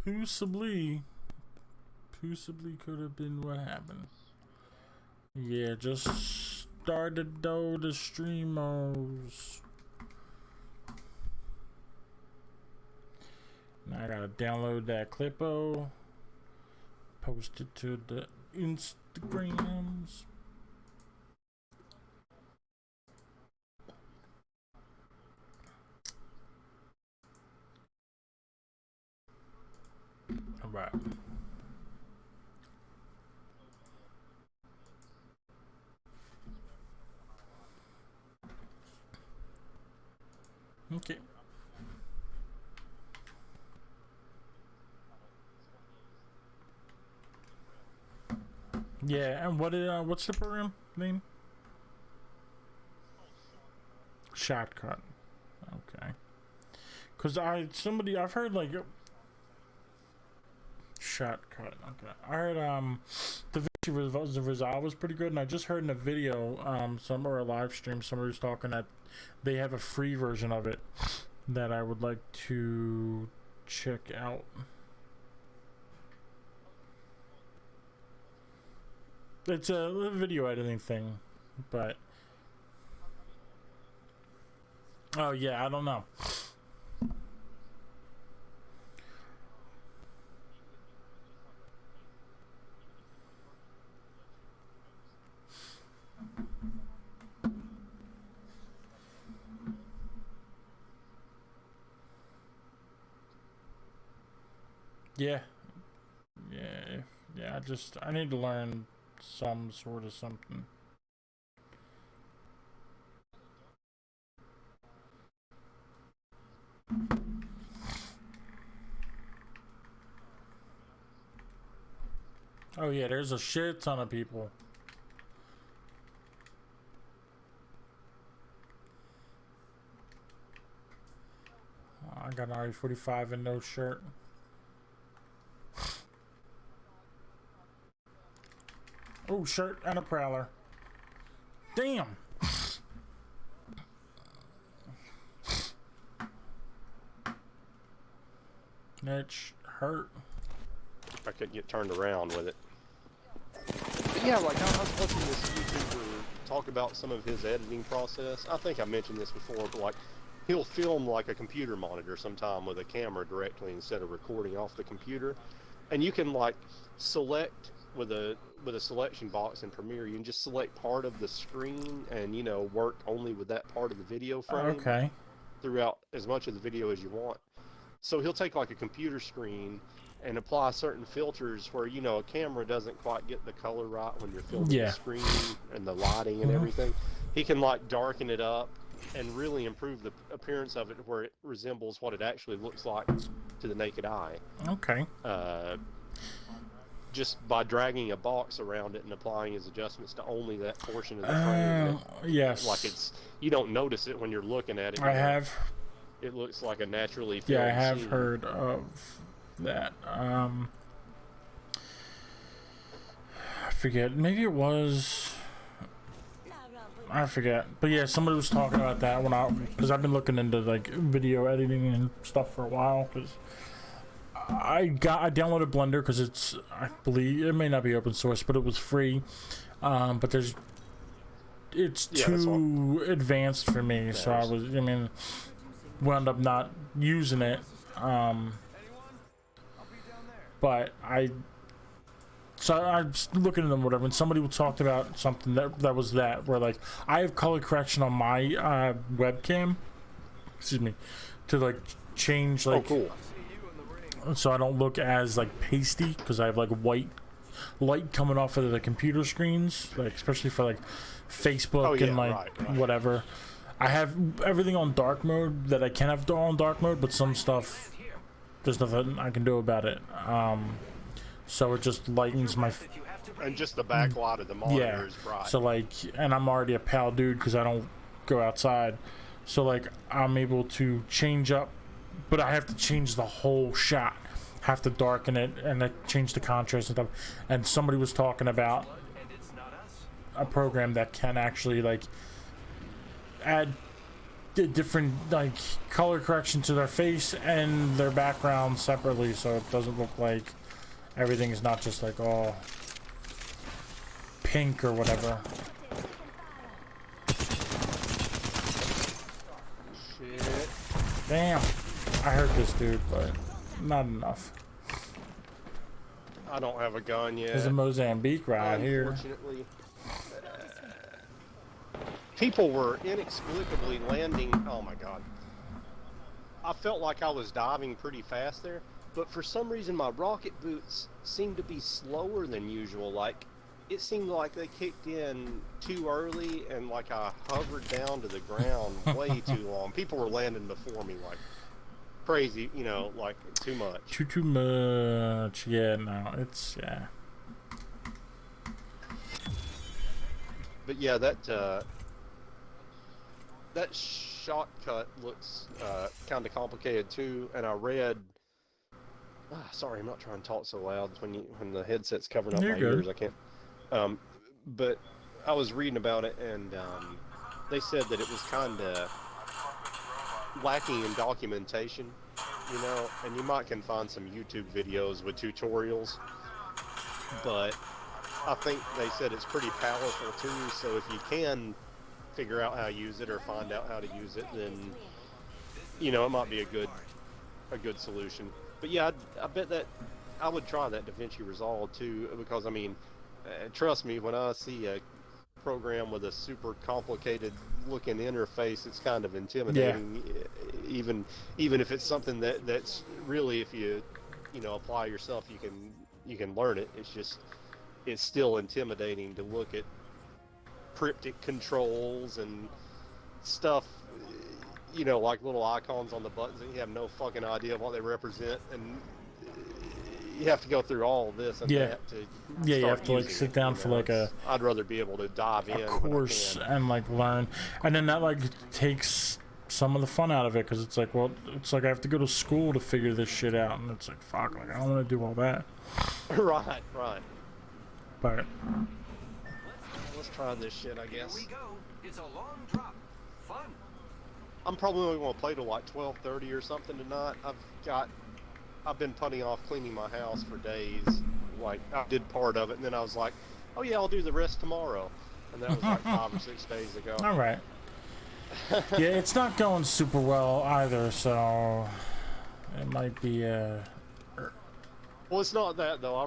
Possibly could have been what happened. Yeah, just started though the streamos. Now I gotta download that clipo, post it to the Instagrams. All right. Okay. Yeah, and what's the program name? Shotcut. Okay. Cause I've heard like Shotcut. Okay. I heard DaVinci Resolve was pretty good, and I just heard in a video or a live stream somebody was talking that they have a free version of it that I would like to check out. It's a video editing thing, but oh yeah, I don't know. Yeah. I need to learn some sort of something. Oh yeah, there's a shit ton of people. I got an RE45 and no shirt. Oh, shirt and a prowler. Damn. That hurt. I could get turned around with it. But yeah, like I was watching this YouTuber talk about some of his editing process. I think I mentioned this before, but like he'll film like a computer monitor sometime with a camera directly instead of recording off the computer, and you can like select with a selection box in Premiere. You can just select part of the screen and work only with that part of the video frame. Okay. Throughout as much of the video as you want. So he'll take like a computer screen and apply certain filters where a camera doesn't quite get the color right when you're filming the screen and the lighting and everything. He can like darken it up and really improve the appearance of it where it resembles what it actually looks like to the naked eye. Okay. Just by dragging a box around it and applying his adjustments to only that portion of the frame. Yes. Like you don't notice it when you're looking at it. I have. It looks like a naturally filmed Yeah, I have scene. heard of that. I forget. Maybe it was. I forget. But yeah, somebody was talking about that because I've been looking into like video editing and stuff for a while. Because I downloaded Blender because I believe it may not be open source, but it was free. But it's too advanced for me, so wound up not using it. But I was looking at them, whatever, and somebody talked about something that was where like I have color correction on my webcam. Excuse me, to like change like. Oh, cool. So I don't look as like pasty because I have like white light coming off of the computer screens, like especially for like Facebook and like whatever. I have everything on dark mode that I can have on dark mode, but some stuff there's nothing I can do about it. So it just lightens my. And just the backlight of the monitor is bright. So like, and I'm already a pale dude because I don't go outside. So like, I'm able to change up. But I have to change the whole shot. Have to darken it and change the contrast and stuff. And somebody was talking about a program that can actually like add different like color correction to their face and their background separately, so it doesn't look like everything is not just like all pink or whatever. Shit. Damn, I heard this dude, but not enough. I don't have a gun yet. There's a Mozambique right here. Unfortunately, people were inexplicably landing. Oh my god. I felt like I was diving pretty fast there, but for some reason my rocket boots seemed to be slower than usual. Like, it seemed like they kicked in too early, and like I hovered down to the ground way too long. People were landing before me like crazy, you know, like too much. Too much. Yeah, no, it's, yeah. But yeah, that shortcut looks kind of complicated too, and I read. Sorry, I'm not trying to talk so loud when the headset's covering up my ears. I can't. But I was reading about it, and they said that it was kind of lacking in documentation, you know, and you might can find some YouTube videos with tutorials, but I think they said it's pretty powerful too, so if you can figure out how to use it or find out how to use it, then, you know, it might be a good solution. But yeah, I bet that I would try that DaVinci Resolve too, because I mean, trust me, when I see a program with a super complicated looking interface, it's kind of intimidating. Yeah. Even if it's something that's really, if you know, apply yourself, you can learn it. It's still intimidating to look at cryptic controls and stuff, you know, like little icons on the buttons that you have no fucking idea what they represent, and you have to go through all of this and that to you have to like sit down for like I'd rather be able to dive in course and like learn, and then that like takes some of the fun out of it, because it's like, well, it's like I have to go to school to figure this shit out, and it's like, fuck, like I don't want to do all that. Right. But let's try this shit, I guess. Here we go. It's a long drop. Fun. I'm probably only going to play till like 12:30 or something tonight. I've been putting off cleaning my house for days. Like, I did part of it, and then I was like, oh yeah, I'll do the rest tomorrow. And that was like 5 or 6 days ago. All right. Yeah, it's not going super well either, so it might be Well, it's not that though. I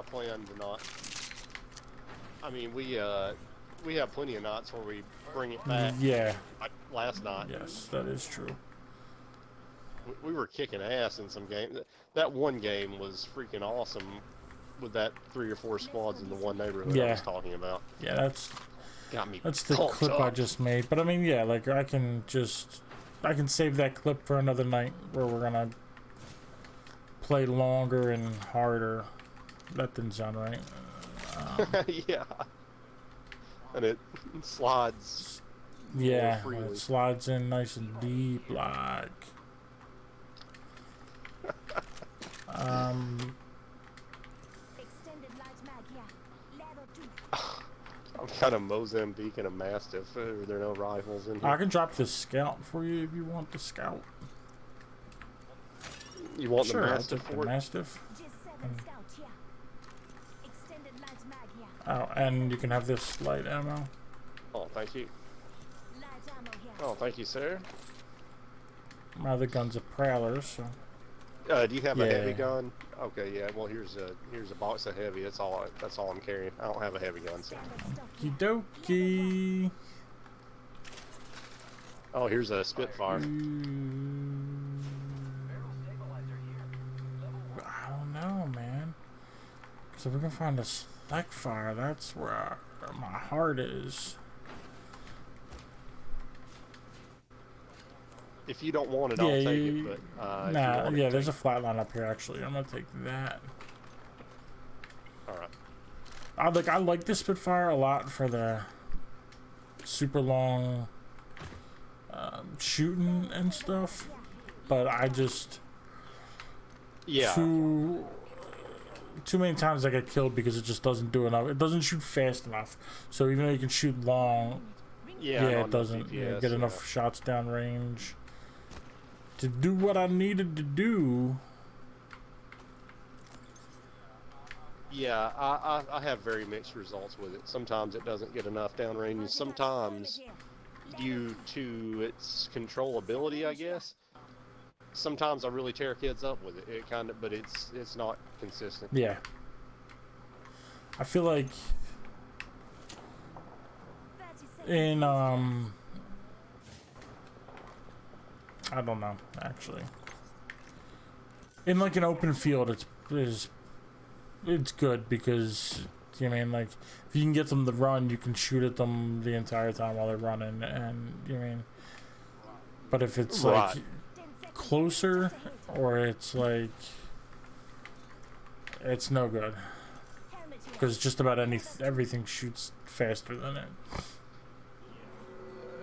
plan to not. I mean, we have plenty of nights where we bring it back. Yeah. Like last night. Yes, that is true. We were kicking ass in some games. That one game was freaking awesome with that 3 or 4 squads in the one neighborhood I was talking about. Yeah, that's the clip up. I just made. But I mean, yeah, like I can save that clip for another night where we're gonna play longer and harder. That didn't sound right. Yeah. And it slides. Yeah, it slides in nice and deep, like. I'm kind of Mozambique and a Mastiff. There are no rifles in here. I can drop the scout for you if you want the scout. You want the Mastiff for for the Mastiff? Oh, and you can have this light ammo. Oh, thank you. Oh, thank you, sir. My other gun's a Prowler, so. Do you have a heavy gun? Okay, yeah. Well, here's a box of heavy. That's all I'm carrying. I don't have a heavy gun. So. Okie dokie. Oh, here's a Spitfire. I don't know, man. So we can find a Spitfire. That's where my heart is. If you don't want it, I'll take it. But nah, yeah, there's a flatline up here. Actually, I'm gonna take that. All right. I like the Spitfire a lot for the super long shooting and stuff, but I just too many times I get killed because it just doesn't do enough. It doesn't shoot fast enough. So even though you can shoot long, Yeah, Yeah, not it doesn't DPS, get enough shots down range to do what I needed to do. Yeah, I have very mixed results with it. Sometimes it doesn't get enough downrange, and sometimes, due to its controllability, I guess, sometimes I really tear kids up with it. It kind of, but it's not consistent. Yeah. I feel like in I don't know actually. In like an open field, it's good because you know what I mean, like if you can get them to run, you can shoot at them the entire time while they're running, and you know what I mean. But if it's like closer, or it's like it's no good because just about everything shoots faster than it.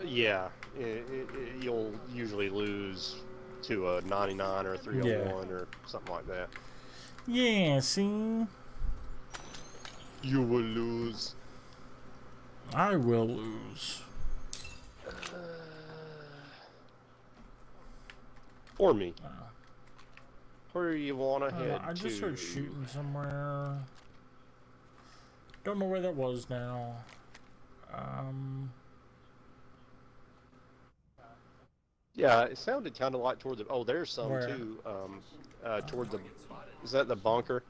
Yeah, you'll usually lose to a 99 or a 301 or something like that. Yeah, see? You will lose. I will lose. Or me. Where you want to head I just heard shooting somewhere. Don't know where that was now. Yeah, it sounded kind of like toward the... Oh, there's some where? too. Toward the... Is that the bunker?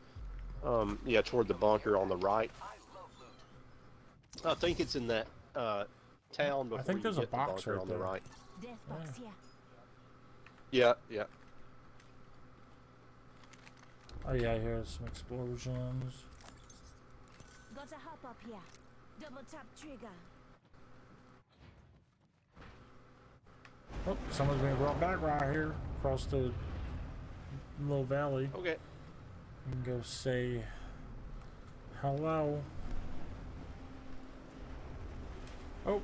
Yeah, toward the bunker on the right. I think it's in that town before I think there's you a hit the box bunker right on there. the right. Death box here. Yeah, yeah. Oh yeah, I hear some explosions. Gotta hop up here. Double tap trigger. Oh, someone's being brought back right here across the little valley. Okay. And go say hello. Oh,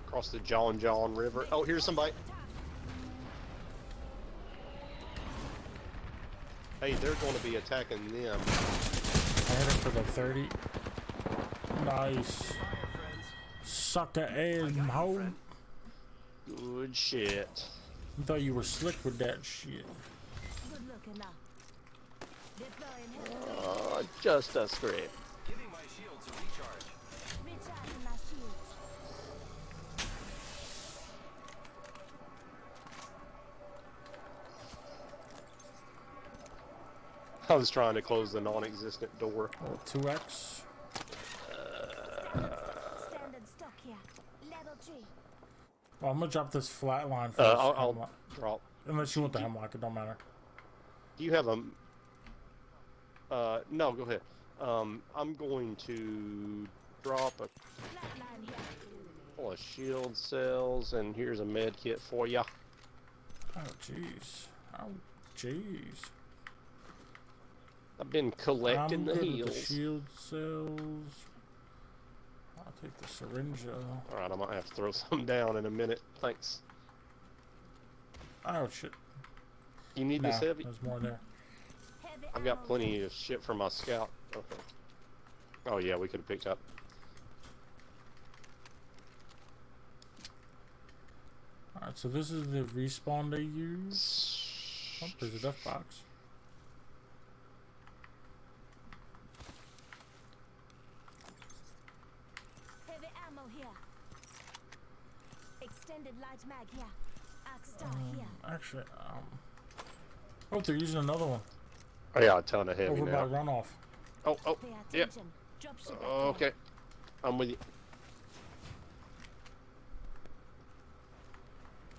Across the John River. Oh, here's somebody. Hey, they're going to be attacking them. I hit him for the 30. Nice. Sucker ass hoe. Good shit. I thought you were slick with that shit. Good looking now. Deploying head. Just a script. Giving my shields a recharge. Recharging my shields. I was trying to close the non-existent door. 2x. Standard stock here. Level 3. Well, I'm gonna drop this flat line for I'll drop. unless you want the hemlock, it don't matter. Do you have a... no, go ahead. I'm going to drop a Flatline here. couple of shield cells, and here's a med kit for ya. Oh jeez. Oh jeez. I've been collecting I'm the good with heals. the shield cells. I'll take the syringe though. Alright, I might have to throw some down in a minute. Thanks. Oh shit. You need No, this heavy? there's more there. Heavy I've got ammo plenty here. of shit for my scout. Okay. Oh yeah, we could have picked up. Alright, so this is the respawn they use. Oh, there's a death box. Heavy ammo here. Extended light mag here. Arc star here. Actually, oh, they're using another one Oh yeah, a ton of heavy over now. by runoff. Oh, Pay yeah. attention. Drop ship back Okay. I'm with you.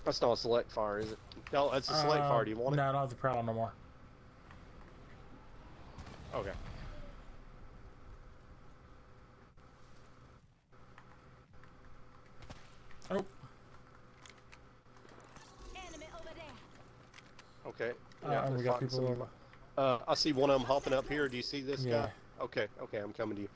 That's not a select fire, is it? No, that's a select fire. Do you want it? No, I don't have the prowl no more. Okay. Oh, Enemy over there. Okay. we they're got fighting people some- over. I see one of them hopping up here. Do you see this Yeah. guy? Okay, okay, I'm coming to you.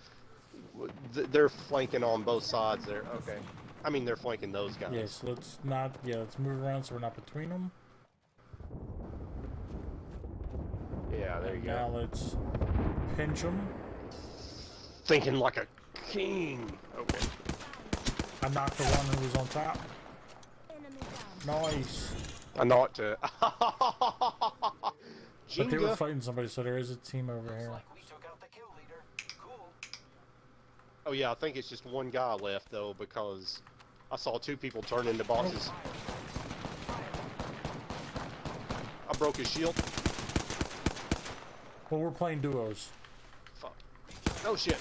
They're flanking on both sides there. Okay. I mean, they're flanking those guys. Yeah, so let's not, let's move around so we're not between them. Yeah, there you Now go. let's pinch them. Thinking like a king. Okay. I knocked the one who was on top. Enemy down. Nice. I knocked it. But they were Jenga. fighting somebody, so there is a team over here. Like we took out the kill leader. Cool. Oh yeah, I think it's just one guy left though, because I saw two people turn into boxes. I broke his shield. Well, we're playing duos. Fuck. Oh shit.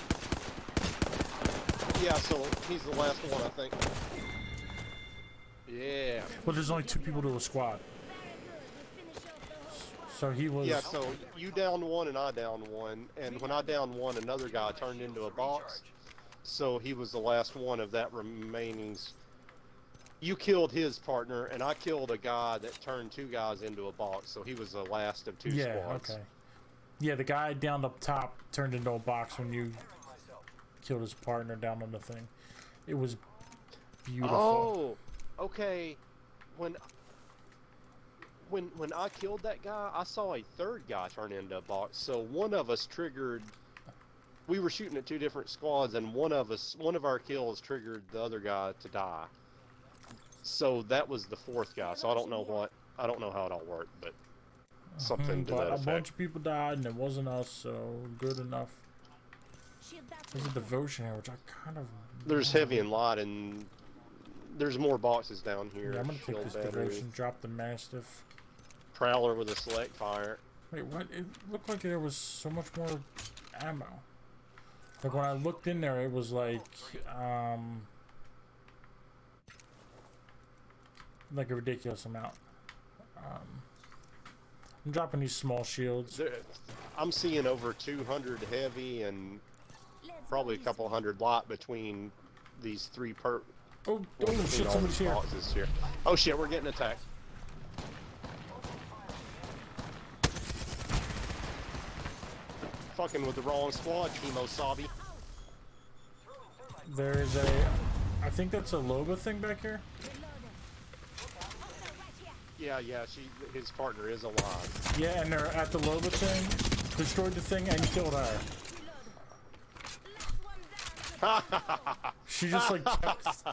Yeah, so he's the last one, I think. Yeah. Well, there's only 2 people to a squad. Very good. We finish off the whole squad. So he was... Yeah, so you downed one and I downed one, and when I downed one, another guy turned into a box. So he was the last one of that remaining. You killed his partner, and I killed a guy that turned 2 guys into a box. So he was the last of 2 Yeah, squads. okay. Yeah, the guy down up top turned into a box when you killed his partner down on the thing. It was beautiful. Oh, okay. When I killed that guy, I saw a third guy turn into a box. So one of us triggered. We were shooting at 2 different squads, and one of our kills triggered the other guy to die. So that was the 4th guy. So I don't know how it all worked, but something to But that a effect. bunch of people died, and it wasn't us, so good enough. Shield that There's a devotion here, which I kind of... There's heavy and light, and there's more boxes down here. Yeah, I'm gonna take Shield this battery. devotion, drop the mastiff. Prowler with a select fire. Wait, what? It looked like there was so much more ammo. Like when I looked in there, it was like a ridiculous amount. I'm dropping these small shields. I'm seeing over 200 heavy and probably a couple hundred light between these 3 Oh, between shit, all somebody's these here. boxes here. Oh shit, we're getting attacked. Fucking with the wrong squad, Chemo Sabi. There's I think that's a LOBA thing back here. Yeah, his partner is alive. Yeah, and they're at the LOBA thing, destroyed the thing, and killed her. She just like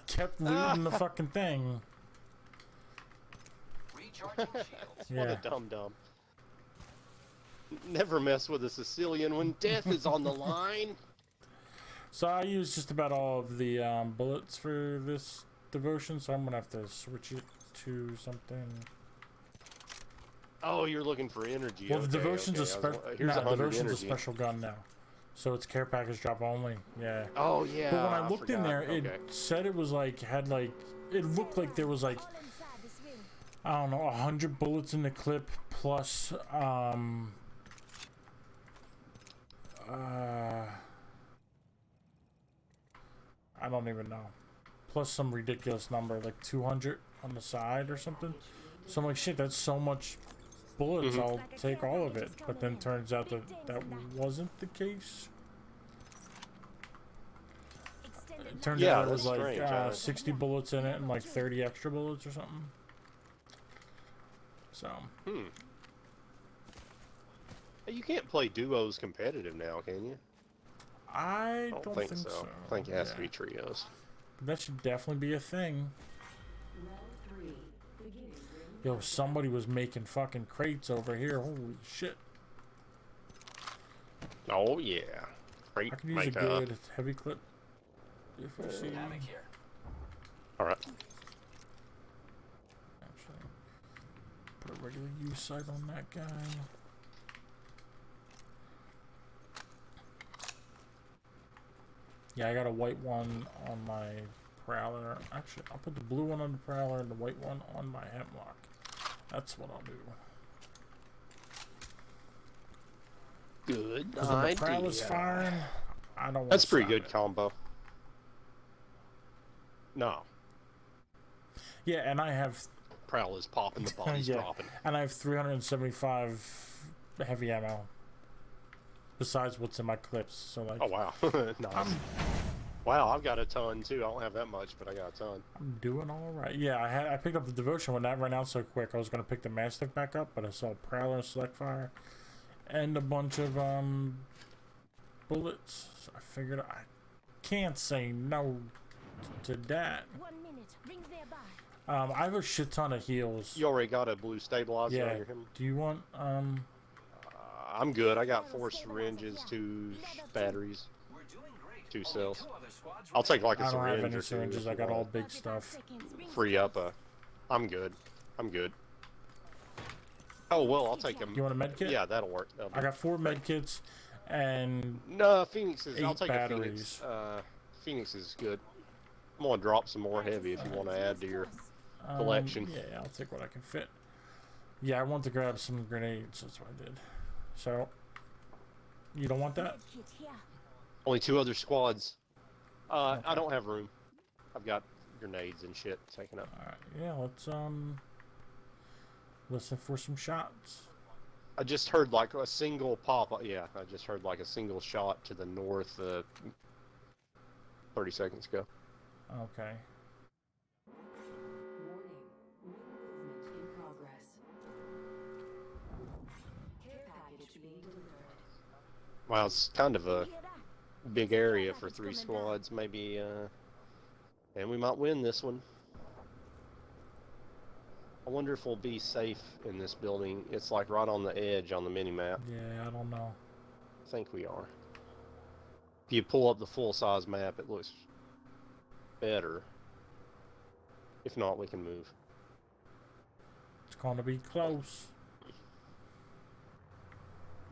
kept looting the fucking thing. Recharging shields. What a dum-dum. Never mess with a Sicilian when death is on the line. So I used just about all of the bullets for this devotion, so I'm gonna have to switch it to something. Oh, you're looking for energy. Well, the okay, devotion's okay. a special. Here's Nah, 100 devotion's energy. a special gun now, so it's care package drop only. Yeah. Oh yeah. But when I looked in forgot. there, Okay. it said it was like it looked like there was like All inside this ring. I don't know 100 bullets in the clip plus I don't even know. Plus some ridiculous number, like 200 on the side or something. So I'm like, shit, that's so much bullets, I'll take all of it. But then turns out that that wasn't the case. It turns Yeah, out it was that's like strange, 60 bullets in it and like 30 extra bullets or something. So. You can't play duos competitive now, can you? I I don't think so. I think it has to Yeah. be trios. That should definitely be a thing. Yo, somebody was making fucking crates over here. Holy shit. Oh yeah. Great. I can use a good heavy clip if I see. Havoc here. All right. Actually, put a regular use sight on that guy. Yeah, I got a white one on my Prowler. Actually, I'll put the blue one on the Prowler and the white one on my Hemlock. That's what I'll do. Good Because when the Prowler's firing, I don't want That's to pretty stop good it. combo. No. Yeah, and I have Prowl is popping, the body's yeah, dropping. and I have 375 heavy ammo. Besides what's in my clips, so like Oh wow. Nice. Wow, I've got a ton too. I don't have that much, but I got a ton. I'm doing all right. Yeah, I picked up the devotion when that ran out so quick. I was gonna pick the Mastiff back up, but I saw Prowler, Select Fire, and a bunch of bullets. So I figured I can't say no to that. 1 minute. Rings nearby. I have a shit ton of heals. You already got a blue stabilizer Yeah. on your him? Do you want I'm good. I got 4 syringes, 2 batteries, We're doing great. 2 Only cells. 2 other squads I'll take like a I don't have syringe any or 2 syringes. if I you got all want. big 45 stuff. seconds. Rings Free up close. I'm good. I'm good. Oh well, I'll take them. You want a med kit? Yeah, that'll work. I got 4 med kits and No, Phoenix is. I'll 8 take batteries. a Phoenix. Phoenix is good. I'm gonna drop some more heavy if you want to add to your collection. Yeah, I'll take what I can fit. Yeah, I want to grab some grenades. That's what I did. So, you don't want that? Med kit here. Only 2 other squads. I don't have room. I've got grenades and shit taken up. All right. Yeah, let's listen for some shots. I just heard like a single pop. Yeah, I just heard like a single shot to the north 30 seconds ago. Okay. Warning. New movement in progress. Care package being delivered. Wow, it's kind of a Hear that? big area for 3 squads. Maybe, and we might win this one. I wonder if we'll be safe in this building. It's like right on the edge on the mini-map. Yeah, I don't know. I think we are. If you pull up the full-size map, it looks better. If not, we can move. It's going to be close.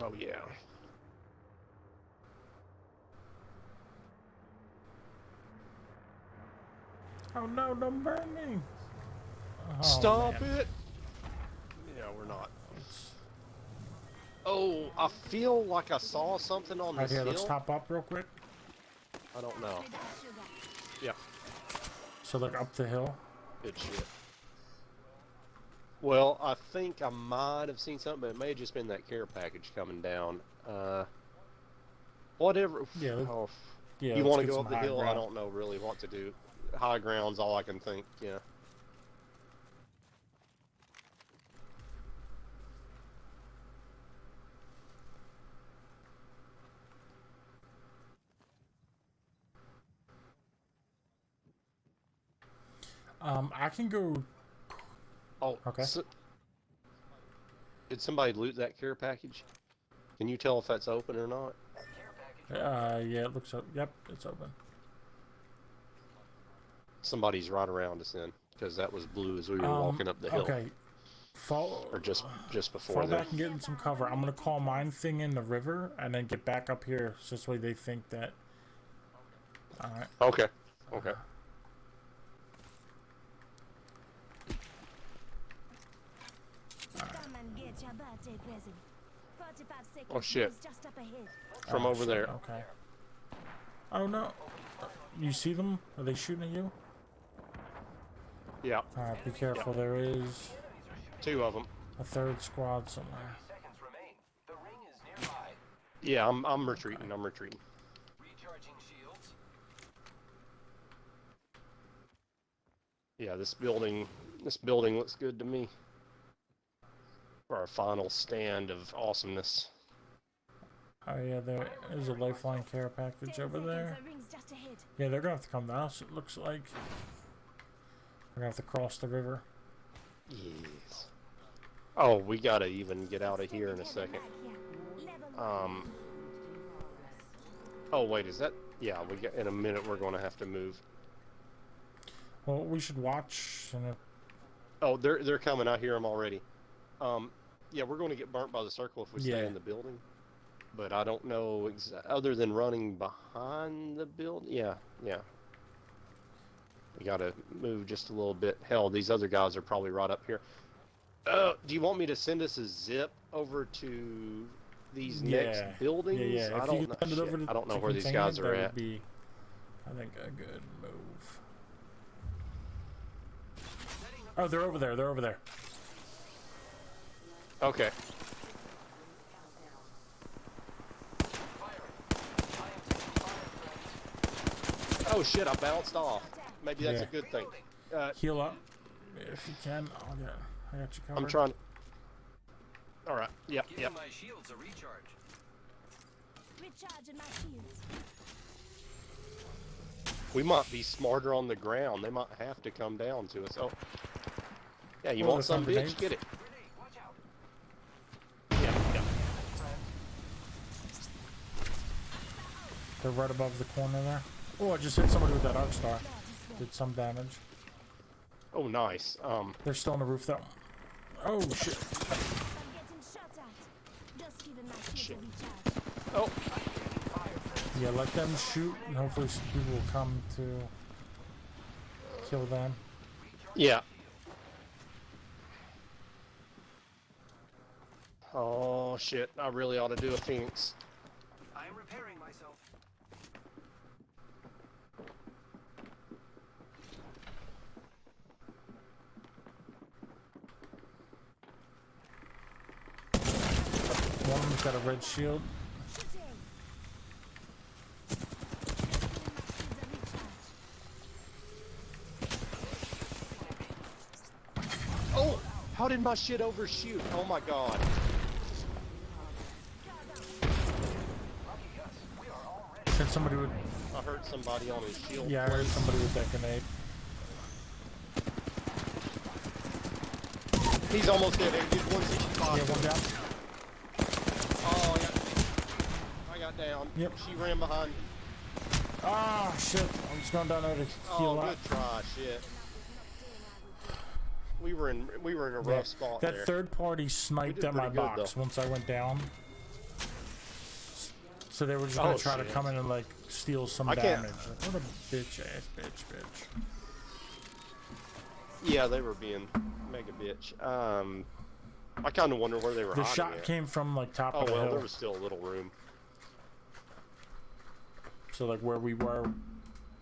Oh, yeah. Oh no, don't burn me. Oh, Stop man. it! Yeah, we're not. Oh, I feel like I saw something on Right this here, let's hill. top up real quick. I don't know. Without sugar. Yeah, So look up the hill. good shit. Well, I think I might have seen something, but it may have just been that care package coming down. Whatever. Yeah, Oh, Yeah. you let's want to get go some up the high hill? I ground. don't know really what to do. High ground's all I can think. Yeah. I can go. Oh, Okay. did somebody loot that care package? Can you tell if that's open or not? Care package. Yeah, it looks up. Yep, it's open. Somebody's right around us then, because that was blue as we were walking up the hill, Okay. Fall. or just before Fall that. back and get in some cover. I'm gonna call mine thing in the river and then get back up here, so this way they think that. All right. Okay. Okay. Come and get your birthday present. 45 seconds. Oh, shit. Rings just up ahead. From Oh, over shit, there. Okay. Oh no. You see them? Are they shooting at you? Yeah, All right. Be careful. There is 2 of them. a 3rd squad somewhere. Seconds remain. The ring is nearby. Yeah, I'm retreating. I'm retreating. Recharging shields. Yeah, this building looks good to me. For our final stand of awesomeness. Oh yeah, there is a lifeline care package 10 over seconds. there. The ring's just ahead. Yeah, they're gonna have to come down. So it looks like we're gonna have to cross the river. Yes. Oh, we gotta even get out of here in a Extended second. heavy mag here. Level Um. Oh wait, is that? Yeah, we got in a minute. We're gonna have to move. Well, we should watch. And Oh, they're coming. I hear them already. Yeah, we're going to get burnt by the circle if we stay Yeah. in the building. But I don't know other than running behind the building. Yeah, yeah. We gotta move just a little bit. Hell, these other guys are probably right up here. Do you want me to send us a zip over to these next buildings? Yeah, yeah. I If don't you know. could send it over Shit, to, I don't know to where these containment, guys are that at. would be, I think, a good move. Oh, they're over there. They're over there. Okay. Oh shit! I bounced off. Maybe that's Yeah. a good thing. Heal up if you can. I got you covered. I'm trying. All right. Yep. Giving Yep. my shields a recharge. Recharging my shields. We might be smarter on the ground. They might have to come down to us. Oh. Yeah, you Oh, want there's some, some bitch? grenades. Get it. Grenade, watch out. Yeah, yeah. They're right above the corner there. Oh, I just hit somebody with that arc star. Did some damage. Oh, nice. They're still on the roof though. Oh shit. I'm getting shot at. Just giving my shield a recharge. Oh, Yeah, let them shoot and hopefully some people will come to kill them. yeah. Oh, shit. I really ought to do a Phoenix. I am repairing myself. One of them's got a red shield. Shooting. Oh, how did my shit overshoot? Oh my god. Hit somebody with. I hurt somebody on his shield. Yeah, I heard somebody with that grenade. He's almost dead. He did 165. Yeah, one down. Oh, I got down. Yep. She ran behind me. Ah, shit. I'm just going down there to Oh, heal up. good try. Shit. We were in a rough spot That there. third party sniped did at my pretty good, box though. once I went down. So they were just gonna Oh, try to shit. come in and like steal some I can't- damage. Like, what a bitch ass bitch. Yeah, they were being mega bitch. I kind of wonder where they were The hiding shot at. came from like top Oh of the well, hill. there was still a little room. So like where we were.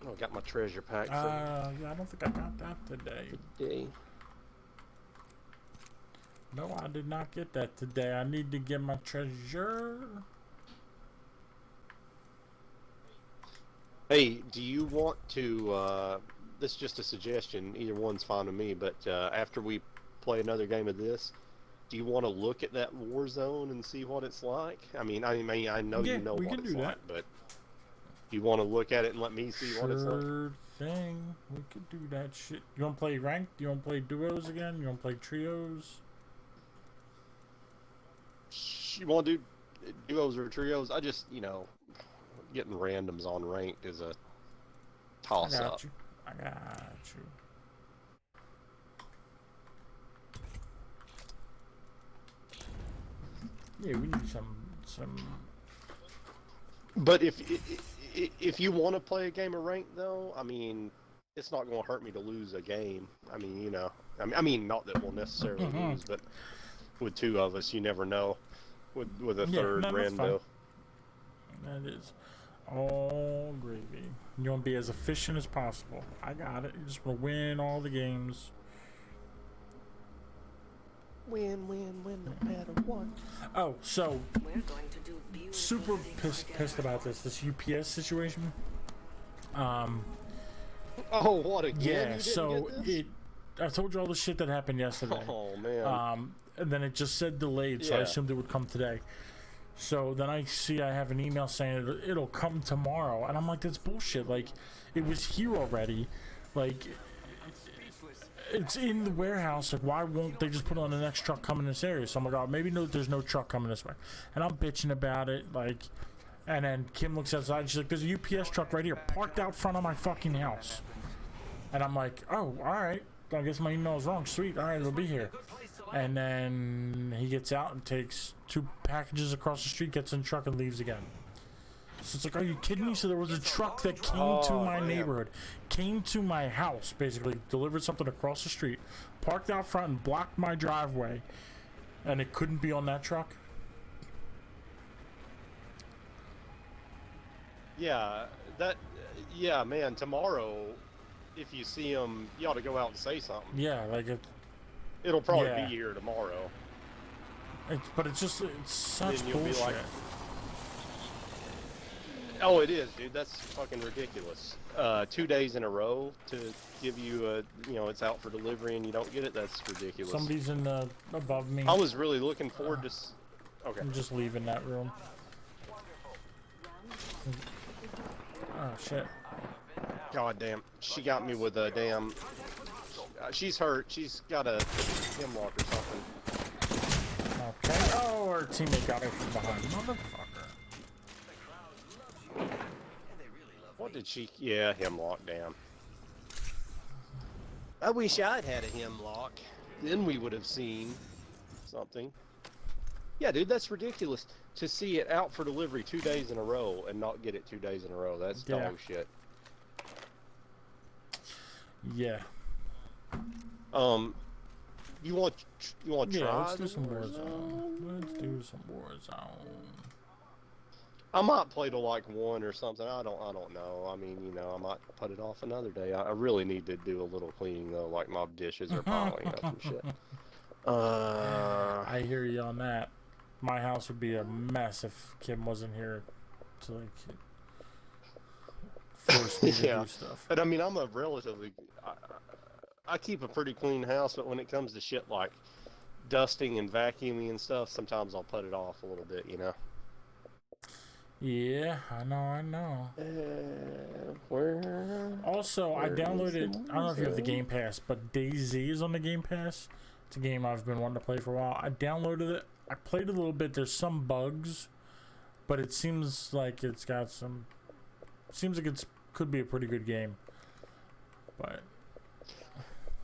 Oh, got my treasure pack for Yeah, I don't think I got that today. the day. No, I did not get that today. I need to get my treasure. Hey, do you want to? This is just a suggestion. Either one's fine with me. But after we play another game of this, do you want to look at that Warzone and see what it's like? I know Yeah, you know we what can it's do like, that. but do you want to look at it and let me see what it's like? Sure thing. We could do that shit. You want to play ranked? You want to play duos again? You want to play trios? You want to do duos or trios? I just, getting randoms on ranked is a I toss got up. you. I got you. Yeah, we need some. But if you want to play a game of ranked though, it's not going to hurt me to lose a game. Not that we'll necessarily lose, but with two of us, you never know. With a third no, that's fine. rando. That is all gravy. You want to be as efficient as possible. I got it. You just want to win all the games. Win, no matter what. Oh, so We're going to do beautiful super things pissed about this UPS situation. Oh, what again? You Yeah, didn't so get this? I told you all the shit that happened yesterday. Oh man. And then it just said delayed, so I Yeah. assumed it would come today. So then I see I have an email saying it'll come tomorrow, and I'm like, that's bullshit. Like, it was here already. Like, it's in the warehouse. Like, why won't they just put on the next truck coming this area? So I'm like, oh, maybe there's no truck coming this way. And I'm bitching about it, like, and then Kim looks outside and she's like, there's a UPS truck right here, parked out front of my fucking house. And I'm like, oh, all right. I guess my email is wrong. Sweet. All right, it'll be here. And then he gets out and takes 2 packages across the street, gets in the truck, and leaves again. So it's like, are you kidding me? So there was a truck that came to my neighborhood, came to my house, basically, delivered something across the street, parked out front and blocked my driveway, and it couldn't be on that truck? Yeah, man, tomorrow, if you see him, you ought to go out and say something. Yeah, like It'll probably Yeah. be here tomorrow. but it's such Then you'll be bullshit. like, oh, it is, dude. That's fucking ridiculous. 2 days in a row to give you it's out for delivery and you don't get it. That's ridiculous. Somebody's in the above me. I was really looking forward to. Okay. I'm just leaving that room. Oh shit. Been down. God damn. She got me with a damn... she's hurt. She's got a hemlock or something. Okay. Oh, our teammate got her from behind. Motherfucker. What did she... Yeah, hemlock, damn. I wish I'd had a hemlock. Then we would have seen something. Yeah, dude, that's ridiculous. To see it out for delivery 2 days in a row and not get it 2 days in a row. That's dog shit. Yeah. You want to try? Let's do some Warzone. Let's do some Warzone. I might play to like 1 or something. I don't know. I mean, you know, I might put it off another day. I really need to do a little cleaning though, like my dishes are piling up and shit. I hear you on that. My house would be a mess if Kim wasn't here to like force me to do stuff. But I mean, I'm a relatively... I keep a pretty clean house, but when it comes to shit like dusting and vacuuming and stuff, sometimes I'll put it off a little bit, you know? Yeah, I know. Also, I downloaded... I don't know if you have the Game Pass, but DayZ is on the Game Pass. It's a game I've been wanting to play for a while. I downloaded it. I played a little bit. There's some bugs, but it seems like it's got some... Seems like it's could be a pretty good game. But...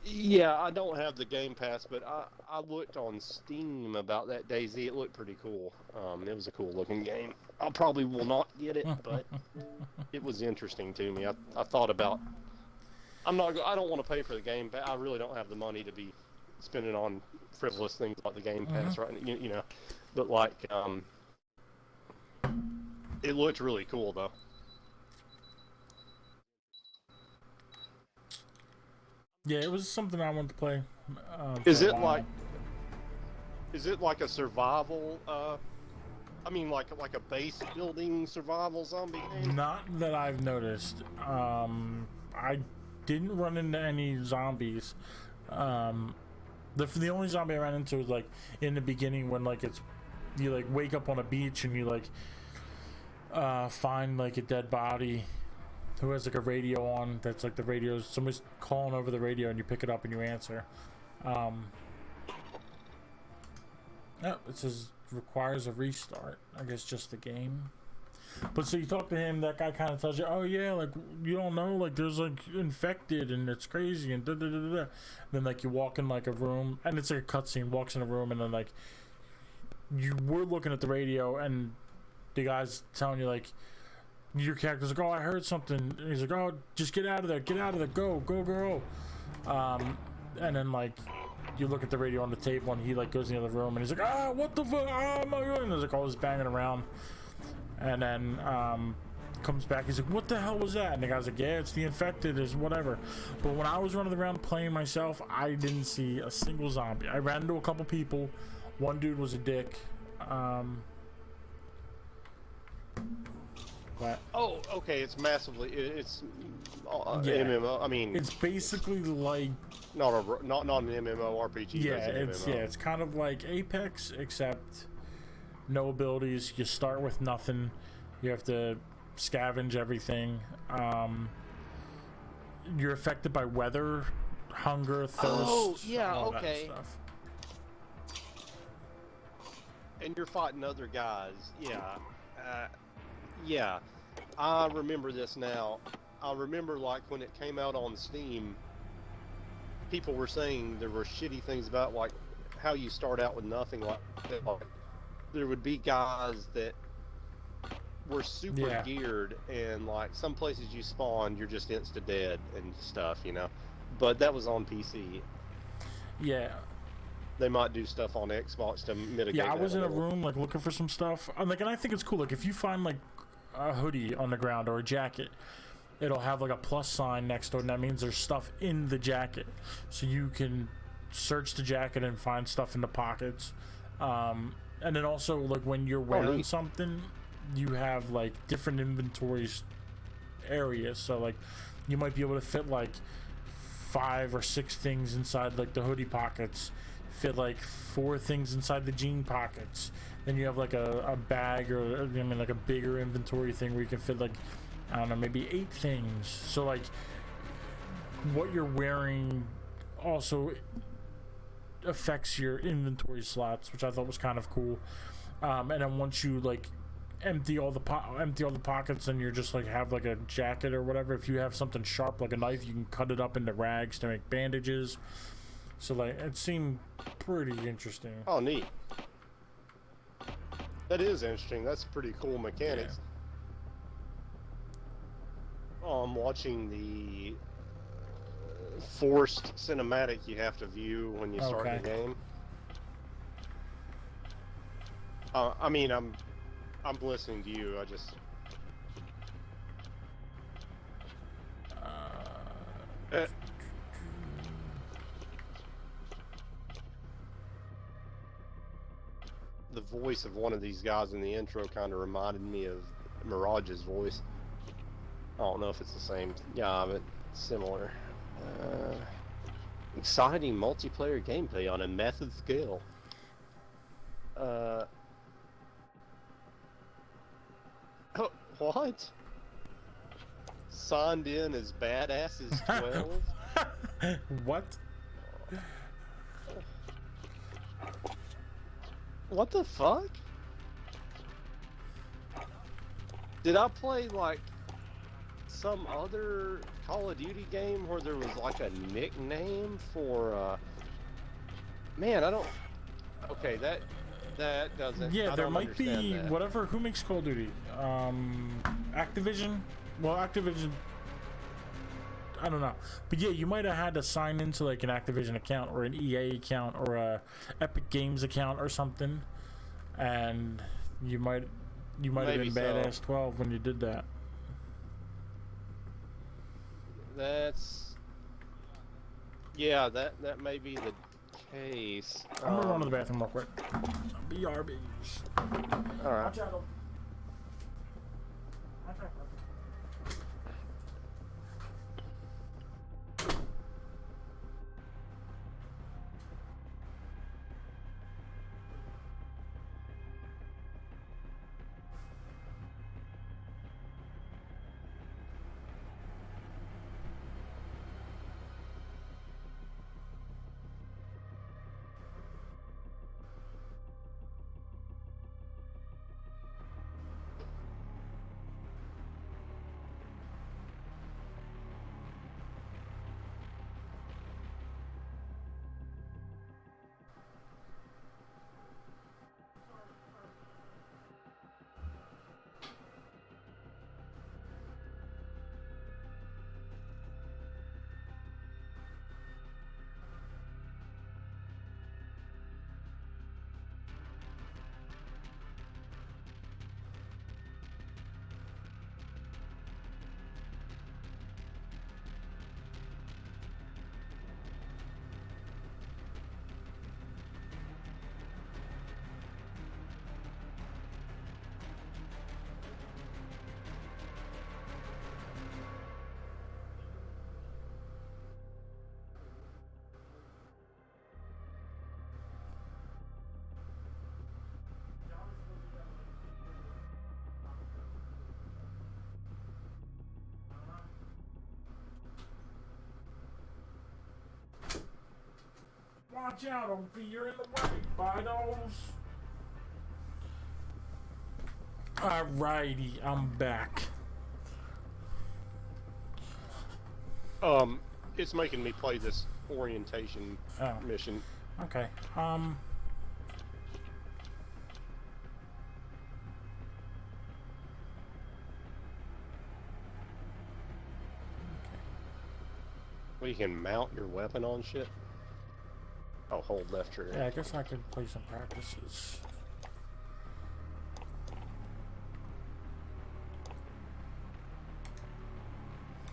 Yeah, I don't have the Game Pass, but I looked on Steam about that DayZ. It looked pretty cool. It was a cool looking game. I probably will not get it, but it was interesting to me. I thought about... I don't want to pay for the Game Pass. I really don't have the money to be spending on frivolous things like the Game Pass right now, you know. But like, it looked really cool though. Yeah, it was something I wanted to play. Is it like a survival? I mean, like a base building survival zombie game? Not that I've noticed. I didn't run into any zombies. The only zombie I ran into was like in the beginning when like you like wake up on a beach and you like find like a dead body who has like a radio on. That's like the radio. Somebody's calling over the radio and you pick it up and you answer. Oh, it says requires a restart. I guess just the game. But so you talk to him, that guy kind of tells you, oh yeah, like you don't know, like there's like infected and it's crazy and da da da da. Then like you walk in like a room and it's like a cutscene. Walks in a room and then like you were looking at the radio and the guy's telling you like your character's like, oh, I heard something. And he's like, oh, just get out of there, go. And then like you look at the radio on the table and he like goes in the other room and he's like, ah, what the fuck? Ah, my God. And there's like all this banging around. And then comes back, he's like, what the hell was that? And the guy's like, yeah, it's the infected, is whatever. But when I was running around playing myself, I didn't see a single zombie. I ran into a couple people. One dude was a dick. But oh, okay, it's massively, it's MMO. I mean, it's basically like not an MMO RPG. Yeah, it's kind of like Apex, except no abilities. You start with nothing. You have to scavenge everything. You're affected by weather, hunger, thirst. Oh, yeah, all okay. That stuff. And you're fighting other guys. Yeah. Yeah. I remember this now. I remember like when it came out on Steam, people were saying there were shitty things about like how you start out with nothing. Like there would be guys that were super geared, and like some places you spawn, you're just insta dead and stuff, you know. But that was on PC. Yeah. They might do stuff on Xbox to mitigate. Yeah, I that was in a room like looking for some stuff. And I think it's cool. Like if you find like a hoodie on the ground or a jacket, it'll have like a plus sign next to it, and that means there's stuff in the jacket. So you can search the jacket and find stuff in the pockets. And then also like when you're wearing something, you have like different inventories areas. So like you might be able to fit like 5 or 6 things inside like the hoodie pockets, fit like 4 things inside the jean pockets. Then you have like a bag or I mean like a bigger inventory thing where you can fit like I don't know, maybe 8 things. So like what you're wearing also affects your inventory slots, which I thought was kind of cool. And then once you like empty all the pockets and you're just like have like a jacket or whatever, if you have something sharp like a knife, you can cut it up into rags to make bandages. So like it seemed pretty interesting. Oh, neat. That is interesting. That's pretty cool mechanics. Yeah. Oh, I'm watching the forced cinematic you have to view when you start the game. I mean, I'm listening to you. I just the voice of one of these guys in the intro kind of reminded me of Mirage's voice. I don't know if it's the same guy, but similar. Exciting multiplayer gameplay on a massive scale. Oh, what? Signed in as Badasses 12? What? What the fuck? Did I play like some other Call of Duty game where there was like a nickname for man, I don't. Okay, that doesn't. Yeah, I there don't might be understand that. whatever. Who makes Call of Duty? Activision. Well, Activision. I don't know, but yeah, you might have had to sign into like an Activision account or an EA account or a Epic Games account or something, and you might have been Badass 12 when you did that. That's yeah, that may be the case. I'm gonna run to the bathroom real quick. BRBs. All right. Watch out. Watch out, Opie, you're in the way, Bidos. Alrighty, I'm back. It's making me play this orientation mission. Okay. Well, you can mount your weapon on shit. Oh, hold left trigger. Yeah, I guess I could play some practices.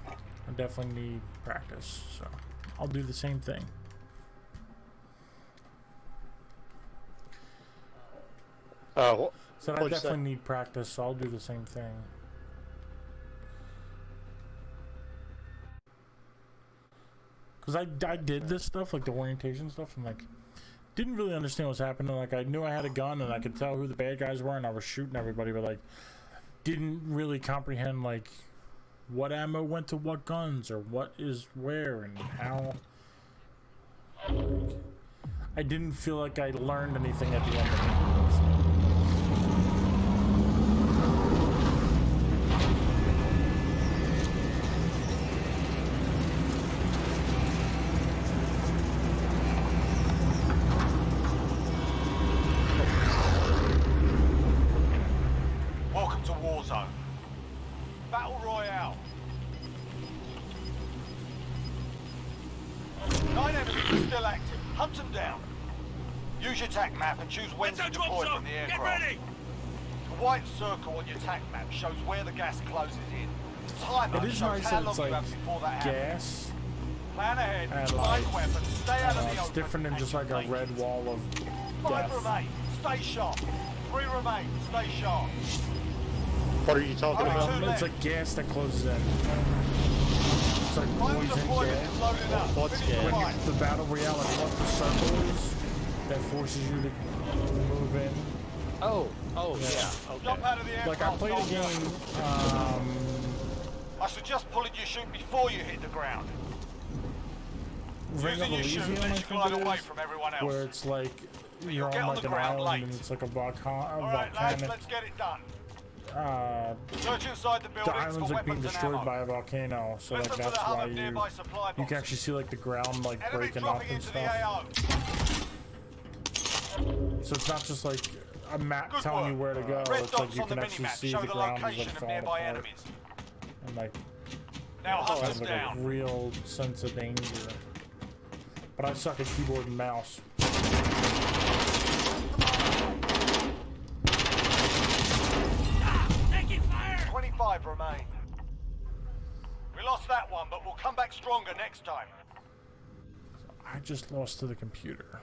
I definitely need practice, so I'll do the same thing. Oh, So I definitely need practice, so I'll do the same thing. Because I did this stuff, like the orientation stuff, and like didn't really understand what's happening. Like I knew I had a gun and I could tell who the bad guys were and I was shooting everybody, but like didn't really comprehend like what ammo went to what guns or what is where and how. I didn't feel like I learned anything at the end of it. Welcome to Warzone. Battle Royale. 9 enemies are still active. Hunt them down. Use your TAC map and choose when to deploy from the aircraft. Get ready! The white circle on your TAC map shows where the gas closes in. The timer It is shows nice how that it's long you like have before that happens. gas. Plan ahead, And find like, weapons, stay out of the it's open. different than and just you like a make red it. wall of 5 death. remain. Stay sharp. 3 remain. Stay sharp. What are you talking Only about? two It's like gas that closes in. It's like Final poison deployment gas. is loaded up. What's Finish the gas? fight. The battle royale, like what the circle is, that forces you to move in. Oh, yeah. Okay. Jump out of the aircraft. Like I played a soldier. game, I suggest pulling your chute before you hit the ground. Ring of Using your chute Elysium, I lets you glide think it away is, from everyone else. where it's like you're get on on like the an ground island late. and it's like a Alright, lads, volcanic. let's get it done. The Search inside the buildings island's for like being weapons and destroyed ammo. by a volcano, so like Listen for that's the hum why of nearby supply you can boxes. actually see like the ground like Enemy breaking up dropping and into the stuff. AO. So it's not just like a map Good telling work. you where to go. Red It's like dots you on the can actually minimap see show the the ground is location like of falling nearby apart. enemies. And like Now hunt has them like down. a real sense of danger. But I suck at keyboard and mouse. 25 remain. We lost that one, but we'll come back stronger next time. I just lost to the computer.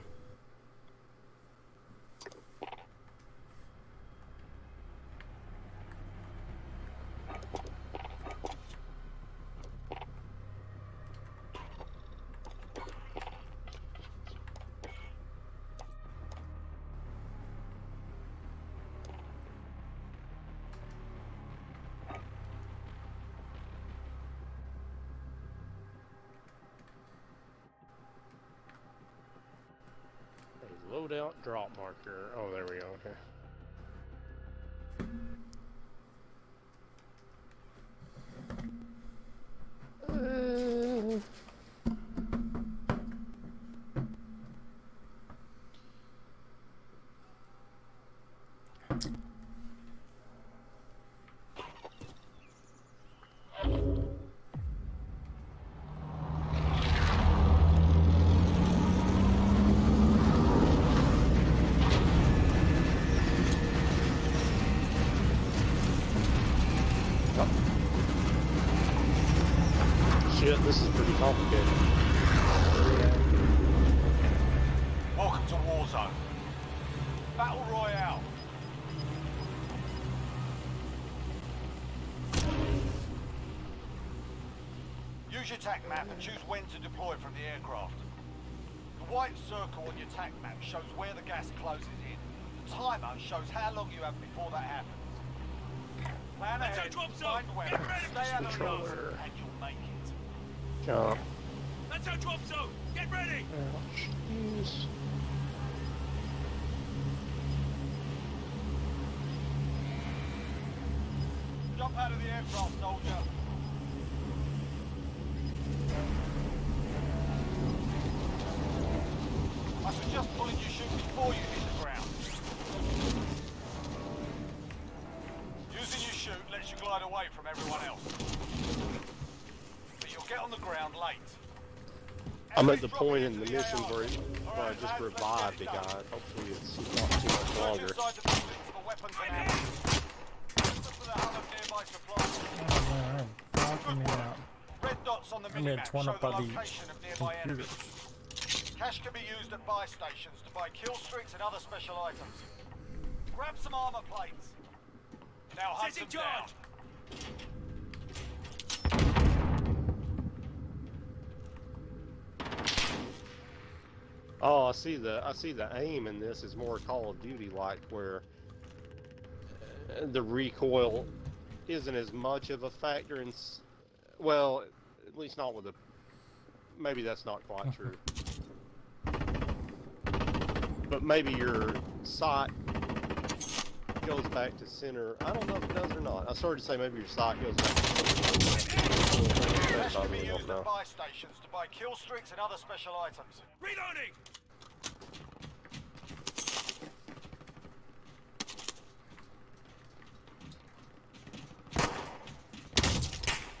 Loadout drop marker. Oh, there we go. Okay. Shit, this is pretty complicated. Welcome to Warzone. Battle Royale. Use your TAC map and choose when to deploy from the aircraft. The white circle on your TAC map shows where the gas closes in. The timer shows how long you have before that happens. Plan ahead, find weapons, stay out of the open, and you'll make it. Jump. That's our drop zone. Get ready. Oh, jeez. Jump out of the aircraft, soldier. I suggest pulling your chute before you hit the ground. Using your chute lets you glide away from everyone else. But you'll get on the ground late. I'm at the point in the mission where I just revived a guy. Hopefully it's not too much Search longer. inside the buildings for weapons and ammo. Look for the hum of nearby supplies. Fucking me out. Red dots on the I'm getting minimap torn show up the by the location of nearby enemies. computers. Cash can be used at buy stations to buy kill streaks and other special items. Grab some armor plates. Now hunt them Setting down. charge. Oh, I see the aim in this is more Call of Duty like, where the recoil isn't as much of a factor Well, at least not with a. Maybe that's not quite true. But maybe your sight goes back to center. I don't know if it does or not. I started to say maybe your sight goes back to center. Cash I can be really don't used know. at buy stations to buy kill streaks and other special items. Reloading!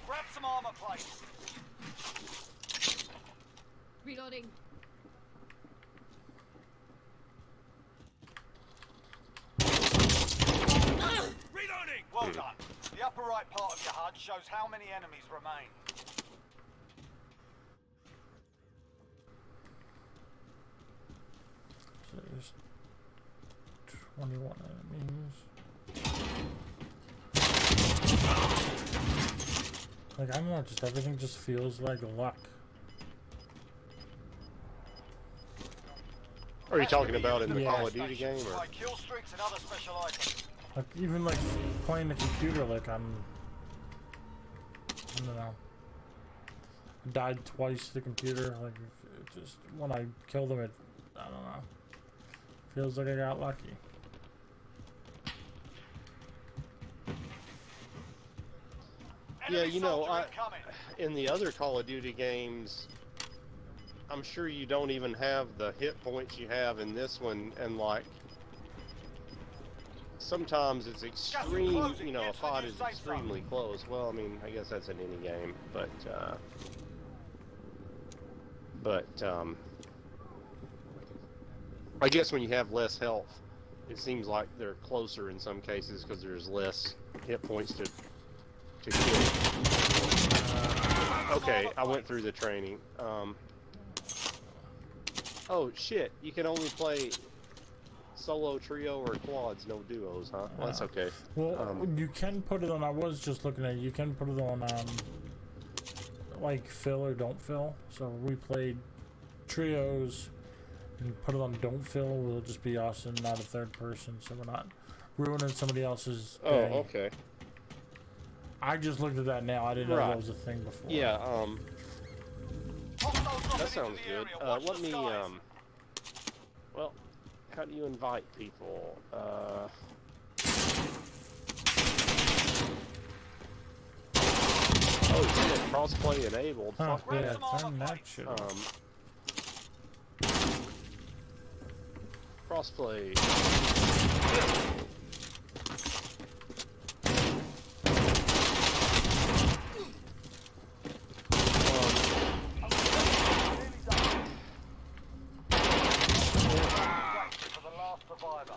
Grab some armor plates. Reloading. Reloading! Well done. The upper right part of your HUD shows how many enemies remain. So there's 21 enemies. Like, I don't know, just everything just feels like luck. Are you talking about in the Yeah. Call of Duty game? Or? Buy kill streaks and other special items. Like, even like playing the computer, like I don't know. I died twice to the computer, like it just, when I killed him, I don't know. Feels like I got lucky. Yeah, Enemy you know, soldier incoming. in the other Call of Duty games, I'm sure you don't even have the hit points you have in this one, and like sometimes it's extreme. You know, a fight is extremely close. Well, I mean, I guess that's in any game, but I guess when you have less health, it seems like they're closer in some cases because there's less hit points to kill. Okay, I went through the training. Oh shit! You can only play solo, trio, or quads, no duos, huh? Well, that's okay. Well, you can put it on. I was just looking at it. You can put it on, like fill or don't fill. So we played trios and put it on don't fill. We'll just be us and not a third person, so we're not ruining somebody else's Oh, day. okay. I just looked at that now. I didn't know that was a thing before. Yeah. Hostiles dropping That into sounds the good. area. Watch Let the me. skies. Well, how do you invite people? Oh shit! Crossplay enabled. Huh, Fuck yeah, that. turn that shit off. Crossplay. For the last survivor.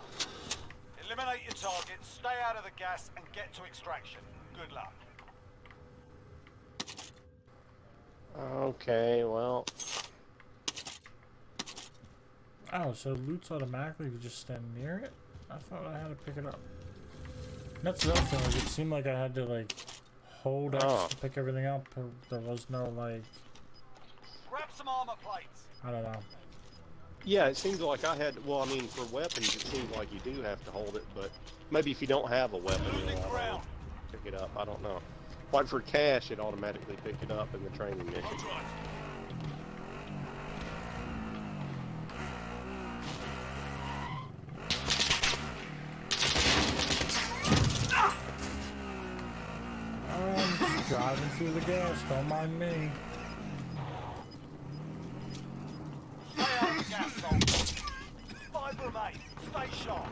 Eliminate your target, stay out of the gas, and get to extraction. Good luck. Okay, well. Oh, so loot's automatically if you just stand near it? I thought I had to pick it up. That's the other thing, like, it seemed like I had to, like, hold X to pick everything up. There was no, like, Grab some armor plates. I don't know. Yeah, it seems like I had. Well, I mean, for weapons, it seems like you do have to hold it, but maybe if you don't have a weapon, Losing it'll ground. pick it up. I don't know. Like for cash, it automatically picked it up in the training mission. Hold on. Just driving through the gas, don't mind me. Stay out of the gas zone. 5 remain. Stay sharp.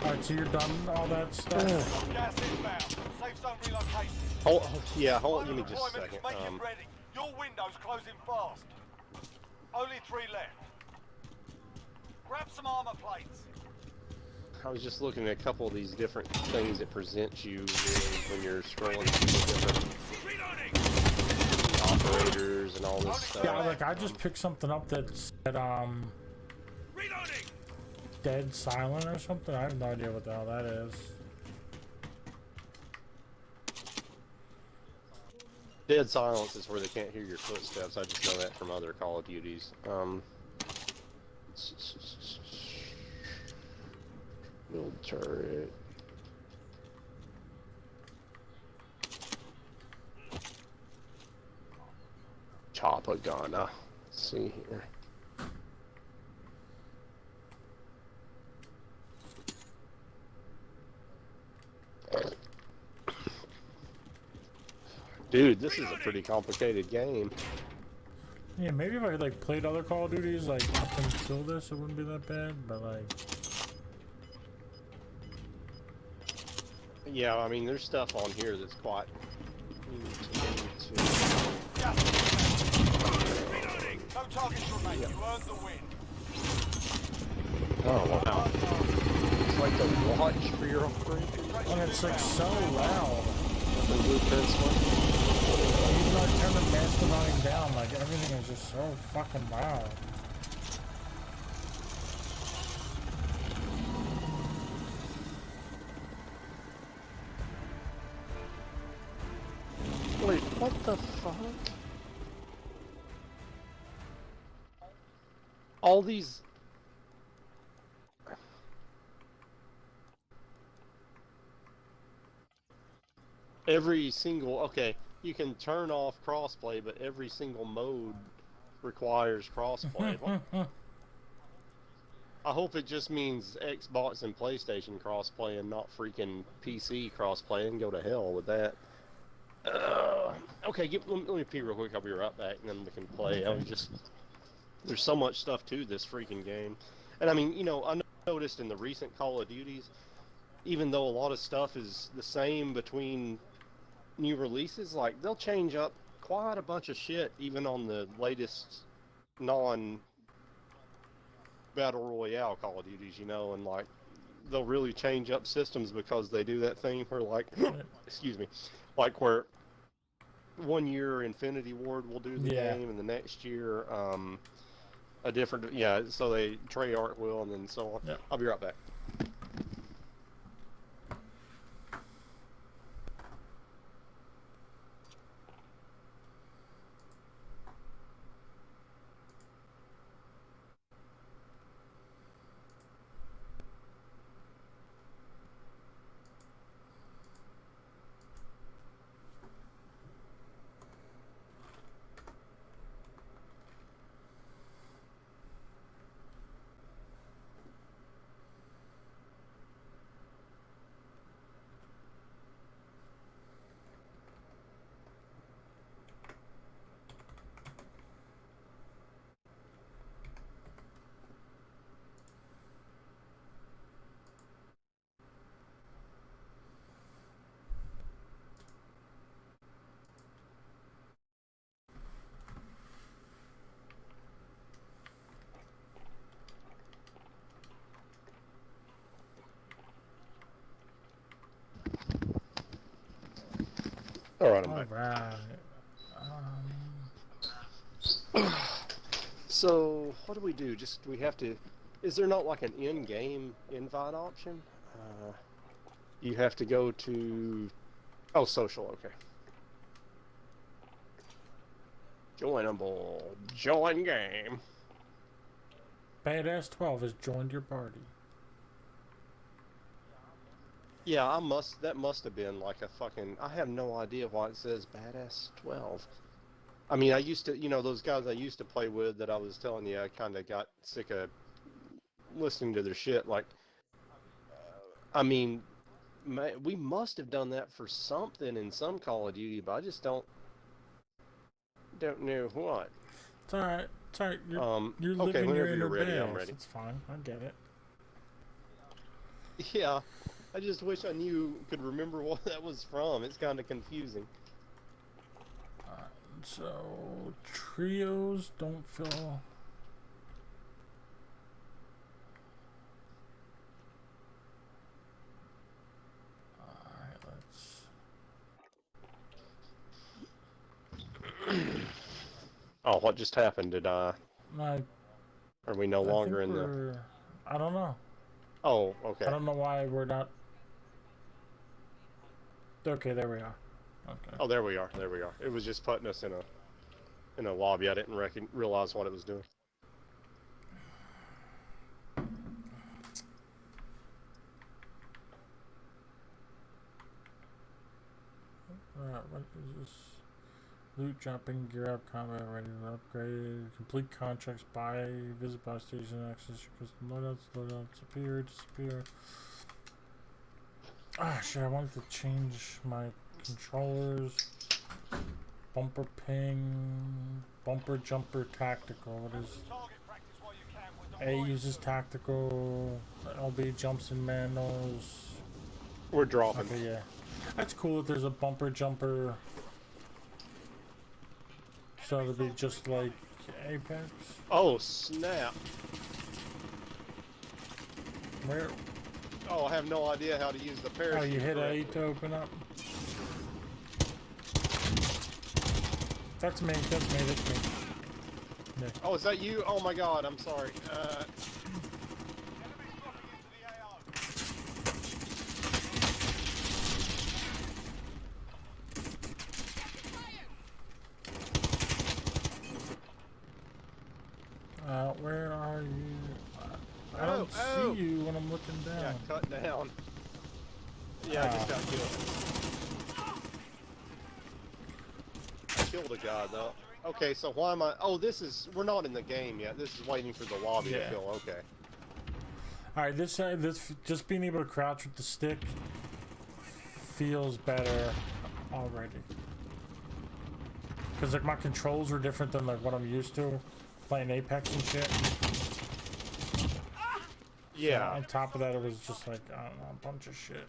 Alright, so you're done all that stuff? Gas inbound. Safe zone relocation. Hold. Give me just a Deployment second. is making ready. Your window's closing fast. Only 3 left. Grab some armor plates. I was just looking at a couple of these different things it presents you when you're scrolling through the different Reloading! operators and all this stuff. Yeah, like I just picked something up that said, Reloading! dead silent or something. I have no idea what the hell that is. Dead silence is where they can't hear your footsteps. I just know that from other Call of Duties. Build turret. chopper gunner. Let's see here. Dude, this is a pretty complicated game. Yeah, maybe if I could like played other Call of Duties like up until this, it wouldn't be that bad. But like, Yeah, I mean, there's stuff on here that's quite. You need to. Reloading! No targets remain. You earned the win. Oh wow! It's like the watch for your operation. and it's like so loud. The blueprints one. Even though I turn the master volume down, like everything is just so fucking loud. Wait, what the fuck? All these. Every single. Okay, you can turn off crossplay, but every single mode requires crossplay. I hope it just means Xbox and PlayStation crossplay and not freaking PC crossplay, and go to hell with that. Okay, let me pee real quick. I'll be right back, and then we can play. I was just there's so much stuff to this freaking game, and I mean, you know, I noticed in the recent Call of Duties, even though a lot of stuff is the same between new releases, like they'll change up quite a bunch of shit, even on the latest non-battle royale Call of Duties, you know, and like they'll really change up systems because they do that thing where like, excuse me, like where 1 year Infinity Ward will do the game, and the next year a different, so they Treyarch will, and then so on. Yeah. I'll be right back. All right, I'm back. Alright. So, what do we do? Just, we have to... Is there not like an in-game invite option? You have to go to... Oh, social, okay. Joinable. Join game. Badass 12 has joined your party. Yeah, that must have been like a fucking... I have no idea why it says Badass 12. I mean, I used to, you know, those guys I used to play with that I was telling you, I kind of got sick of listening to their shit. Like, I mean, we must have done that for something in some Call of Duty, but I just don't know what. It's alright. It's alright. You're okay, living your whenever inner you're ready, I'm badass. ready. It's fine. I get it. Yeah, I just wish I could remember what that was from. It's kind of confusing. So, trios don't feel... Alright, let's... Oh, what just happened? Are we no I longer think in the... I don't know. Oh, okay. I don't know why we're not... Okay, there we are. Okay. Oh, there we are. There we are. It was just putting us in a lobby. I didn't realize what it was doing. Alright, what is this? Loot dropping, gear up, combat ready to upgrade. Complete contracts, buy, visit buy station, access your custom loadouts, disappear. Ah, shit, I wanted to change my controllers. Bumper ping, bumper jumper tactical. What is Target practice while you can with the A right uses tactical, LB jumps and manuals. We're dropping. Okay, yeah. That's cool that there's a bumper jumper. So it'll be just like Apex. Oh, snap. Where? Oh, I have no idea how to use the parachute. Oh, you hit correctly. A to open up? That's me, that's me, that's me. Yeah. Oh, is that you? Oh my god, I'm sorry. Where are you? I don't Oh. see you when I'm looking down. Yeah, cut down. Yeah, I just got killed. I killed a guy though. Okay, so why am I? Oh, this is. We're not in the game yet. This is waiting for the lobby to Yeah. fill. Okay. Alright, this just being able to crouch with the stick feels better already. Cause like my controls are different than like what I'm used to playing Apex and shit. Yeah. On top of that, it was just like I don't know, a bunch of shit.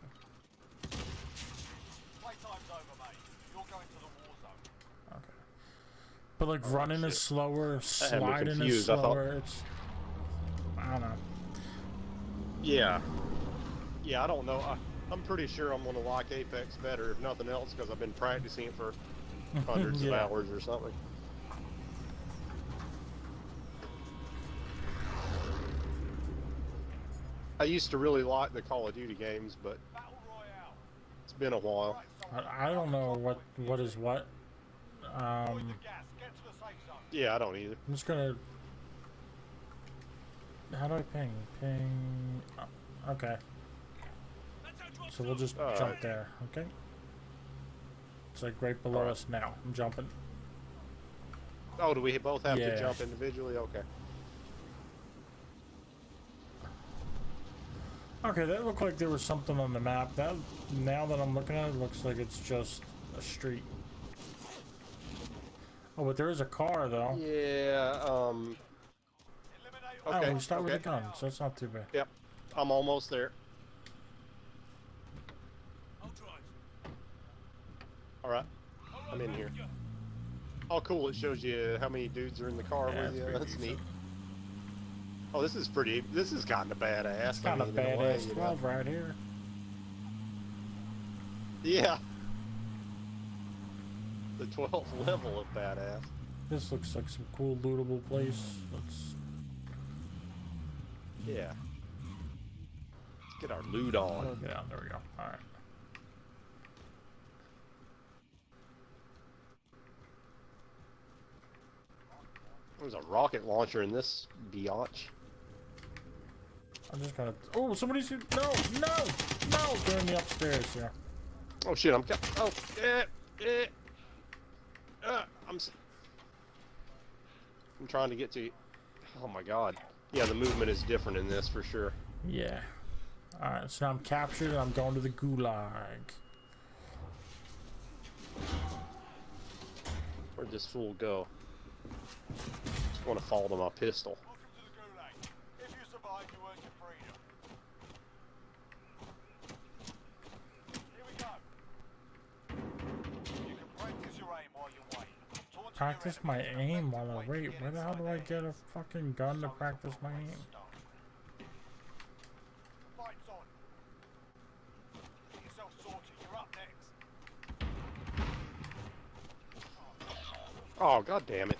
Playtime's over, mate. You're going to the war zone. Okay. But like running is slower, had me sliding is confused. I thought- slower. It's I don't know. Yeah. Yeah, I don't know. I'm pretty sure I'm gonna like Apex better, if nothing else, because I've been practicing it for hundreds Yeah. of hours or something. I used to really like the Call of Duty games, but Battle Royale. it's been a while. I don't know what is what. Avoid the gas. Get to the safe zone. Yeah, I don't either. I'm just gonna. How do I ping? Ping. Oh, okay. That's our drop So we'll just Alright. jump there. Okay. It's like right below Alright. us now. I'm jumping. Oh, do we both have Yeah. to jump individually? Okay. Okay, that looked like there was something on the map. That now that I'm looking at it, looks like it's just a street. Oh, but there is a car though. Yeah, Eliminate all Okay, Oh, we start with okay. the gun, so it's not too bad. yep. I'm almost there. I'll drive. Alright, I'm in here. Oh, cool. It shows you how many dudes are in the car Yeah, with you. it's pretty That's decent. neat. Oh, this is pretty. This is kind of badass. It's kind of in a way, badass you know? 12 right here. Yeah. The 12th level of badass. This looks like some cool lootable place. Let's. Yeah. Let's get our loot on. Yeah, there we go. All right. There's a rocket launcher in this biatch. I'm just gonna. Oh, somebody's. No! They're in the upstairs here. Oh shit! Oh, I'm trying to get to you. Oh my god. Yeah, the movement is different in this for sure. Yeah. All right. So now I'm captured. And I'm going to the gulag. Where'd this fool go? Just want to fall to my pistol. Welcome to the Gulag. If you survive, you earn your freedom. Here we go. You can practice your aim while you wait. Taunting your Practice my enemies is aim an while I effective way to wait. get Where the hell inside do I their get a heads. fucking gun to practice my aim? Fight's on. Get yourself sorted. You're up next. Oh god damn it.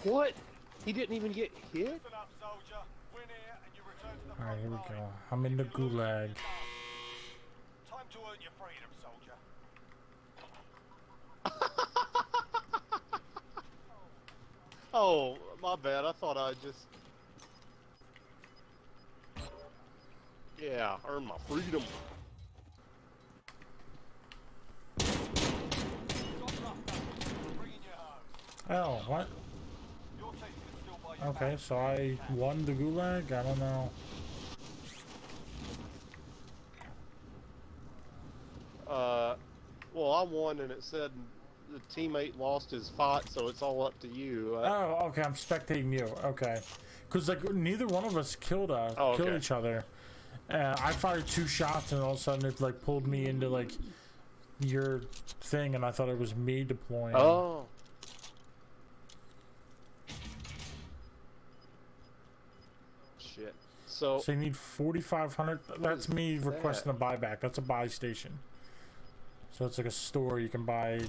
What? He didn't even get hit? Listen up, soldier. Win here and you return to the All right, here we front go. line. I'm in the If you lose, gulag. time to earn your freedom, soldier. Oh, my bad. I thought I just... Yeah, earn my freedom. Bringing you home. Oh, what? Your team can still buy you Okay, back. so I won the gulag? I don't know. Well, I won, and it said the teammate lost his fight, so it's all up to you. Oh, okay, I'm spectating you. Okay. Because, like, neither one of us killed okay. each other. I fired 2 shots, and all of a sudden it, like, pulled me into, like, your thing, and I thought it was me deploying. Oh. Shit. So So you need 4,500? That's me is requesting a buyback. That's a buy station. So it's like a store you can buy.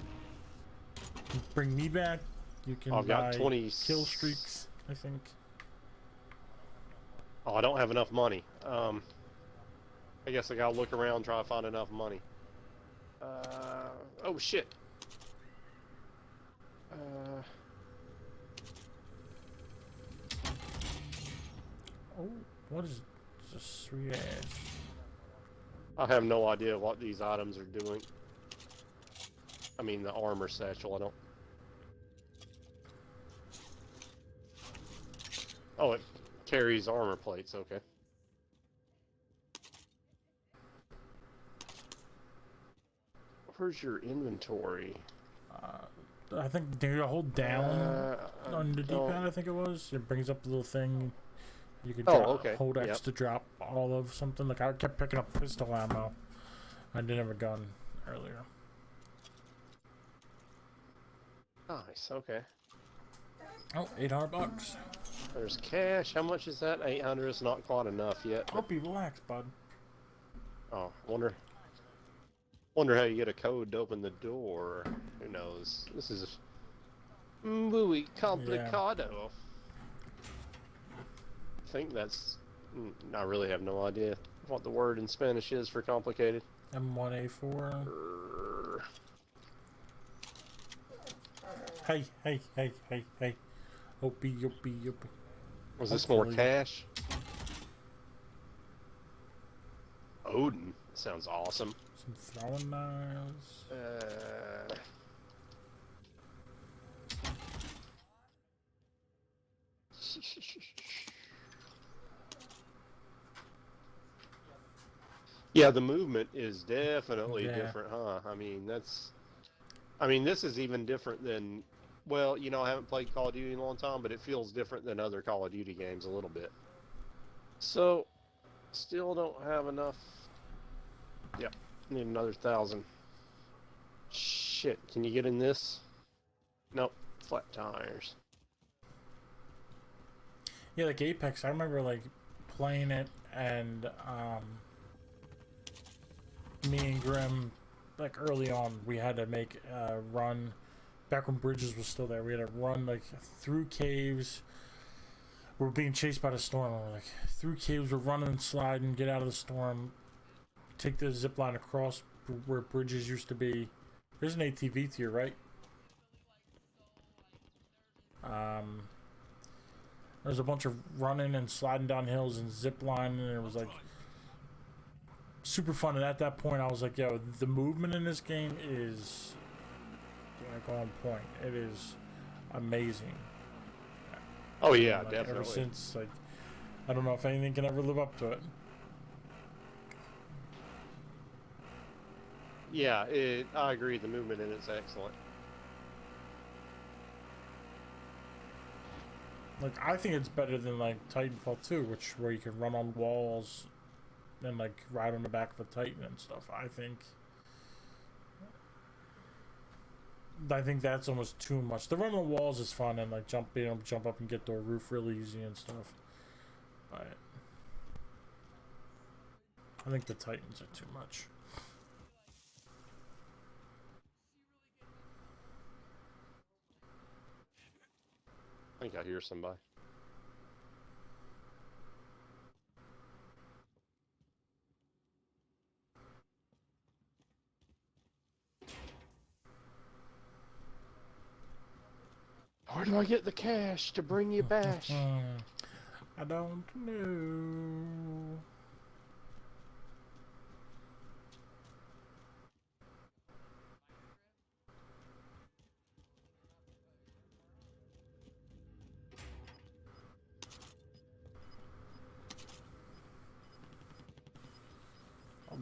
Bring me back. You can I've buy got 20 kill streaks, I think. Oh, I don't have enough money. I guess I gotta look around, try to find enough money. Oh shit. Oh, what is this sweet ass? I have no idea what these items are doing. I mean, the armor satchel, I don't... Oh, it carries armor plates, okay. Where's your inventory? I think you hold down on the D-pad, I think it was. It brings up a little thing. You could hold X to drop all of something. Like I kept picking up pistol ammo. I didn't have a gun earlier. Nice, okay. Oh, $800. There's cash. How much is that? 800 is not quite enough yet. Hope you relax, bud. Oh, wonder how you get a code to open the door. Who knows? This is muy complicado. I think that's... I really have no idea what the word in Spanish is for complicated. M1A4. Hey. Opie. Was this more cash? Odin. Sounds awesome. Some throwing knives. Yeah, the movement is definitely different, huh? I mean, this is even different than, well, you know, I haven't played Call of Duty in a long time, but it feels different than other Call of Duty games a little bit. So, still don't have enough. Yep, need another 1,000. Shit, can you get in this? Nope, flat tires. Yeah, like Apex, I remember like playing it and me and Grim, like early on, we had to make a run. Back when Bridges was still there, we had to run like through caves. We're being chased by the storm. We're like through caves. We're running and sliding, get out of the storm, take the zip line across where Bridges used to be. There's an ATV to your right. There's a bunch of running and sliding down hills and zip lining, and it was like super fun. And at that point, I was like, "Yo, the movement in this game is like on point. It is amazing." Oh yeah, like, definitely. Ever since, like, I don't know if anything can ever live up to it. Yeah, I agree. The movement in it's excellent. Like, I think it's better than like Titanfall 2, where you can run on walls and like ride on the back of a Titan and stuff. I think that's almost too much. The run on walls is fun and like being able to jump up and get to a roof really easy and stuff. But I think the Titans are too much. I think I hear somebody. Where do I get the cash to bring you back? I don't know.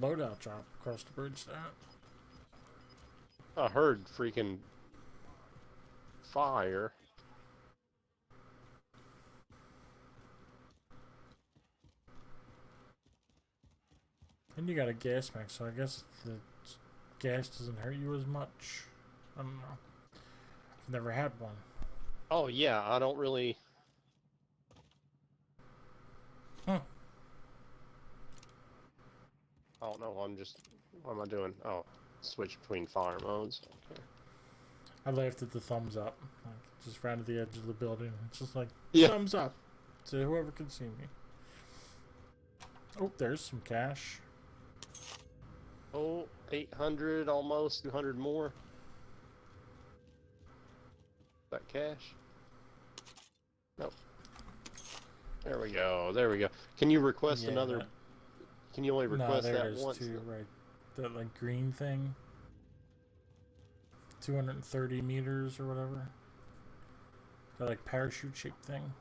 loadout drop across the bridge there. I heard freaking fire. And you got a gas mask, so I guess the gas doesn't hurt you as much. I don't know. I've never had one. Oh yeah, I don't really. Huh. I don't know. I'm just. What am I doing? Oh, switch between fire modes. Okay. I laughed at the thumbs up. Like, just ran to the edge of the building. It's just like, Yeah. thumbs up to whoever can see me. Oh, there's some cash. Oh, 800 almost, 200 more. Is that cash? Nope. There we go. There we go. Can you request Yeah, another? that- Can you only No, request there that it is once? too, right? That like green thing. 230 meters or whatever. That like parachute shaped thing.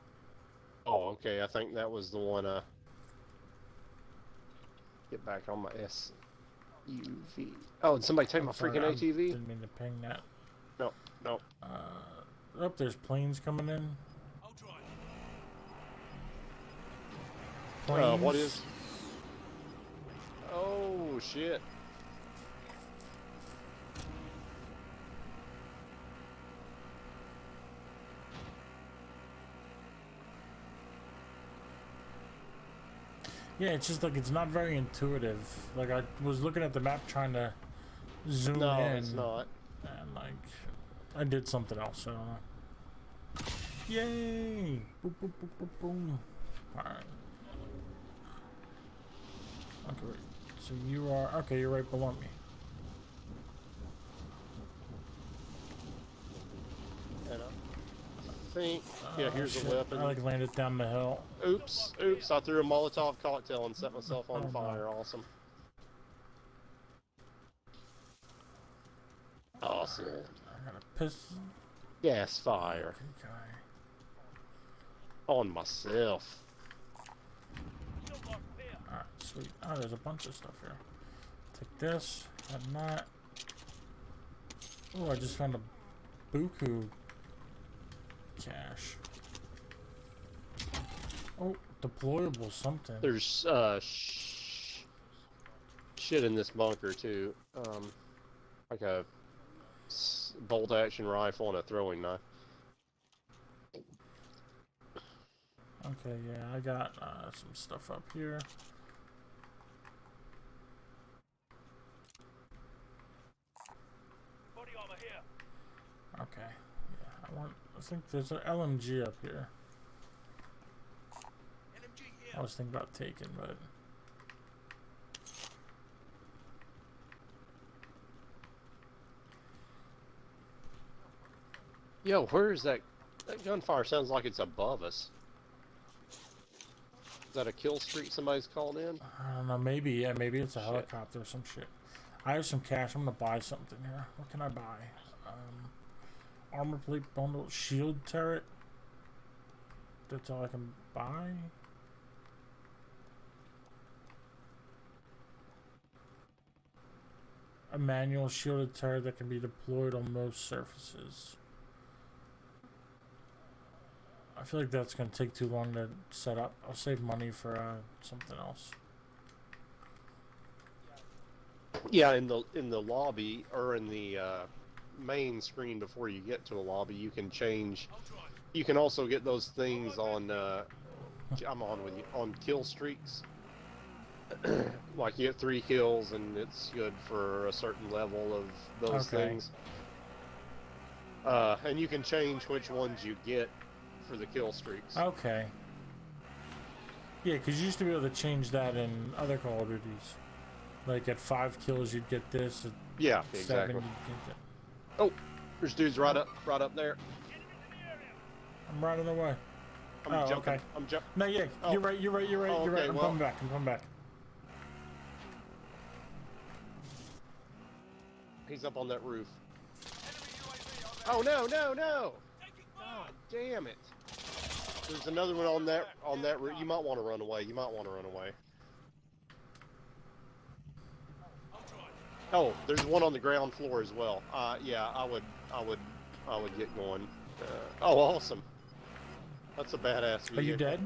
Oh, okay. I think that was the one. Get back on my SUV. Oh, did somebody take I'm my sorry, freaking I ATV? didn't mean to ping that. No, no. Oh, there's planes coming in. I'll drive. Planes. What is? Oh shit! Yeah, it's just like it's not very intuitive. Like I was looking at the map trying to zoom No, in. it's not. And like I did something else. I don't know. Yay! Boom, boom, boom, boom, boom. All right. Okay, wait. So you are okay. You're right below me. And I think. Yeah, here's shit. the weapon. I like landed down the hill. Oops, oops! I threw a Molotov cocktail and set myself on Oh, no. fire. Awesome. Awesome. I got a pistol. Gas fire Okay. on myself. Alright, sweet. Oh, there's a bunch of stuff here. Take this and that. Oh, I just found a buku cache. Oh, deployable something. There's shit in this bunker too. Like a bolt action rifle and a throwing knife. Okay, yeah, I got some stuff up here. Body armor here. Okay, yeah, I think there's an LMG up here. LMG I here. was thinking about taking, but Yo, where is that? That gunfire sounds like it's above us. Is that a kill streak somebody's called in? I don't know. Maybe, yeah, maybe it's a Shit. helicopter or some shit. I have some cash. I'm gonna buy something here. What can I buy? Armor plate bundle, shield turret. That's all I can buy. A manual shielded turret that can be deployed on most surfaces. I feel like that's gonna take too long to set up. I'll save money for something else. Yeah, in the lobby or in the main screen before you get to the lobby, you can change. I'll drive. You can also get those things on. I'm on with you on kill streaks. Like you get 3 kills and it's good for a certain level of those Okay. things. And you can change which ones you get for the kill streaks. Okay. Yeah, because you used to be able to change that in other Call of Duties. Like at 5 kills, you'd get this. At Yeah, 7, exactly. you'd get that. Oh, there's dudes right up there. I'm right on the way. I'm Oh, jumping. okay. I'm jumping. No, yeah, Oh. you're right. Oh, You're right. okay, I'm well- coming back. I'm coming back. He's up on that roof. Oh no, no, no! God damn it! There's another one on that roof. You might want to run away. You might want to run away. Oh, there's one on the ground floor as well. Yeah, I would get going. Oh, awesome. That's a badass vehicle. Are you dead?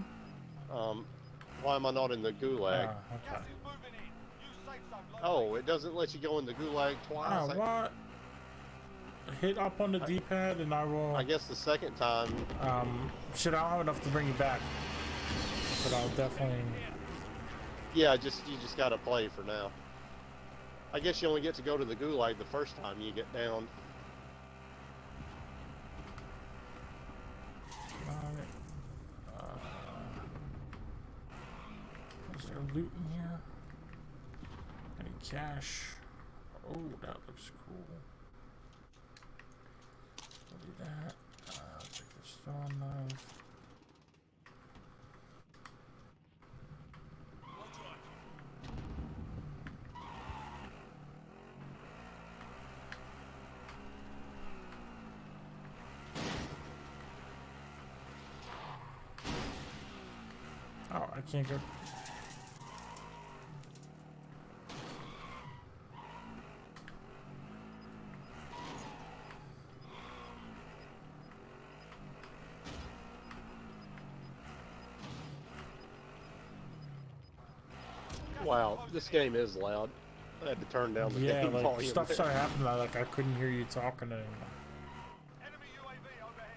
Why am I not in the gulag? Okay. Gas is moving in. Use safe zone located. Oh, it doesn't let you go in the gulag twice. Oh, what? Hit up on the D-pad and I will... I guess the second time. Shit, I don't have enough to bring you back. But I'll definitely... Yeah, you just gotta play for now. I guess you only get to go to the gulag the first time you get down. Is there loot in here? Any cash? Oh, that looks cool. I'll do that. Take the stone knife. Oh, I can't go. Wow, this game is loud. I had to turn down the Yeah, game like volume. stuff there. started happening. Like I couldn't hear you talking anymore. Enemy UAV overhead.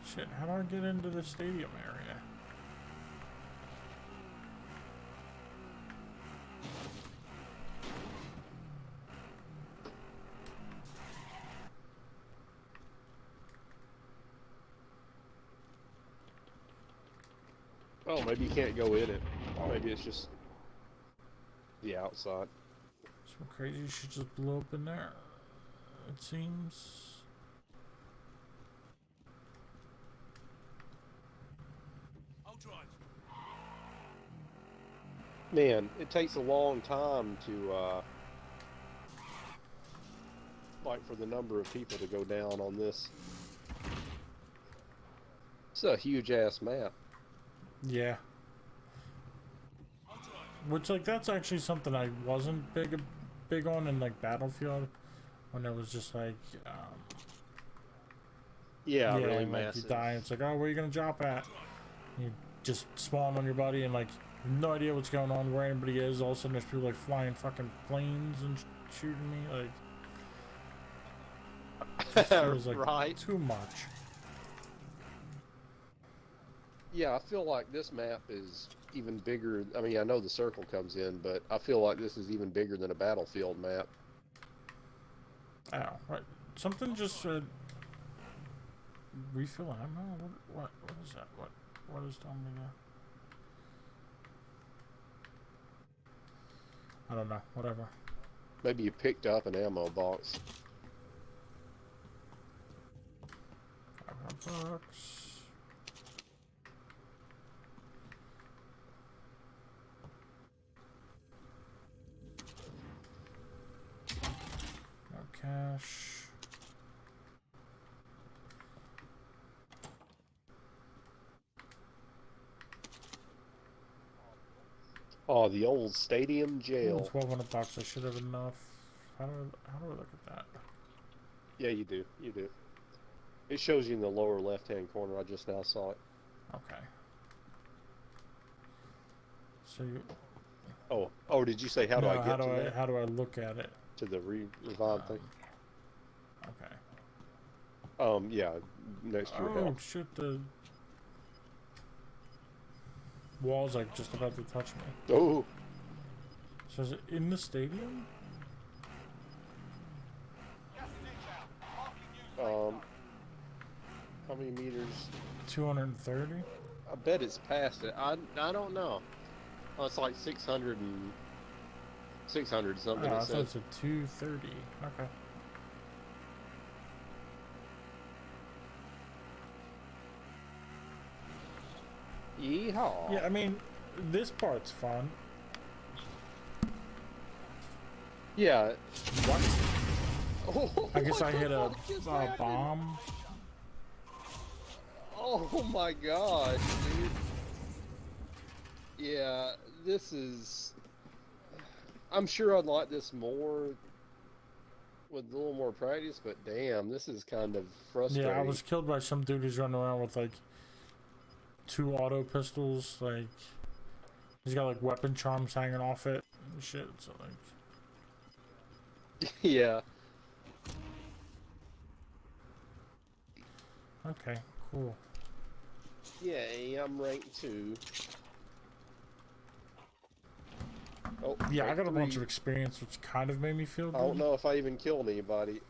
Shit, how do I get into the stadium area? Oh, maybe you can't go in it. Maybe it's just the outside. Some crazy shit just blew up in there. It seems. I'll drive. Man, it takes a long time to, like, for the number of people to go down on this. It's a huge ass map. Yeah. I'll drive. Which, like, that's actually something I wasn't big on in, like, Battlefield. When it was just, like, Yeah, really like, massive. you die, it's like, oh, where are you gonna drop at? You just spawn on your buddy and, like, no idea what's going on, where anybody is. All of a sudden, there's people, like, flying fucking planes and shooting me, like... It feels like Right. too much. Yeah, I feel like this map is even bigger. I mean, I know the circle comes in, but I feel like this is even bigger than a Battlefield map. Oh, right. Something just said... Refill ammo? What is that? What is telling me now? I don't know. Whatever. Maybe you picked up an ammo box. $500. No cash. Oh, the old stadium jail. $1,200. I should have enough. How do I look at that? Yeah, you do. You do. It shows you in the lower left-hand corner. I just now saw it. Okay. So you... Oh, did you say how do I get to that? How do I look at it? To the revive thing? Okay. Yeah, next to your Oh health. shit! The wall's like just about to touch me. Oh, So is it in the stadium? Gas is inbound. Marking use safe zone. how many meters? 230. I bet it's past it. I don't know. Oh, it's like 600 something. Oh, I It thought said. it said 230. Okay. Yeehaw! Yeah, I mean, this part's fun. Yeah. What? Oh, I guess what I the hit a fuck just happened? bomb. Oh my gosh, dude. Yeah, this is... I'm sure I'd like this more with a little more practice, but damn, this is kind of frustrating. Yeah, I was killed by some dude who's running around with like 2 auto pistols. Like he's got like weapon charms hanging off it and shit. So like, Yeah. okay, cool. Yay, I'm ranked 2. Oh, Yeah, I rank got a bunch 3. of experience, which kind of made me feel good. I don't know if I even killed anybody.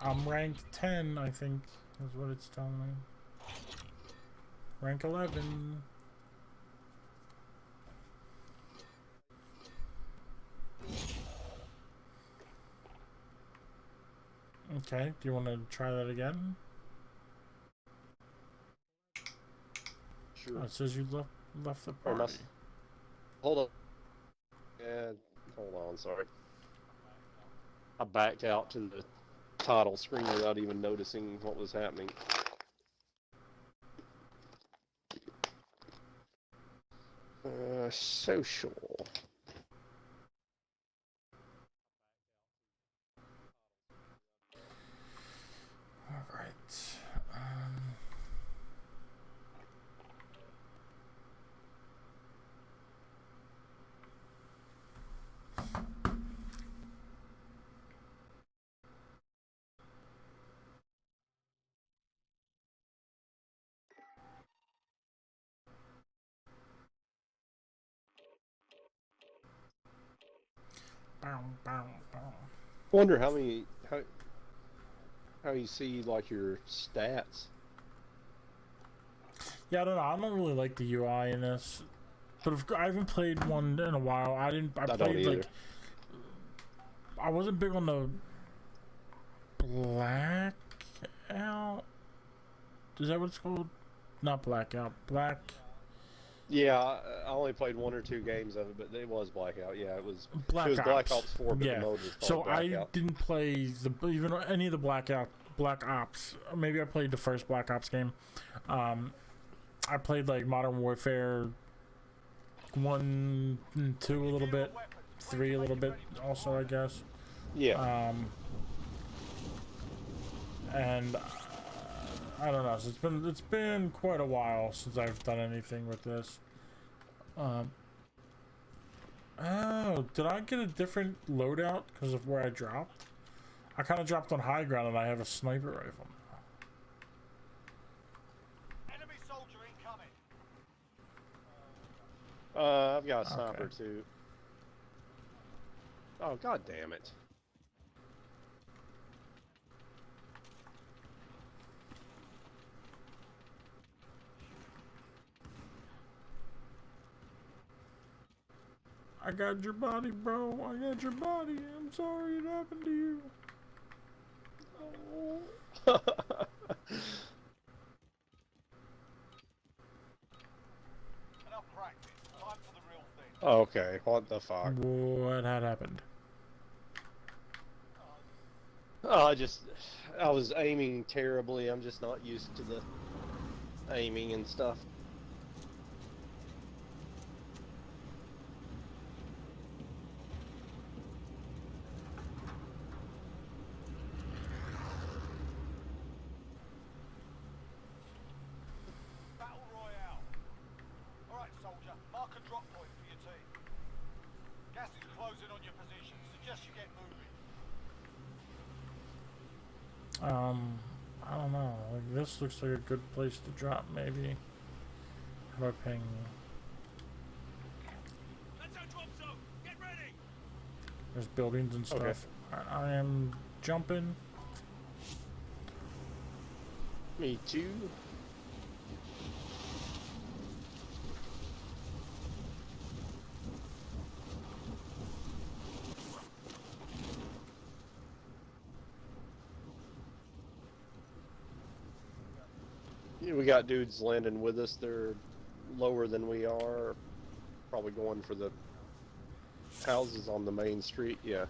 I'm ranked 10, I think, is what it's telling me. Rank 11. Okay, do you want to try that again? Sure. Oh, it says you left the Or party. must... Hold on. Yeah, hold on, sorry. I backed out to the title screen without even noticing what was happening. Social. Alright. Bow, bow, bow. Wonder how you see like your stats. Yeah, I don't know. I don't really like the UI in this. But I haven't played one in a while. I don't played either. like I wasn't big on the blackout. Is that what it's called? Not blackout. Black. Yeah, I only played 1 or 2 games of it, but it was Blackout. Yeah, it was. Black It was Ops. Black Ops 4, but Yeah. the mode was So called Blackout. I didn't play even any of the Black Ops. Maybe I played the first Black Ops game. I played like Modern Warfare 1 and 2 a little bit, 3 a little bit also, I guess. Yeah. And I don't know. So it's been quite a while since I've done anything with this. Oh, did I get a different loadout because of where I dropped? I kind of dropped on high ground and I have a sniper rifle now. Enemy soldier incoming. I've got a sniper Okay. too. Oh, god damn it. I got your body, bro. I got your body. I'm sorry it happened to you. Enough practice. Time for the real thing. Okay, what the fuck? What had happened? Oh, I was aiming terribly. I'm just not used to the aiming and stuff. Battle Royale. Alright, soldier. Mark a drop point for your team. Gas is closing on your position. Suggest you get moving. I don't know. Like, this looks like a good place to drop, maybe. How do I ping? That's our drop zone. Get ready. There's buildings and stuff. Okay. I am jumping. Me too. Yeah, we got dudes landing with us. They're lower than we are. Probably going for the houses on the main street. Yeah.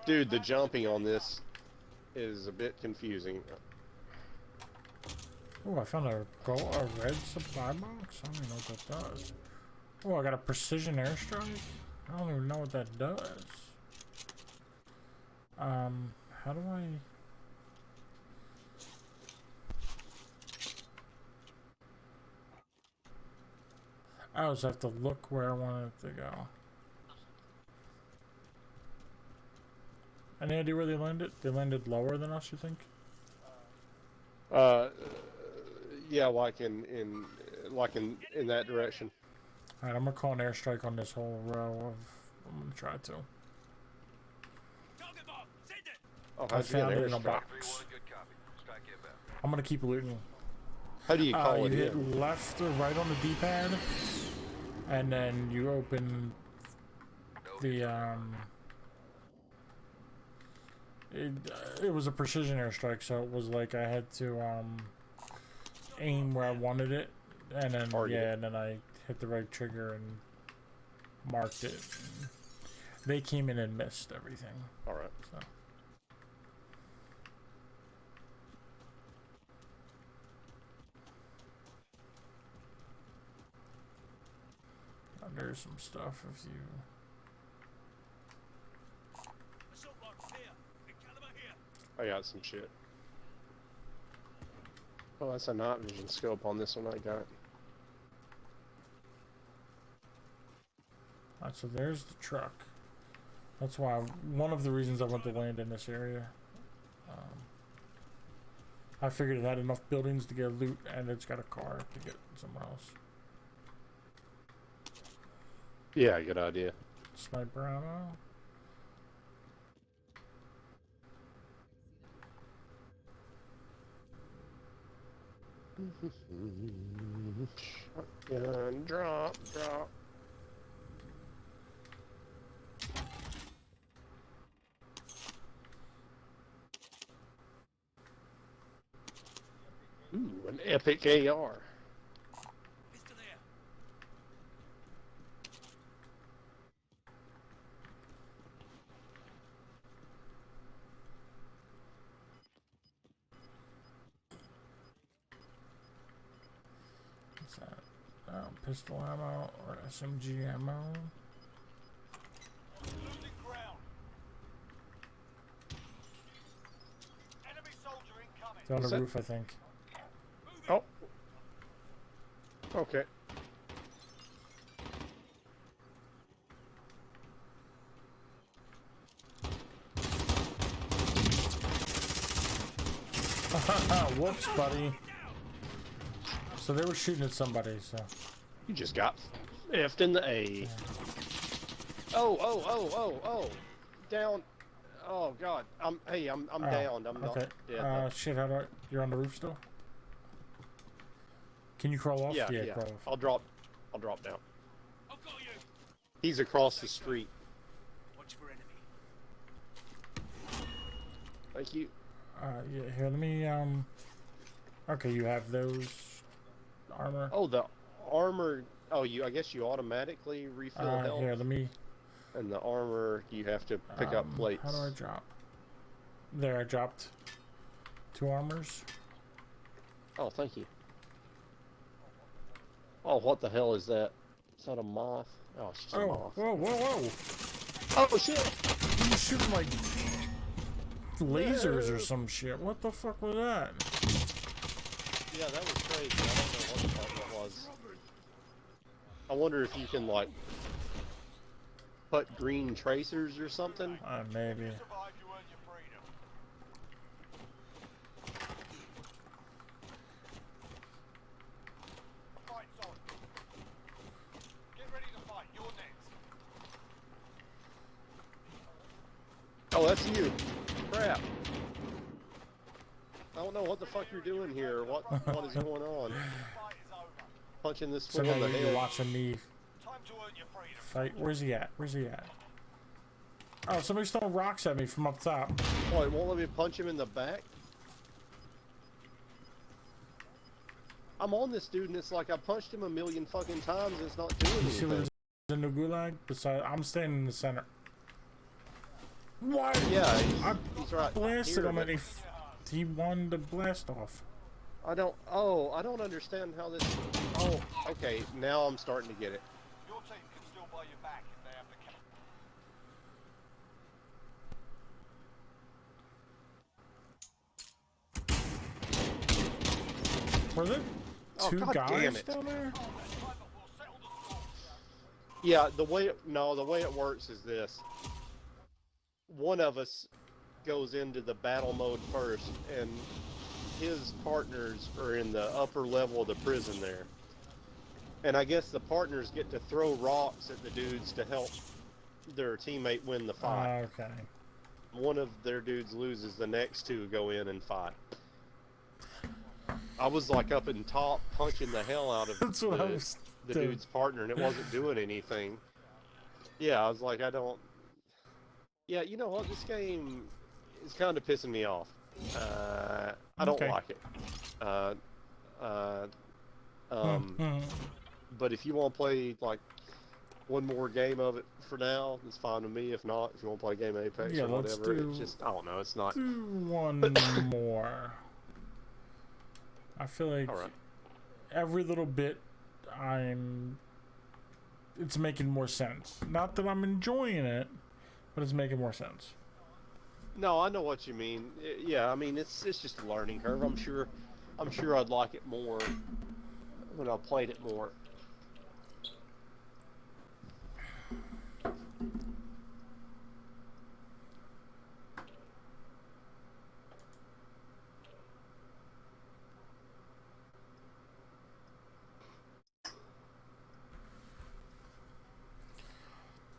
Dude, the jumping on this is a bit confusing. Oh, I found a red supply box. I don't even know what that does. Oh, I got a precision airstrike. I don't even know what that does. How do I? I just have to look where I want it to go. Any idea where they landed? They landed lower than us, you think? Yeah, like in that direction. Alright, I'm gonna call an airstrike on this whole row of. I'm gonna try to. Target mark. Send it. Oh, I how'd you get found an it in a airstrike? box. I'm gonna keep looting. How do you call You it hit in? left or right on the D-pad, and then you open the It was a precision airstrike, so it was like I had to aim where I wanted it, and then and then I hit the right trigger and marked it. They came in and missed everything. All right. So. There's some stuff if you. Assault rifle here. Big caliber here. I got some shit. Oh, that's a night vision scope on this one I got. Alright, so there's the truck. That's why one of the reasons I went to land in this area. I figured it had enough buildings to get loot, and it's got a car to get somewhere else. Yeah, good idea. Sniper ammo. Shotgun, drop. Ooh, an epic AR. Pistol here. What's that? Pistol ammo or SMG ammo. Losing ground. Enemy soldier incoming. It's on What's the that? roof, I think. Oh. Okay. Whoops, buddy. So they were shooting at somebody, so. You just got effed in the A. Oh. Down. Oh god. I'm down. I'm not Okay. dead. Shit, how do I. You're on the roof still? Can you crawl off? Yeah. Crawl off. I'll drop down. I've got you. He's across the street. Watch for enemy. Thank you. Yeah, here, let me, okay, you have those armor. Oh, the armor. Oh, I guess you automatically refill health. Here, let me. And the armor, you have to pick up plates. How do I drop? There, I dropped 2 armors. Oh, thank you. Oh, what the hell is that? Is that a moth? Oh, it's just a moth. Whoa. Oh, shit! He's shooting like lasers or some shit. What the fuck was that? Yeah, that was crazy. I don't know what the fuck that was. I wonder if you can, like, put green tracers or something? Maybe. You survive, you earn your freedom. Fight's on. Get ready to fight. You're next. Oh, that's you. Crap. I don't know what the fuck you're doing here. What is going on? The fight is over. Punching this So fool now in the you're head. watching me Time to earn your freedom. fight. Where's he at? Oh, somebody's throwing rocks at me from up top. Oh, it won't let me punch him in the back? I'm on this dude and it's like I punched him a million fucking times and it's not doing You see anything. what's in the gulag? Beside, I'm standing in the center. What? Yeah, I he's right blasted here, him but- and he won the blast off. I don't. Oh, I don't understand how this. Oh, okay. Now I'm starting to get it. Your team can still buy you back if they have the Were there Oh, two God damn guys it. down there? Yeah, the way it works is this. One of us goes into the battle mode first, and his partners are in the upper level of the prison there. And I guess the partners get to throw rocks at the dudes to help their teammate win the fight. Okay. One of their dudes loses, the next two go in and fight. I was like up in top punching the hell out of That's what I was the doing. dude's partner, and it wasn't doing anything. Yeah, I was like, I don't... Yeah, you know what? This game is kind of pissing me off. I don't Okay. like it. But if you want to play, like, one more game of it for now, it's fine with me. If not, if you want to play a game of Apex Yeah, or let's whatever, do- it's just, I don't know, it's not... Do one more. I feel like Alright. every little bit it's making more sense. Not that I'm enjoying it, but it's making more sense. No, I know what you mean. Yeah, I mean, it's just a learning curve. I'm sure I'd like it more when I played it more.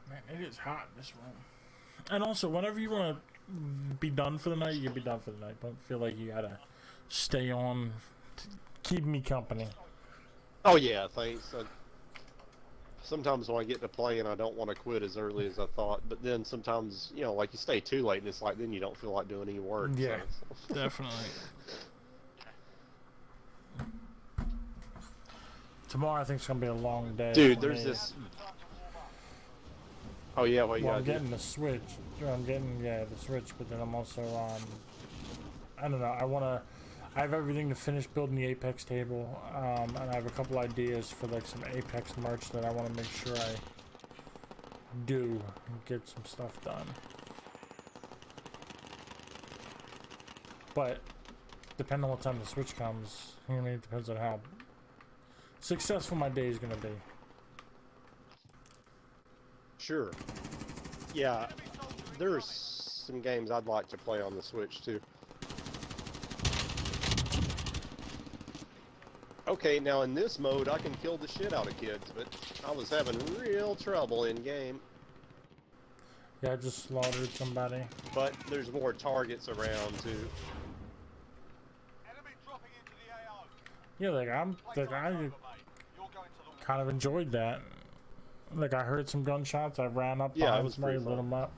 Man, it is hot in this room. And also, whenever you want to be done for the night, you can be done for the night. Don't feel like you gotta stay on to keep me company. Oh yeah, thanks. Sometimes when I get to playing, I don't want to quit as early as I thought. But then sometimes, you know, like you stay too late, and it's like then you don't feel like doing any work. Yeah, so. definitely. Tomorrow I think it's gonna be a long day. Dude, for there's me. this. Oh yeah, what you Well, gotta I'm do? getting the Switch. I'm getting the Switch, but then I'm also I don't know. I have everything to finish building the Apex table, and I have a couple ideas for like some Apex merch that I want to make sure I do and get some stuff done. But depending on what time the Switch comes, I mean, it depends on how successful my day is gonna be. Sure. Yeah, there's some games I'd like to play on the Switch too. Okay, now in this mode I can kill the shit out of kids, but I was having real trouble in game. Yeah, I just slaughtered somebody. But there's more targets around too. enemy dropping into the AO. Yeah, I You're going to the kind of enjoyed that. Like I heard some gunshots, I ran up Yeah, it behind was somebody, pretty lit fun. them up.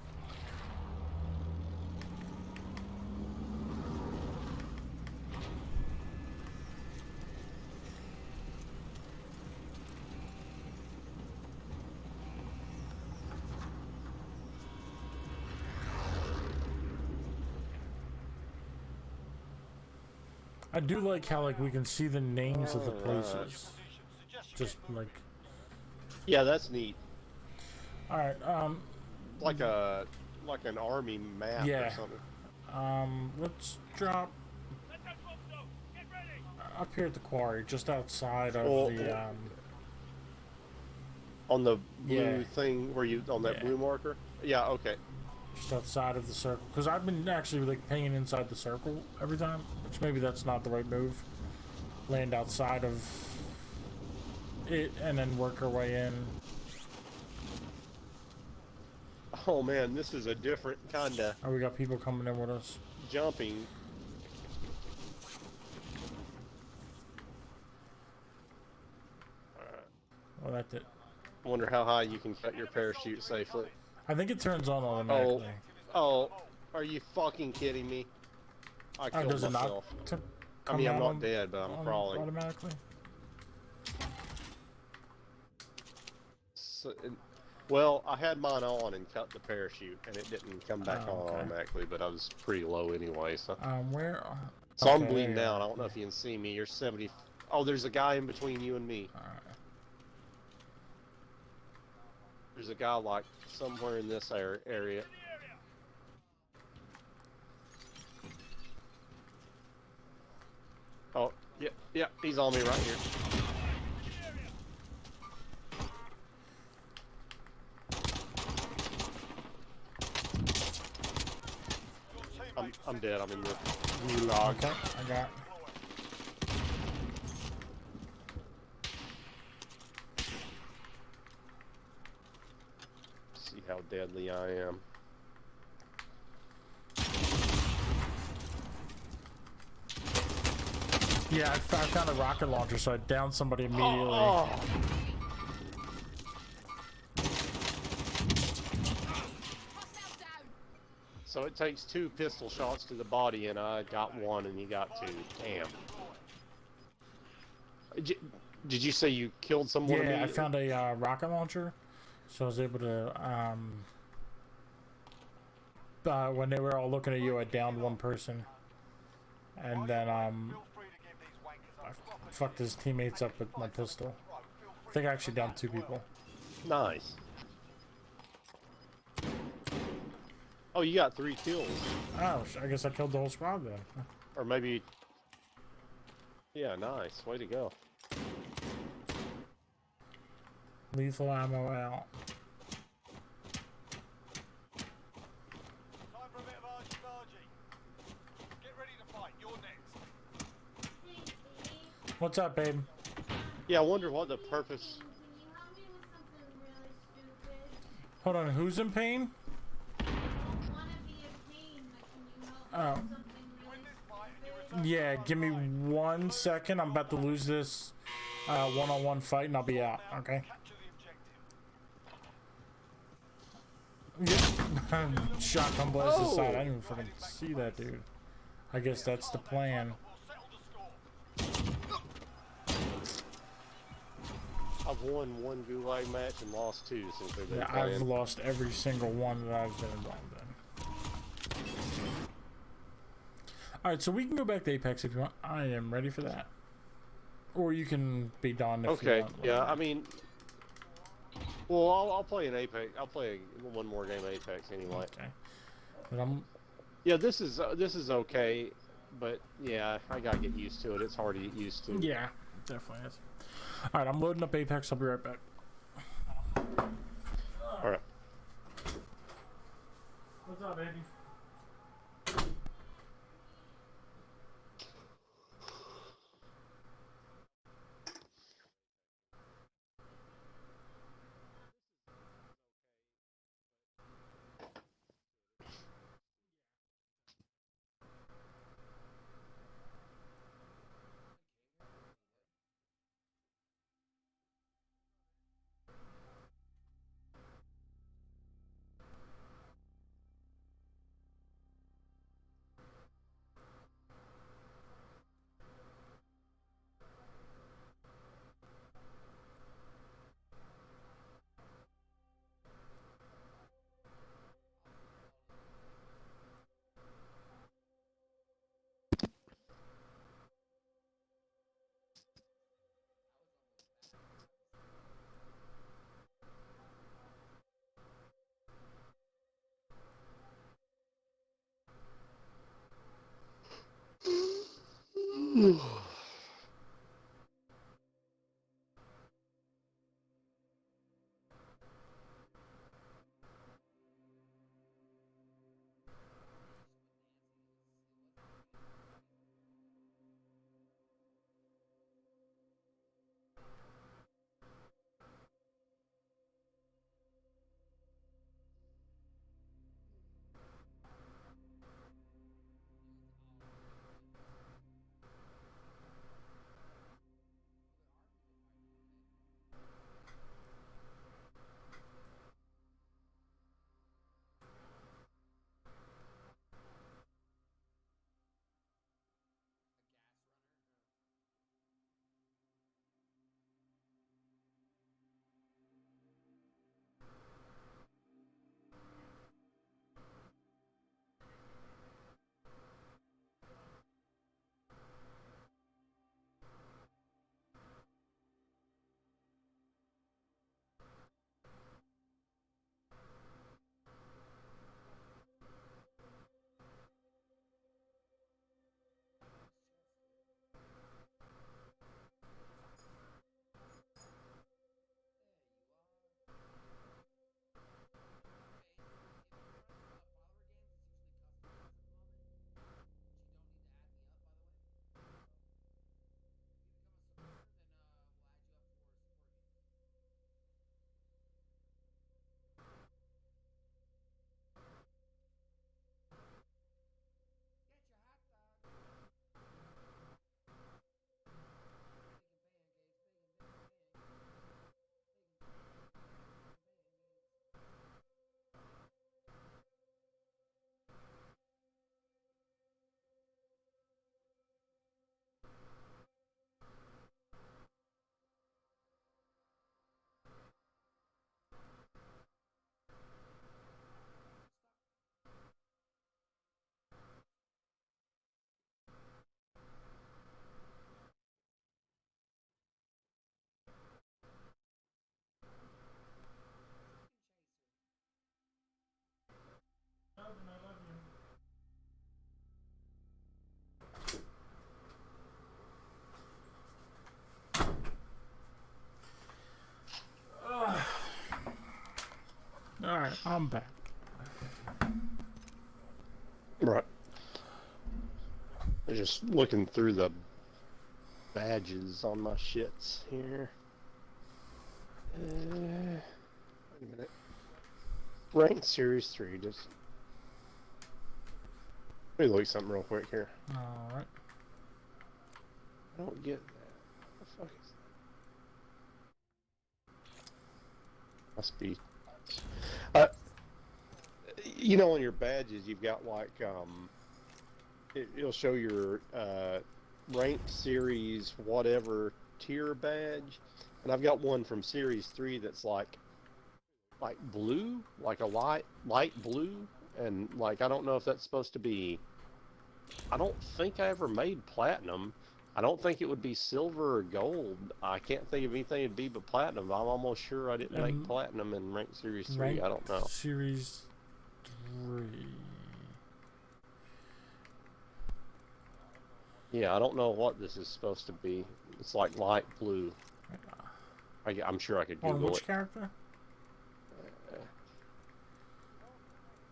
I do like how like we can see the names of the places. position. Suggest you Just get like, Yeah, that's neat. all right, Like an army map Yeah. or something. let's drop Let that bomb go. Get ready. up here at the quarry, just outside of Oh, the On the blue Yeah. thing where you on that Yeah. blue marker. Yeah, okay. just outside of the circle. Because I've been actually like pinging inside the circle every time, which maybe that's not the right move. Land outside of it and then work our way in. Oh man, this is a different kind of Oh, we got people coming in with us. jumping. Well, that did. Wonder how high you can cut your parachute safely. I think it turns on automatically. Oh, are you fucking kidding me? I Oh, killed does it not myself. to I mean, I'm come not out dead, but I'm crawling. automatically? So, well, I had mine on and cut the parachute, and it didn't come back Oh, on okay. automatically, but I was pretty low anyway, so... Where So I'm Okay, bleeding there you down. are. I don't know if you can see me. You're 70. Oh, there's a guy in between you and me. Alright. There's a guy like somewhere in this area. Oh, yeah, he's on me right here. I'm dead. I'm in the new log. Okay, I got. See how deadly I am. Yeah, I found a rocket launcher, so I downed somebody immediately. Oh. So it takes 2 pistol shots to the body, and I got 1, and you got 2. Damn. Did you say you killed someone? Yeah, I found a rocket launcher, so I was able to. When they were all looking at you, I downed one person, and then I fucked his teammates up with my pistol. I think I actually downed 2 people. Nice. Oh, you got 3 kills. Oh, I guess I killed the whole squad then. Or maybe... Yeah, nice. Way to go. Lethal ammo out. Time for a bit of argy-bargy. Get ready to fight. You're next. What's up, babe? Yeah, I wonder what the purpose... Can you help me with something really stupid? Hold on, who's in pain? I don't want to be in pain, but can you help me Oh. with something really stupid? Yeah, give me 1 second. I'm about to lose this one-on-one fight, and I'll be out. Okay. Capture the objective. Yep. Shotgun blast aside. I didn't even fucking see that dude. I guess that's the plan. We'll settle the score. I've won 1 gulag match and lost 2 since they've been Yeah, playing. I've lost every single one that I've been involved in. Alright, so we can go back to Apex if you want. I am ready for that. Or you can be done if you Okay, want. yeah, I mean... Well, I'll play an Apex. I'll play 1 more game of Apex anyway. Okay. But I'm... Yeah, this is okay, but yeah, I gotta get used to it. It's hard to get used to. Yeah, definitely is. Alright, I'm loading up Apex. I'll be right back. Alright. What's up, baby? Alright, I'm back. Right. I'm just looking through the badges on my shits here. Wait a minute. Ranked Series 3. Just let me look at something real quick here. Alright. I don't get that. What the fuck is that? Must be. You know, on your badges, you've got like it'll show your ranked series whatever tier badge, and I've got one from Series 3 that's like blue, like a light blue, and like I don't know if that's supposed to be. I don't think I ever made platinum. I don't think it would be silver or gold. I can't think of anything it'd be but platinum. I'm almost sure I didn't make platinum in ranked Series 3. I don't know. Series 3. Yeah, I don't know what this is supposed to be. It's like light blue. I'm sure I could Google which it. character?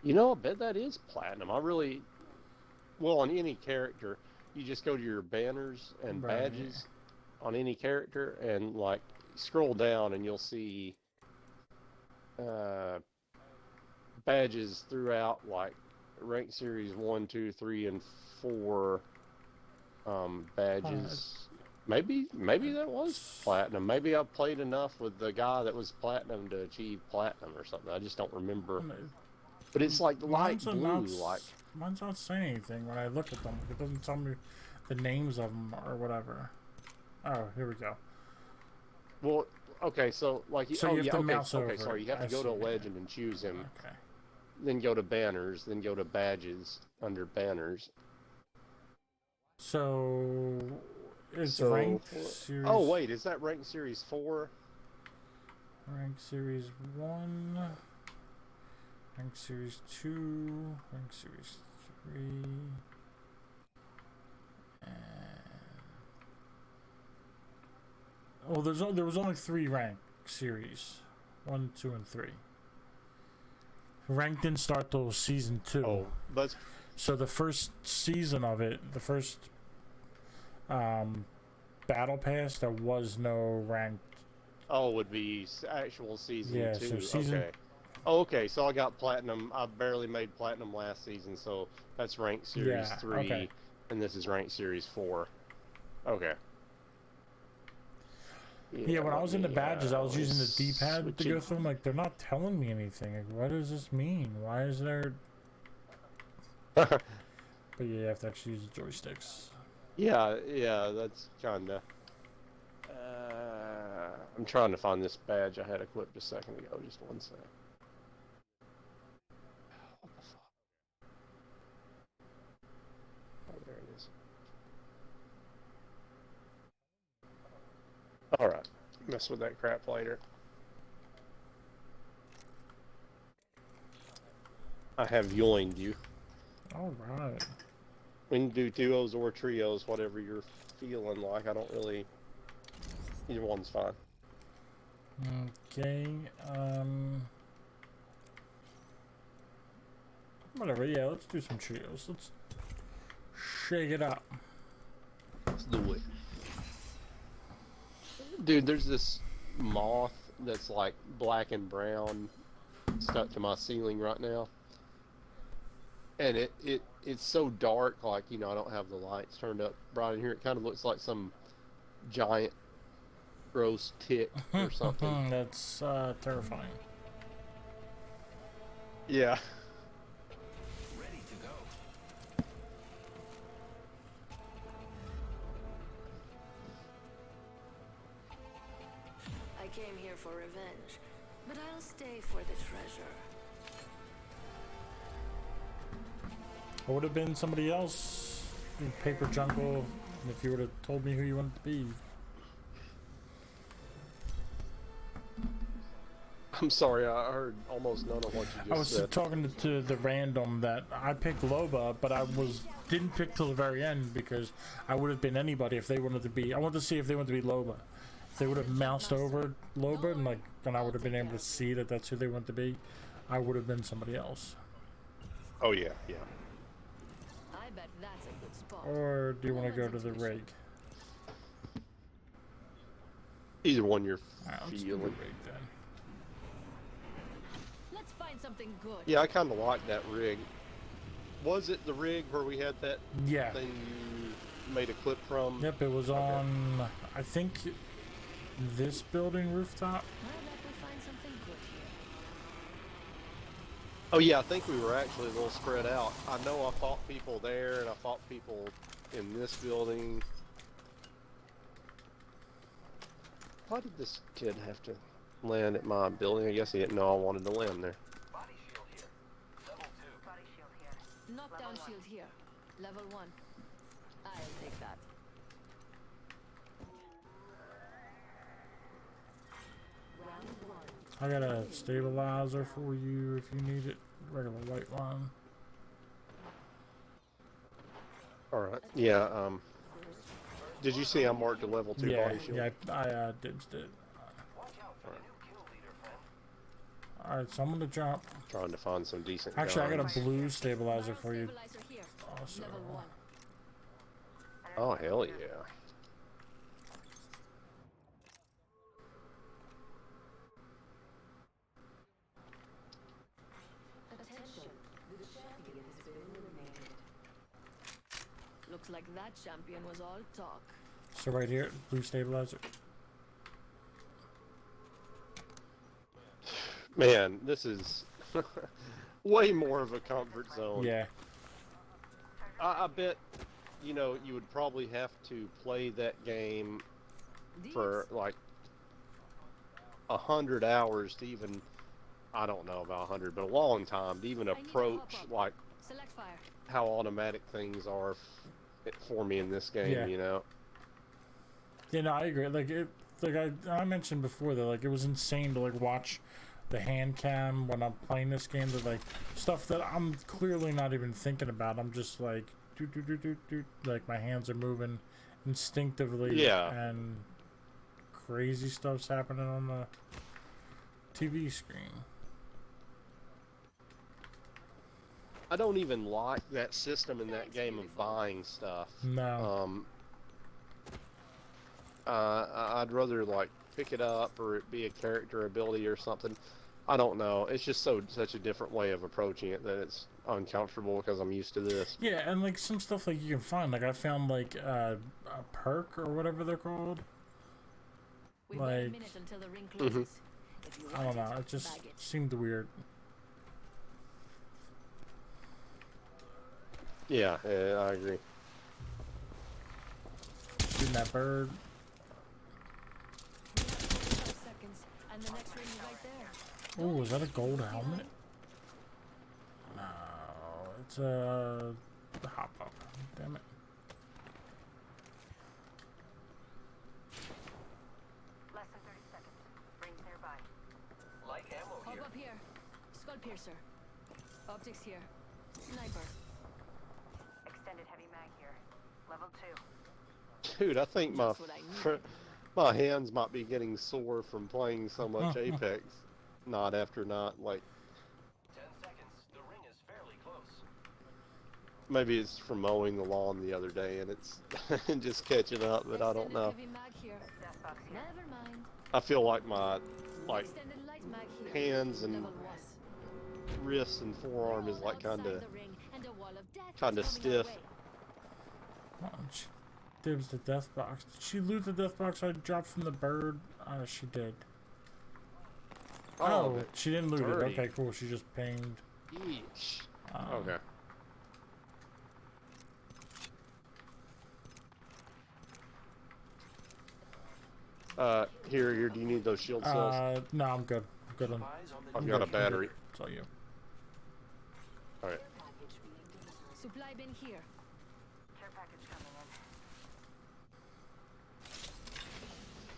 You know, I bet that is platinum. I really... Well, on any character, you just go to your banners and badges on any character and, like, scroll down and you'll see badges throughout, like, ranked series 1, 2, 3, and 4 badges. Maybe that was platinum. Maybe I played enough with the guy that was platinum to achieve platinum or something. I just don't remember. But it's like light blue, like... Mine's not saying anything when I look at them. It doesn't tell me the names of them or whatever. Oh, here we go. Well, okay, so like... So you have to mouse over. Okay, sorry, you have to go to a legend and choose him. Okay. Then go to banners, then go to badges under banners. So... It's ranked series... Oh, wait, is that ranked series 4? Ranked series 1... Rank series 2, rank series 3, and... Oh, there was only 3 rank series, 1, 2, and 3. Rank didn't start till season 2. Oh, but so the first season of it, the first battle pass, there was no ranked. Oh, would be actual season 2. Yeah, so season. Okay. Oh, okay, so I got platinum. I barely made platinum last season, so that's ranked series 3, okay. And this is ranked series 4. Okay. Yeah, when I was in the badges, I was using the D-pad to go through them. Like, they're not telling me anything. Like, what does this mean? Why is there... But yeah, you have to actually use the joysticks. Yeah, that's kinda... I'm trying to find this badge I had equipped a second ago. Just one sec. There it is. Alright. Mess with that crap later. I have joined you. Alright. We can do duos or trios, whatever you're feeling like. I don't really... Either one's fine. Okay, whatever, yeah, let's do some trios. Let's shake it up. Let's do it. Dude, there's this moth that's like black and brown stuck to my ceiling right now. And it's so dark, like, you know, I don't have the lights turned up bright in here. It kind of looks like some giant gross tick or something. That's terrifying. Yeah. Ready to go. I came here for revenge, but I'll stay for the treasure. I would have been somebody else in Paper Jungle if you would have told me who you wanted to be. I'm sorry, I heard almost none of what you I just was said. talking to the random that I picked LOBA, but I didn't pick till the very end because I would have been anybody if they wanted to be. I wanted to see if they wanted to be LOBA. If they would have moused over LOBA and I would have been able to see that that's who they want to be, I would have been somebody else. Oh yeah, yeah. I bet that's a good spot. Or do you want to go to the rig? Either one you're Alright, let's do the feeling. rig then. Let's find something good. Yeah, I kind of like that rig. Was it the rig where we had that Yeah. thing you made a clip from? Yep, it was on, I think, this building rooftop. I bet we find something good here. Oh yeah, I think we were actually a little spread out. I know I fought people there, and I fought people in this building. Why did this kid have to land at my building? I guess he didn't know I wanted to land there. Body shield here. Level 2. Body shield here. Knockdown shield here. Level 1. I'll take that. I got a stabilizer for you if you need it. Regular white one. Alright, yeah, did you see I marked a level 2 Yeah, body shield? yeah, I dibsed it. Alright, so I'm gonna jump. Trying to find some decent Actually, I guns. got a blue stabilizer for you. Stabilizer here. Also. Level 1. Oh, hell yeah. Attention, the champion has been eliminated. Looks like that champion was all talk. So right here, blue stabilizer. Man, this is way more of a comfort zone. Yeah. I bet, you know, you would probably have to play that game for like 100 hours to even, I don't know about 100, but a long time to even need to approach hop up. like Select fire. how automatic things are for me in this game, Yeah. you know? Yeah, no, I agree. Like I mentioned before that like it was insane to like watch the hand cam when I'm playing this game. That like stuff that I'm clearly not even thinking about. I'm just like do, like my hands are moving instinctively. Yeah. And crazy stuff's happening on the TV screen. I don't even like that system in that game of buying stuff. No. I'd rather like pick it up or it be a character ability or something. I don't know. It's just such a different way of approaching it that it's uncomfortable because I'm used to this. Yeah, and like some stuff like you can find. Like I found like a perk or whatever they're called. We've got a Like- minute until the ring closes. If you I want don't know. It just bag it. seemed weird. Yeah, I agree. Shooting that bird. 45 seconds, and the next ring is right there. Oh, is that a gold helmet? No, it's a hop up. Damn it. Less than 30 seconds. Rings nearby. Like ammo Hop here. up here. Skull piercer. Optics here. Sniper. Extended heavy mag here. Level 2. Dude, I think my Just what I needed. my hands might be getting sore from playing so much Apex, night after night. Like 10 seconds. The ring is fairly close. maybe it's from mowing the lawn the other day and it's just catching up, but I don't Extended know. heavy mag here. Death box here. Never mind. I feel like my Extended light mag here. hands and Level 1. wrists and forearm is like Outside kind of the ring, and a wall of death is kinda coming our stiff. way. Oh, she dibs the death box. Did she loot the death box I dropped from the bird? She did. Oh, but she didn't loot dirty. it. Okay, cool. She just pinged. yeesh. Um, Okay. Here, do you need those shield cells? No, I'm good. I'm good on. Supplies on the I've I'm got good, a I'm good. battery. It's all you. Alright. Supply bin here. Care package coming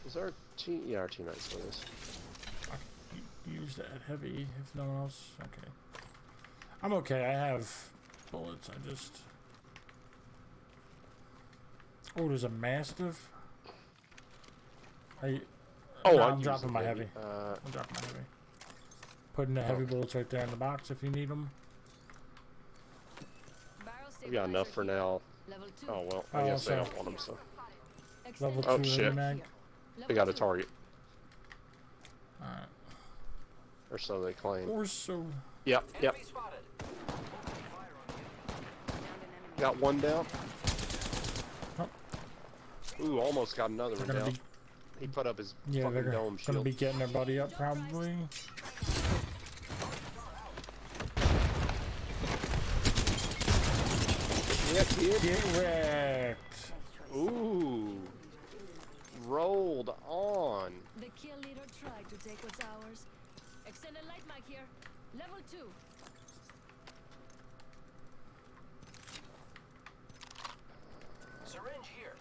in. Is our T? Yeah, our T-Knight's with us. You use that heavy if no one else. Okay. I'm okay. I have bullets. I just. Oh, there's a mastiff. Oh, no, I'm I'm dropping my heavy. heavy. I'm dropping my heavy. Putting the heavy bullets right there in the box if you need them. We got enough for now. Oh well, I guess they don't want them, so. Level Oh 2 shit! heavy mag. We got a target, Alright. or so they claim. Or so. Yep, yep. Enemy spotted. Got one down. Oh. Ooh, almost got another They're one gonna down. be. He put up his Yeah, fucking they're dome gonna shield. be getting their buddy up probably. Yeah, kid. Get wrecked. Ooh. Rolled on. The kill leader tried to take what's ours. Extended light mag here. Level 2. Syringe here.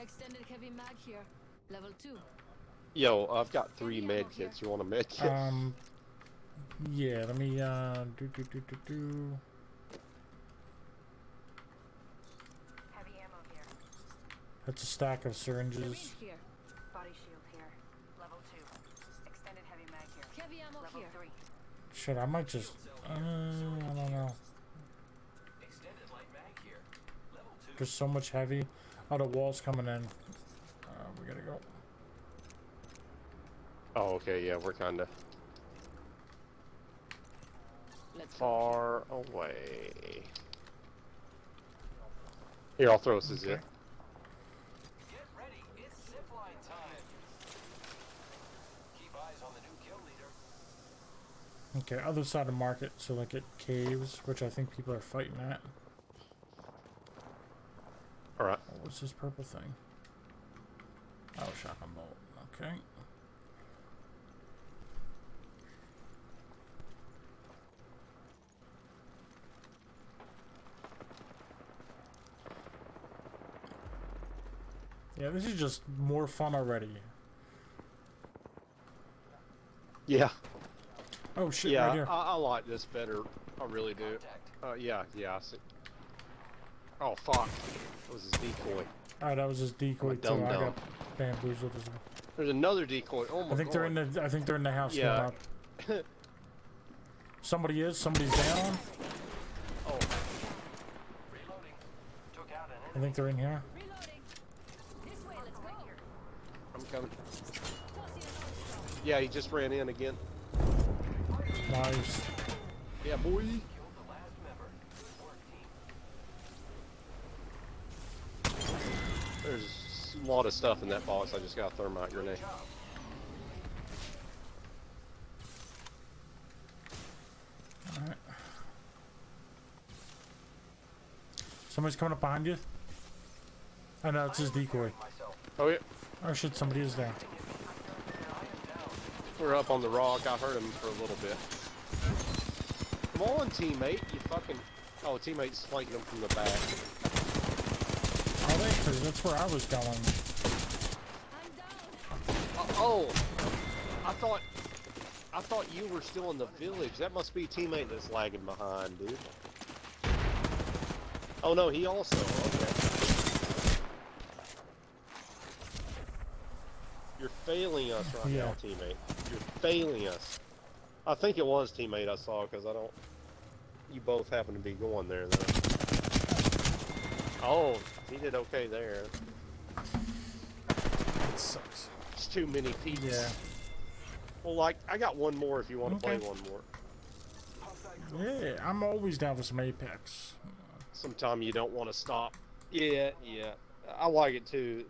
Extended heavy mag here. Level 2. Yo, I've got 3 med kits. You want a med kit? Yeah, let me, do. Heavy ammo here. That's a stack of syringes. Syringe here. Body shield here. Level 2. Extended heavy mag here. Heavy ammo Level here. 3. Shit, I might just, I don't know. Extended light mag here. Level 2. There's so much heavy. Oh, the wall's coming in. We gotta go. Oh, okay, yeah, we're kinda Let's go. far away. Here, I'll throw us a zip. Get ready. It's zipline time. Keep eyes on the new kill leader. Okay, other side of the market, so like at caves, which I think people are fighting at. Alright. Oh, what's this purple thing? Oh, shotgun bolt. Okay. Yeah, this is just more fun already. Yeah. Oh shit, Yeah, right here. I like this better. I really do. Yeah, I see. Oh, fuck. That was his decoy. Alright, that was his decoy too. Dum I dum. got bamboozled as well. There's another decoy. Oh my I think god. they're in the. I think they're in the house. Yeah. Going up. Somebody's down. Oh, Reloading. Took out an I enemy. think they're in here. Reloading. This way, let's go. I'm coming. Tossing another shot. Yeah, he just ran in again. Nice. Yeah, boy. Killed the last member. Good work, team. There's a lot of stuff in that box. I just got a thermite grenade. Job. Alright. Somebody's coming up behind you. I know it's his decoy. Myself. Oh yeah, Oh shit, somebody is there. we're up on the rock. I heard him for a little bit. Come on, teammate. You fucking. Oh, teammate's flanking him from the back. Are they? Because that's where I was going. I'm down. Oh, I thought you were still in the village. That must be a teammate that's lagging behind, dude. Oh no, he also. Okay. You're failing us right Yeah. now, teammate. You're failing us. I think it was teammate I saw because I don't. You both happen to be going there though. Oh, he did okay there. It sucks. It's too many peeps. Yeah. Well, like, I got one more if you want to Okay. play one more. Yeah, I'm always down for some Apex. Sometime you don't want to stop. Yeah, yeah. I like it too.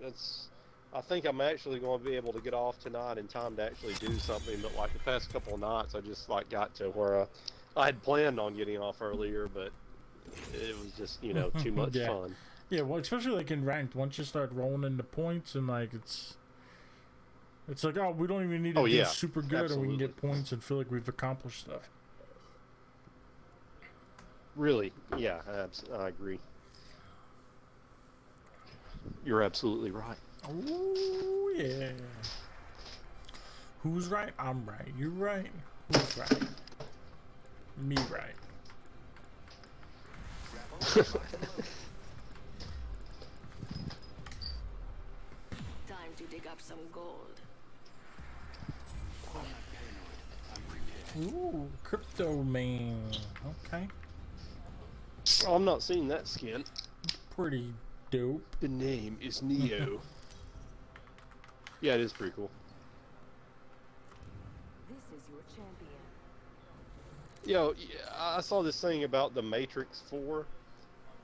I think I'm actually going to be able to get off tonight in time to actually do something. But like the past couple of nights, I just like got to where I had planned on getting off earlier, but it was just too much Yeah. fun. Yeah, well, especially like in ranked, once you start rolling into points and like it's like, oh, we don't even need to Oh, do yeah. super good, and we can get Absolutely. points and feel like we've accomplished stuff. Really, yeah, I agree. You're absolutely right. Oh yeah. Who's right? I'm right. You right? Who's right? Me right. Time to dig up some gold. Ooh, crypto man. Okay, Oh, I'm not seeing that skin. pretty dope. The name is Neo. Yeah, it is pretty cool. This is your champion. Yo, I saw this thing about the Matrix 4,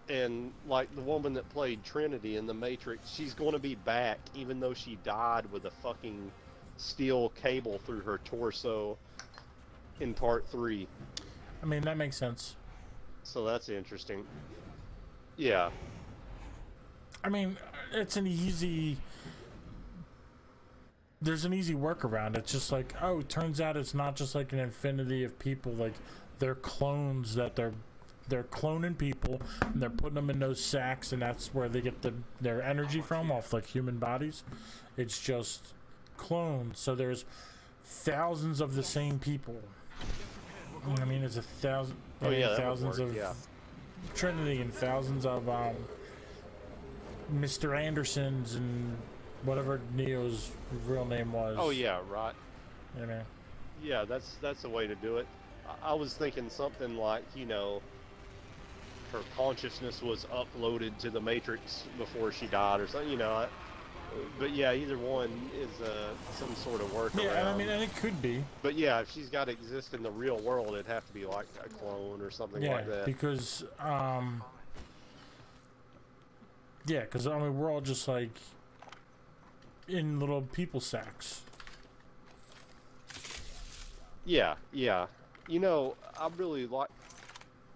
and like the woman that played Trinity in the Matrix, she's going to be back even though she died with a fucking steel cable through her torso in part 3. I mean, that makes sense. So that's interesting. Yeah. I mean, it's an easy. There's an easy workaround. It's just like, oh, it turns out it's not just like an infinity of people. Like, they're clones that they're cloning people and they're putting them in those sacks, and that's where they get their energy from, off like human bodies. It's just clones. So there's thousands of the same people. I mean, it's 1,000. Oh yeah, that would thousands work, of yeah. Trinity and thousands of Mr. Andersons and whatever Neo's real name was. Oh yeah, right. You know. Yeah, that's the way to do it. I was thinking something like, you know, her consciousness was uploaded to the Matrix before she died or something, you know. But yeah, either one is some sort of workaround. Yeah, and I mean, and it could be. But yeah, if she's got to exist in the real world, it'd have to be like a clone or something Yeah, like that. because yeah, because I mean, we're all just like in little people sacks. Yeah, yeah. You know, I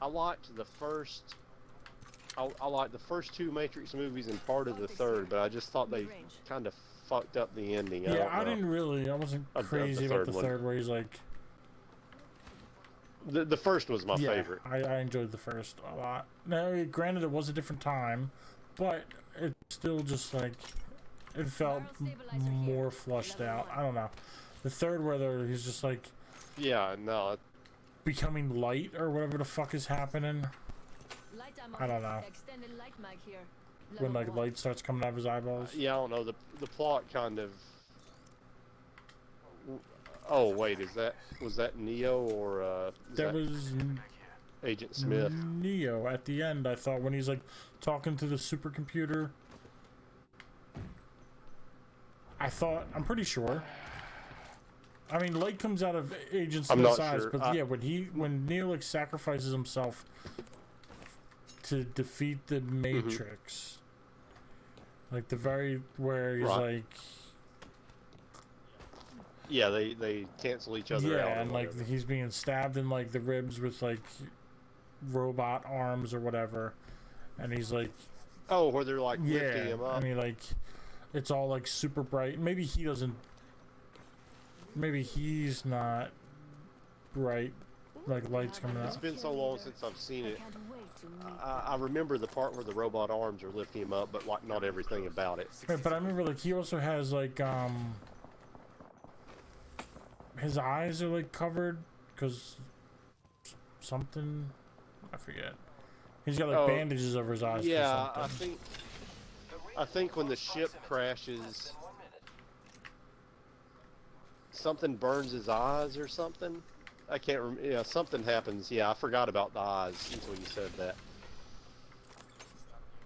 liked the first. I liked the first 2 Matrix movies and part of the third, but I just thought they kind of fucked up the ending. Yeah, I wasn't Of the crazy about third the one. third, where he's like. The first was my Yeah, favorite. I enjoyed the first a lot. Now, granted, it was a different time, but it still just like it felt more flushed out. I don't know. The third, where he's just like Yeah, no, becoming light or whatever the fuck is happening. I don't know. When like light starts coming out of his eyeballs. yeah, I don't know. The plot kind of. Oh wait, was that Neo or That was Agent Smith? Neo at the end. I thought when he's like talking to the supercomputer. I'm pretty sure. I mean, light comes out of Agent I'm Smith's not eyes, sure. but yeah, when Neo like sacrifices himself to defeat the Matrix, like the very where he's Right. like, Yeah, they cancel each other out. yeah, or and like whatever. he's being stabbed in like the ribs with like robot arms or whatever, and he's like, Oh, where they're like lifting yeah, him up. I mean like it's all like super bright. Maybe he's not bright, like lights coming It's out. been so long since I've seen it. I remember the part where the robot arms are lifting him up, but like not everything about it. Right, but I remember like he also has like his eyes are like covered because something, I forget. He's got like Oh, bandages over his eyes. Yeah, for something. I think when the ship crashes, something burns his eyes or something. I can't remember. Yeah, something happens. Yeah, I forgot about the eyes until you said that.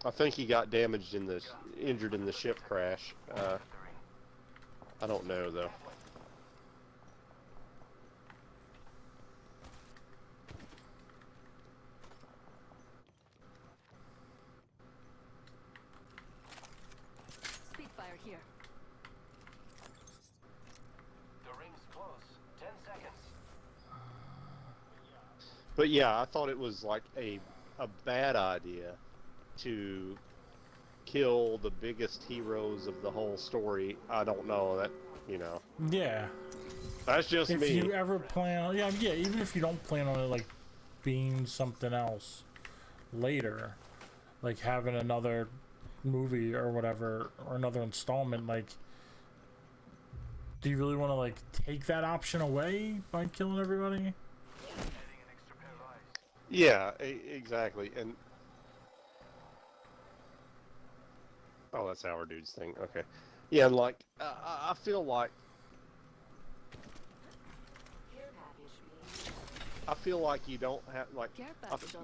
I think he got injured in the ship crash. I don't know though. Spitfire here. The ring's close. 10 seconds. But yeah, I thought it was like a bad idea to kill the biggest heroes of the whole story. I don't know that, you know. Yeah. That's just If me. you ever plan on, yeah, even if you don't plan on it like being something else later, like having another movie or whatever, or another installment, like, do you really want to like take that option away by killing everybody? Yeah, exactly. And oh, that's our dude's thing. Okay. Yeah, and like I feel like you don't have like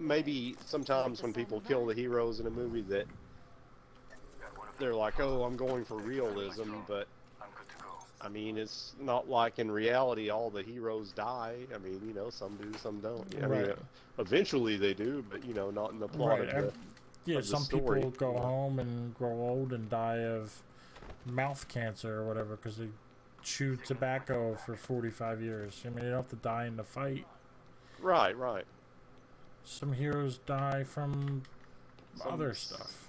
maybe sometimes when people kill the heroes in a movie that they're like, oh, I'm going for realism, but I mean, it's not like in reality all the heroes die. I mean, you know, some do, some don't. I mean, eventually they do, but you know, not in the plot of the yeah, of the some story. people go home and grow old and die of mouth cancer or whatever because they chewed tobacco for 45 years. I mean, you don't have to die in the fight. Right, right. Some heroes die from other stuff.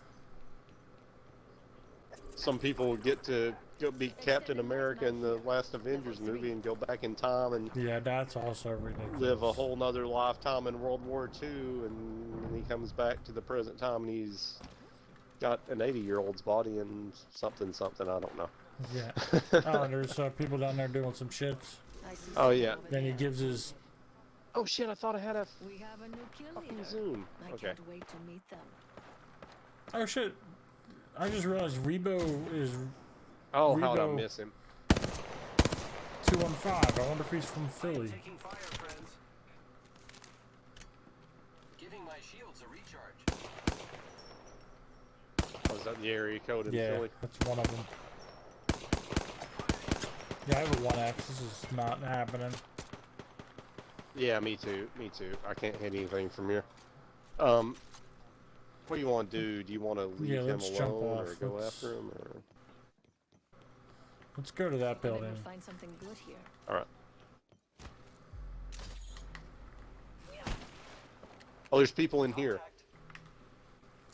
Some people get to go be Captain America in the last Avengers movie and go back in time and yeah, that's also ridiculous. Live a whole nother lifetime in World War II, and he comes back to the present time and he's got an 80-year-old's body and something, I don't know. Yeah. Oh, there's people down there doing some shits. Oh yeah. Then he gives his. Oh shit! I thought I had a We have a new kill fucking leader. zoom. I Okay. can't wait to meet them. Oh shit! I just realized Rebo is Oh, how did I Rebo miss him? 215. I wonder if he's from Philly. Taking fire, friends. Giving my shields a recharge. Oh, is that the area code in Yeah, Philly? that's one of them. Yeah, I have a 1X. This is not happening. Yeah, me too. Me too. I can't hit anything from here. What do you want to do? Do you want to leave him let's jump alone off. or go Let's- after him? Or... Let's go to that Maybe building. we'll find something good here. All right. Oh, there's people in here.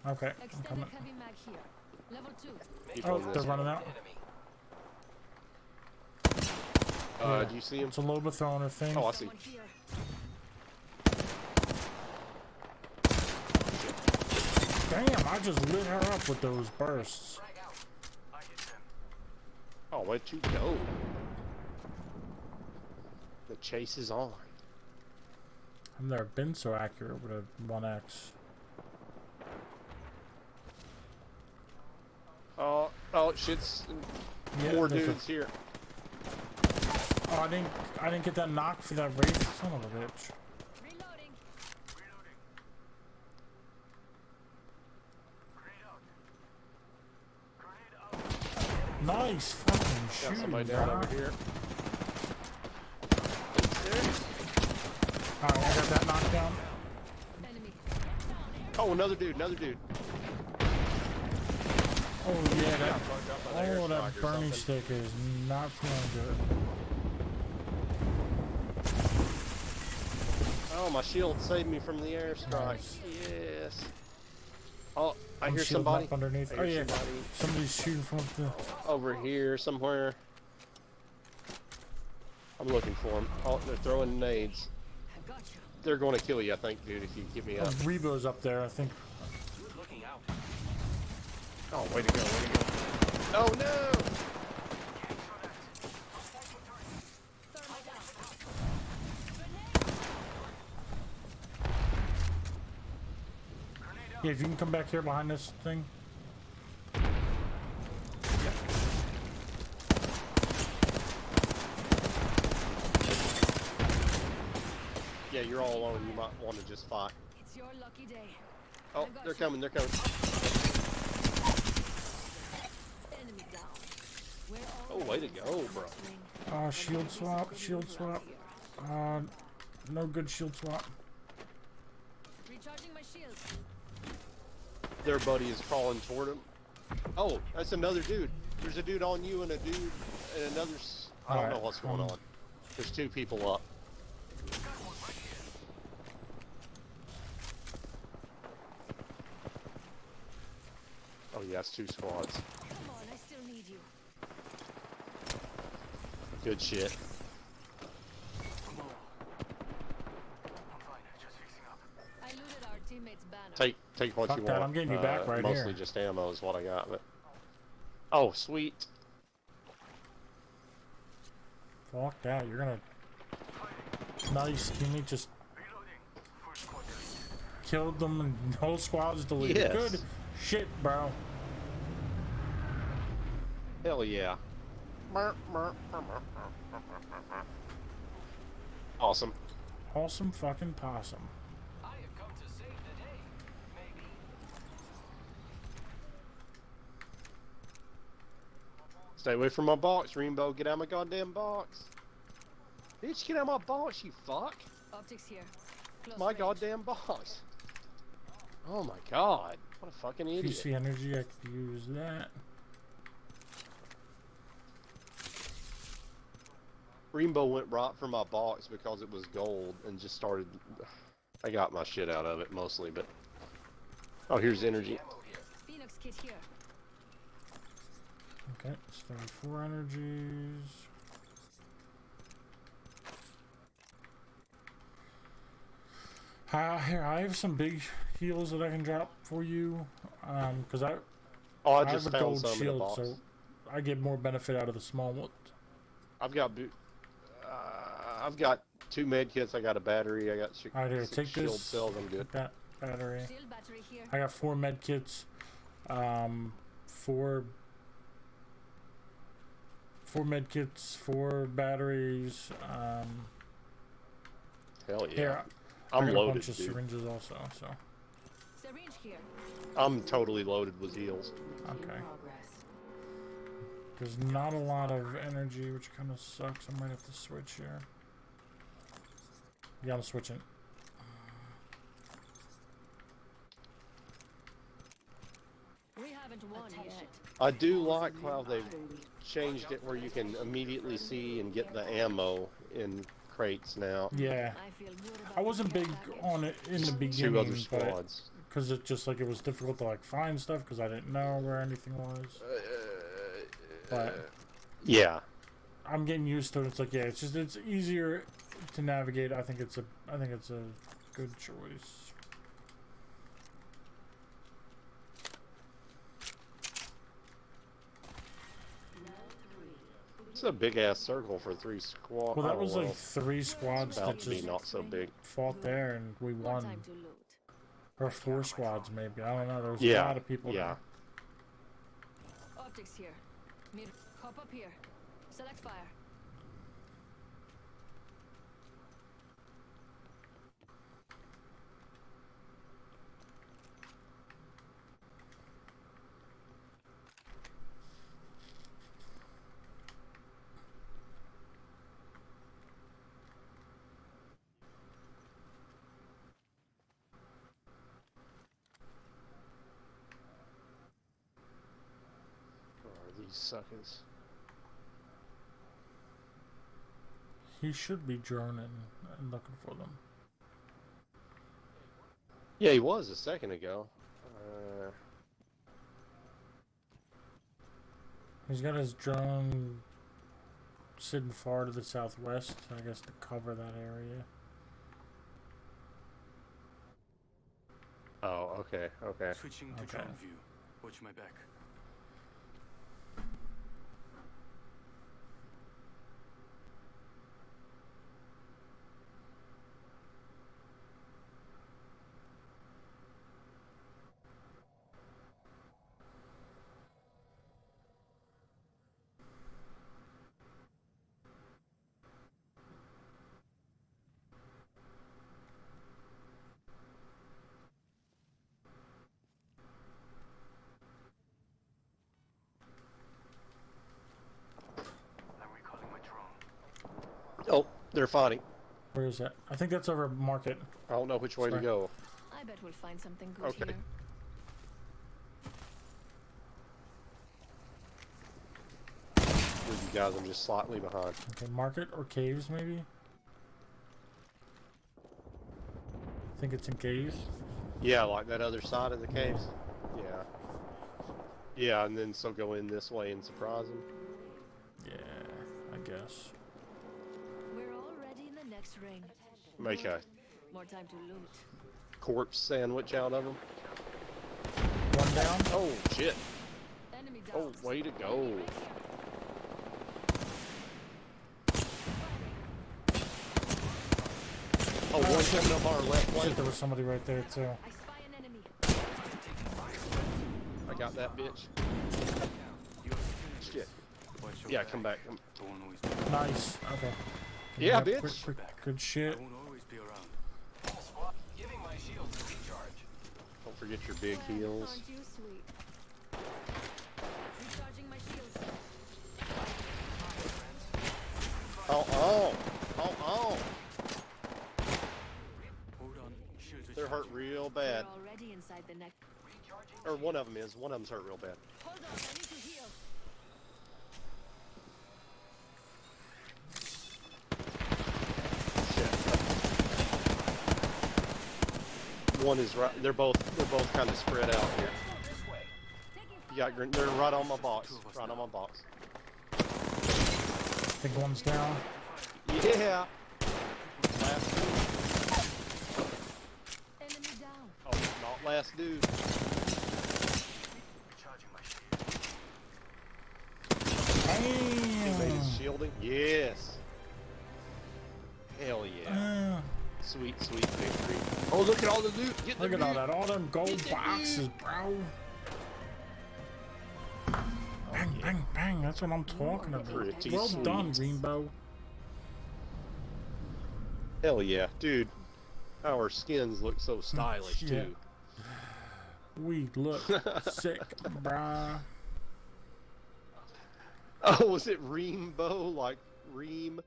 Okay, I'm Extended coming. heavy mag here. Level 2. People Oh, in they're this. running out. Yeah. Do you see him? It's a LOBA thrower thing. Oh, I see. Someone here. Damn, I just lit her up with those bursts. Oh, where'd you go? The chase is on. I've never been so accurate with a 1X. Oh, shit's Yeah, more there's a- dudes here. Oh, I didn't get that knock for that wraith. Son of a bitch. Reloading. Nice fucking Got shooting, somebody down bro. over here. Alright, I got that knocked down. Enemy. Oh, another dude, another dude. Oh yeah, that Fucked up by the oh, that airstrike or burning something. stick is not feeling good. Oh, my shield saved me from the airstrike. Nice. Yes. Oh, I I'm hear shielding somebody. up underneath. I Oh hear yeah, somebody somebody's shooting from up the. over here somewhere. I'm looking for him. Oh, they're throwing nades. I got you. They're going to kill you, I think, dude, if you get me up. Rebo's up there, I think. Looking out. Oh, way to go, way to go. Oh, no! Yeah, if you can come back here behind this thing. Yeah, you're all alone. You might want to just fight. It's your lucky day. Oh, they're coming, they're coming. Enemy down. We're Oh, all way to go, bro. Shield swap, shield swap. No good shield swap. Recharging my shields. Their buddy is crawling toward him. Oh, that's another dude. There's a dude on you and a dude and another. I don't know what's going on. There's two people up. Oh yeah, it's two squads. Come on, I still need you. Good shit. Teammate's banner. Take what Fuck you that, want. I'm getting you back right mostly here. just ammo is what I got. But oh, sweet. Fuck that, you're gonna... Nice, teammate just... Killed them and the whole squad's deleted. Yes. Good shit, bro. Hell yeah. Awesome. Awesome fucking possum. I have come to save the day. Maybe. Stay away from my box, Rainbow. Get out of my goddamn box. Bitch, get out of my box, you fuck. Optics here. Close My range. goddamn box. Oh my god. What a fucking If you idiot. see energy, I could use that. Rainbow went right for my box because it was gold and just started... I got my shit out of it mostly, but... Oh, here's energy. Phoenix kit here. Okay, it's 34 energies. Here, I have some big heals that I can drop for you. Because Oh, I I just have a found gold some in the shield, box. so I get more benefit out of the small ones. I've got 2 med kits, I got a battery, I got Alright, here, 6 take shield this. cells, I'm good. Take that battery. Shield battery here. I got 4 med kits. 4 med kits, 4 batteries. Hell yeah. Here, I I'm got a loaded, bunch of dude. syringes also, so. Syringe here. I'm totally loaded with heals. Okay. Progress. There's not a lot of energy, which kind of sucks. I might have to switch here. Yeah, I'm switching. We haven't won yet. I do like how they've changed it where you can immediately see and get the ammo in crates now. Yeah. I feel good about I wasn't this big care package. on it in the 2 beginning, other but squads. because it just like it was difficult to like find stuff because I didn't know where anything was. But Yeah. I'm getting used to it. It's like, yeah, it's easier to navigate. I think it's a good choice. It's a big ass circle for 3 squads. Well, that was like 3 squads about that to be just not so big. fought there, and we More won. time to loot. Or 4 squads, maybe. I don't know. There was a Yeah. lot of people. Yeah. Optics here. Mid. Hop up here. Select fire. These suckers. He should be droning and looking for them. Yeah, he was a second ago. He's got his drone sitting far to the southwest, I guess, to cover that area. Oh, okay, okay. Switching to Okay. drone view. Watch my back. I'm recalling my drone. Oh, they're fighting. Where is that? I think that's over market. I don't know which way to Sorry. go. I bet we'll find something good Okay. here. With you guys, I'm just slightly behind. Okay, market or caves, maybe? I think it's in caves. Yeah, like that other side of the caves. Yeah. Yeah, and then so go in this way and surprise them. Yeah, I guess. We're already in the next ring. Make a More time to loot. corpse sandwich out of him. One down. Oh shit! Enemy down. Oh, way to go! Oh, one coming up our left Shit, flank. there was somebody right there too. I spy an enemy. I got that bitch. Shit. Watch your Yeah, back. come back. Don't always be, Nice. Okay. Yeah, Yep, bitch. Good shit. don't always be around. Squad, giving my shields a recharge. Don't forget your big heels. Aren't you sweet? Recharging my shields. Oh, oh, oh, oh! Hold on. Shields They're hurt recharging. real bad. We're already inside the neck. Or one of them is. One of them's hurt real bad. Hold on, I need to heal. Shit. One is right. They're both kind of spread out here. You got. They're right on my box. Right on my box. I think one's down. Yeah. Last dude. Enemy down. Oh, not last dude. Recharging my shield. Teammate Damn. is shielding. Yes. Hell yeah. Sweet, sweet victory. Oh, look at all the loot. Get the Look at all loot. that. All them gold Get the boxes, loot. bro. Bang, bang, bang. That's what I'm talking about. Pretty Well sweet. done, Rainbow. Hell yeah, dude. Our skins look so stylish Yeah. too. We look sick, bruh. Oh, was it Reambow? Like Ream?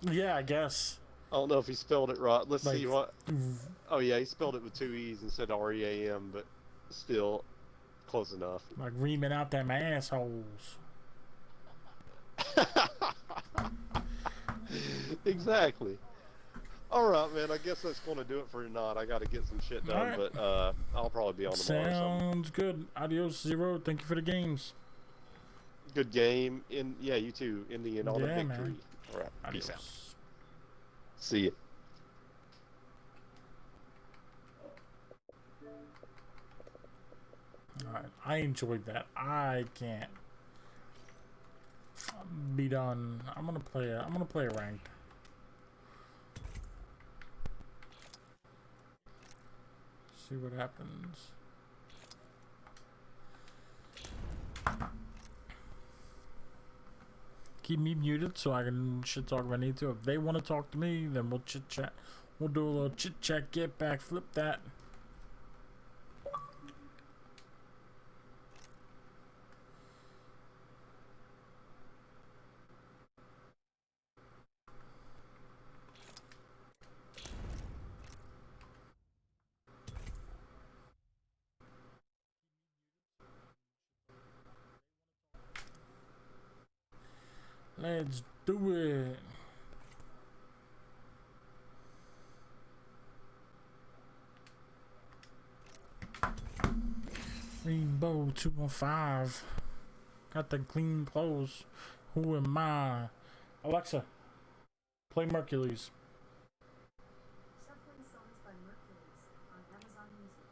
Yeah, I guess. I don't know if he spelled it right. Let's Like, see what. Oh yeah, he spelled it with two E's instead of R-E-A-M, but still close enough. like reaming out them assholes. Exactly. All right, man. I guess that's going to do it for tonight. I got to get some shit done, Alright. but I'll probably be on tomorrow. Or something. Sounds good. Adios, Zero. Thank you for the games. Good game. Yeah, you too. Ending on a Yeah, victory. man. All right. Peace out. Adios. See ya. Alright, I enjoyed that. I can't be done. I'm gonna play a ranked. See what happens. Keep me muted so I can shit talk if I need to. If they want to talk to me, then we'll chit chat. We'll do a little chit chat, get back, flip that. Let's do it. Rainbow 215. Got the clean clothes. Who am I? Alexa, play Mercules. Shuffling songs by Mercules on Amazon Music.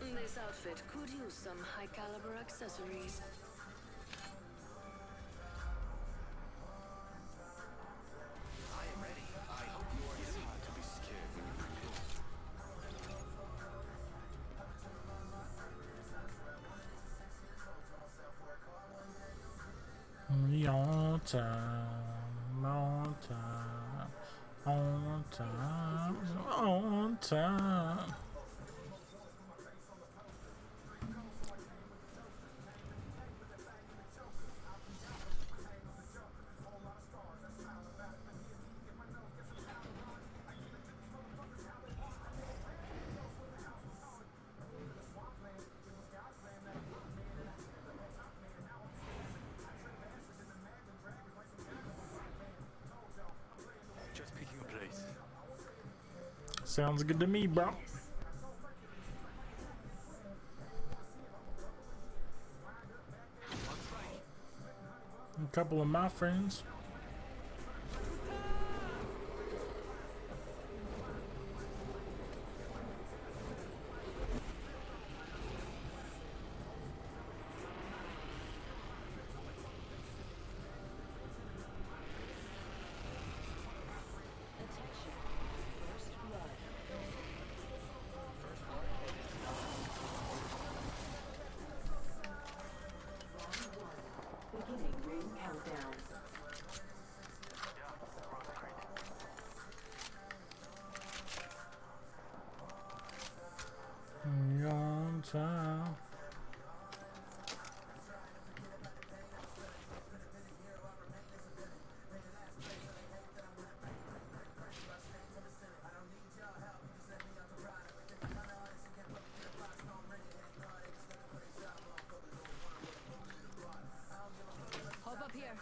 This outfit could use some high caliber accessories. I am ready. I hope you are It's too. hard to be scared when you're pretty close. On time, on time, on time, on time. Sounds good to me, bro. A couple of my friends. Beginning ring countdown. Young time. Hop up here.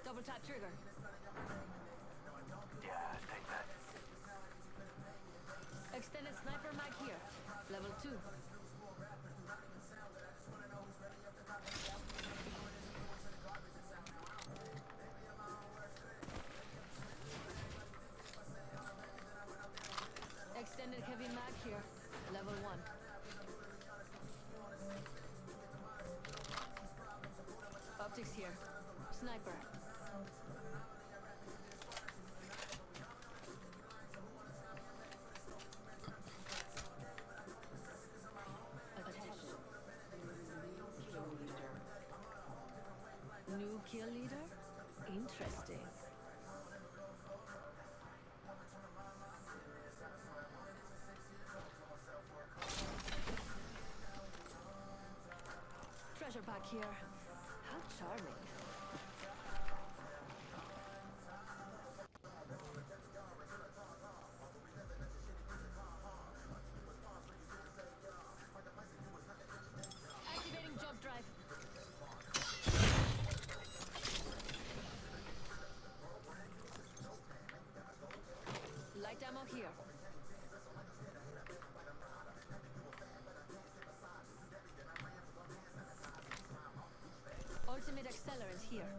Double tap trigger. Yeah, take that. Extended sniper mag here. Level 2. Extended heavy mag here. Level 1. Optics here. Sniper. Attention. Kill leader. New kill leader? Interesting. Treasure pack here. How charming. Activating jump drive. Light ammo here. Ultimate accelerant here.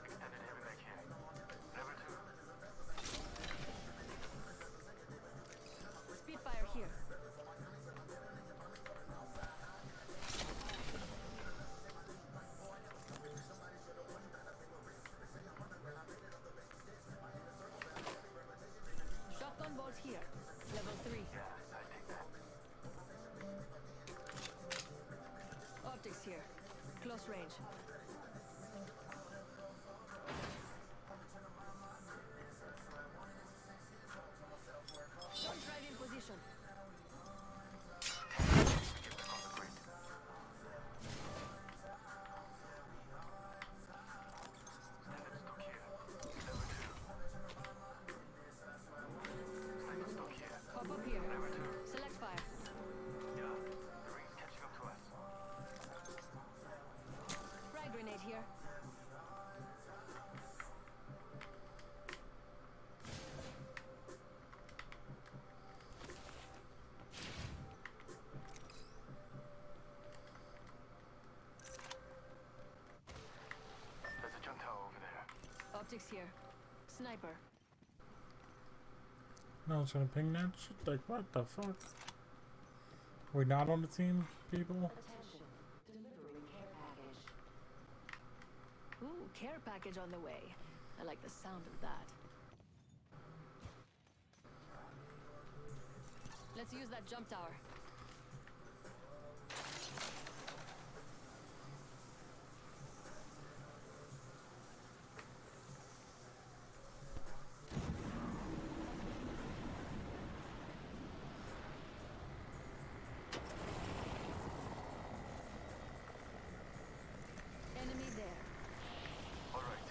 Extended heavy mag here. Level 2. Spitfire here. Shotgun bolt here. Level 3. Yeah, I take that. Optics here. Close range. Jump drive in position. Pop up here. Select fire. Yeah, the ring's catching up to us. Frag grenade here. There's a jump tower over there. Optics here. Sniper. No one's gonna ping that shit. Like, what the fuck? We're not on the team, people. Attention. Delivering care package. Ooh, care package on the way. I like the sound of that. Let's use that jump tower. Enemy there. All right.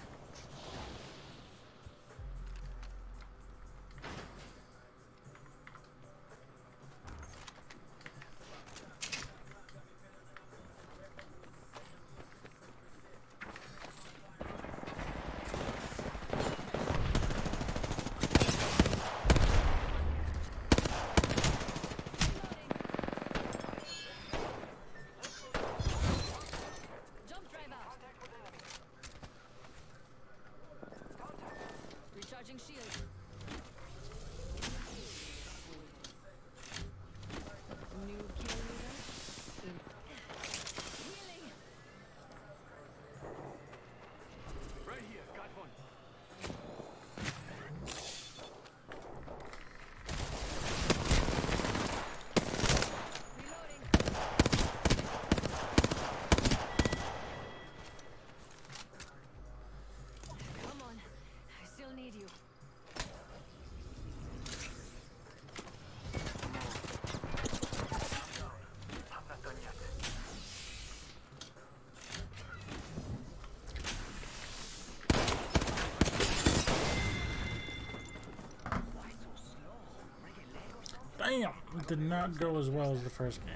It did not go as well as the first game.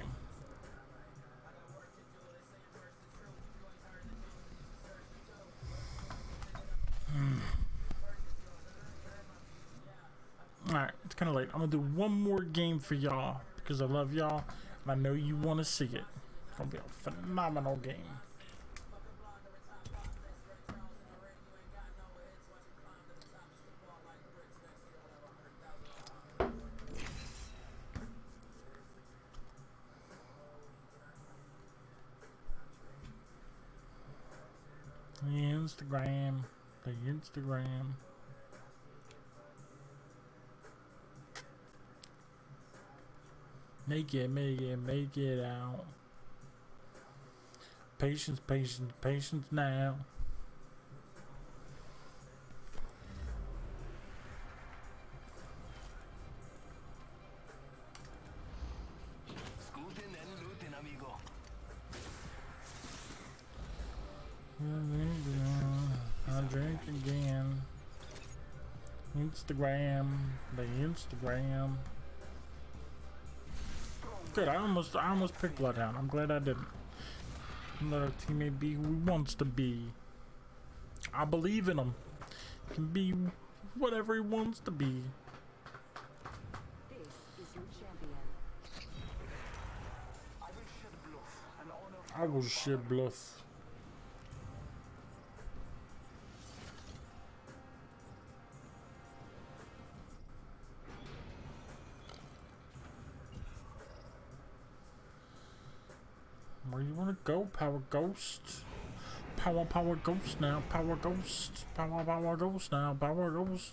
Alright, it's kind of late. I'm going to do one more game for y'all because I love y'all and I know you want to see it. It's going to be a phenomenal game. The Instagram. Make it out. Patience now. Scootin' and lootin', amigo. I'll drink again. The Instagram. Good, I almost picked Bloodhound. I'm glad I didn't. Let our teammate be who he wants to be. I believe in him. He can be whatever he wants to be. This is your champion. I will shed bluff. Where you wanna go, Power Ghost? Power Ghost now, Power Ghost. Power Ghost now, Power Ghost.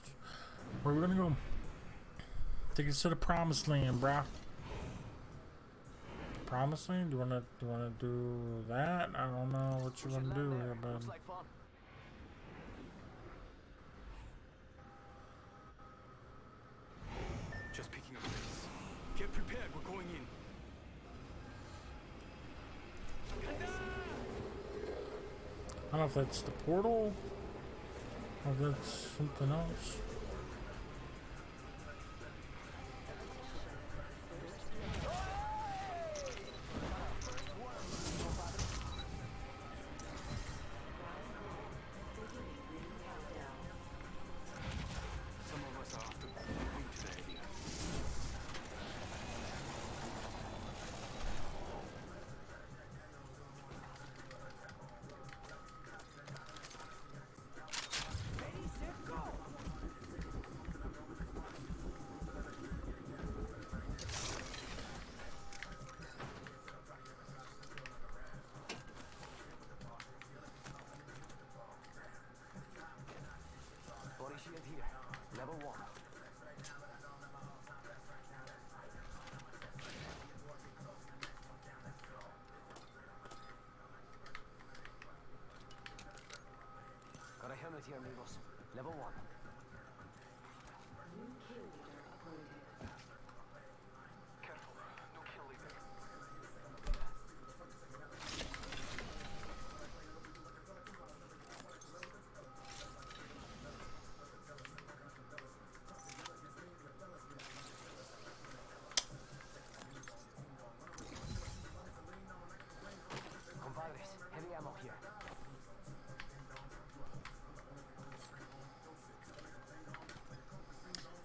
Where we gonna go? Take us to the Promised Land, bruh. Promised Land? Do you wanna do that? I don't know what you wanna do here, bud. Looks like fun. Just picking up pace. Get prepared, we're going in. I don't know if that's the portal or if that's something else. Some of us are after moving to the area. Body shield here. Level 1. Got a helmet here, amigos. Level 1. New kill leader uploaded. Careful. No kill leader. Compadres, heavy ammo here.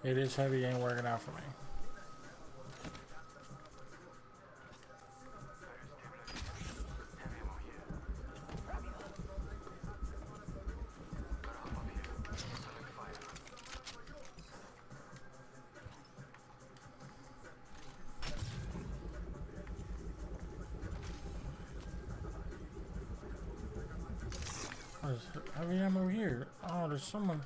It is heavy, ain't working out for me. What is heavy ammo here? Oh, there's someone.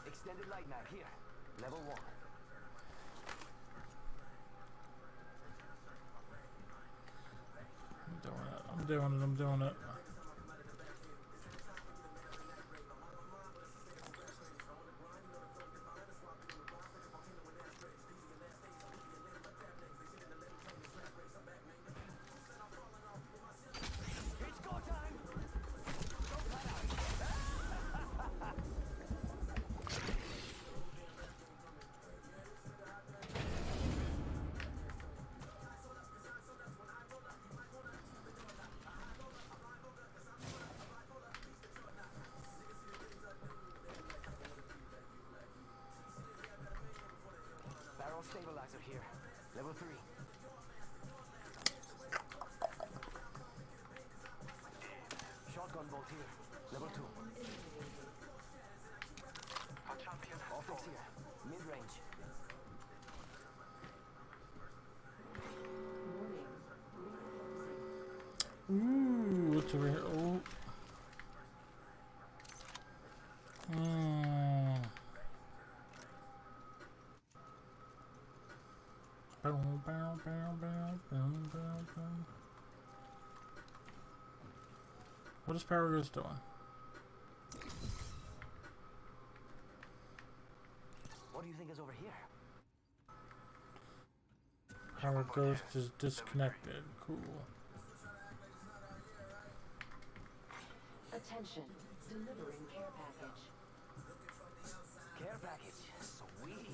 Extended light mag here. Level 1. I'm doing it. It's go time! here. Level 3. Shotgun bolt here. Level 2. Optics here. Mid-range. Ooh, what's over here? Oh. Bow, bow, bow, bow, bow, bow, bow. What is Power Ghost doing? What do you think is over here? Power Ghost is disconnected. Cool. Attention, delivering care package. Care package. Sweet.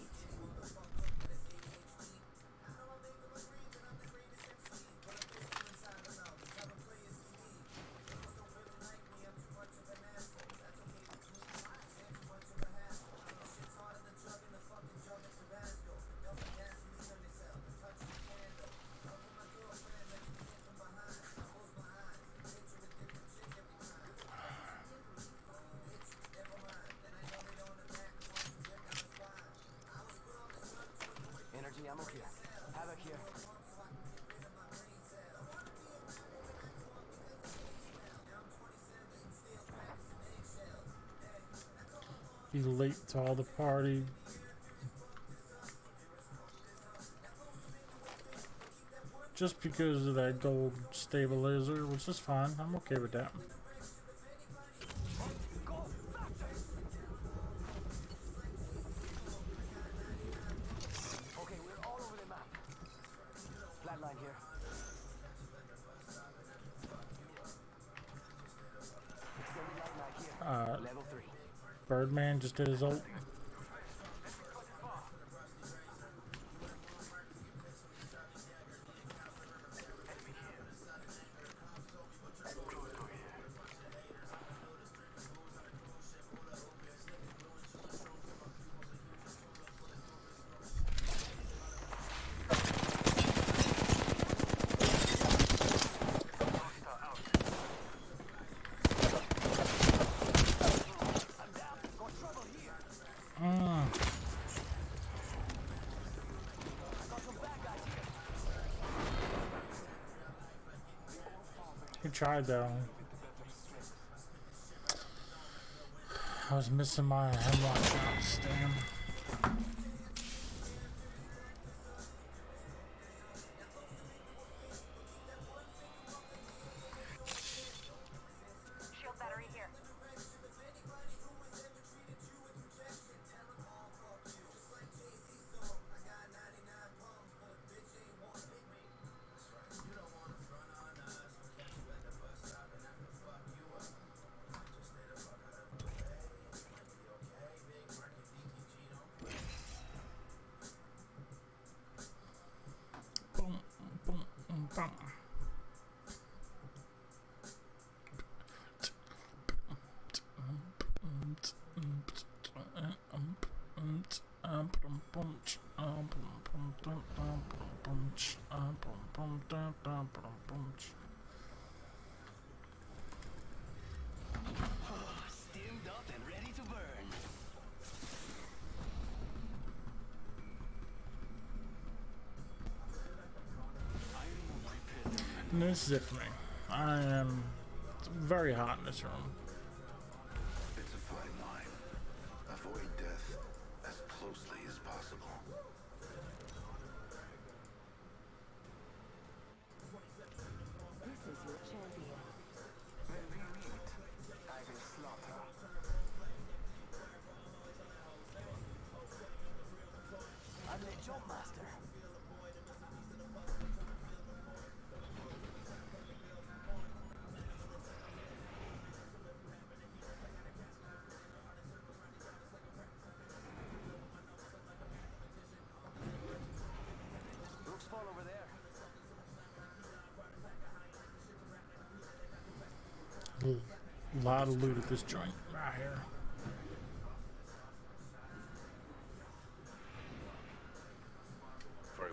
Energy ammo here. Havoc here. He's late to all the party. Just because of that gold stabilizer, which is fine. I'm okay with that. Okay, we're all over the map. Flatline here. Extended light mag here. Level 3. Birdman just did his ult. He tried though. I was missing my hemlock shots, damn. Shield battery here. Boom, boom, boom. Steamed up and ready to burn. And this is it for me. I am very hot in this room. It's a fine line. Avoid death as closely as possible. This is your champion. When we meet, I will slaughter. I'm the jump master. Looks fall over there. A lot of loot at this joint right here. For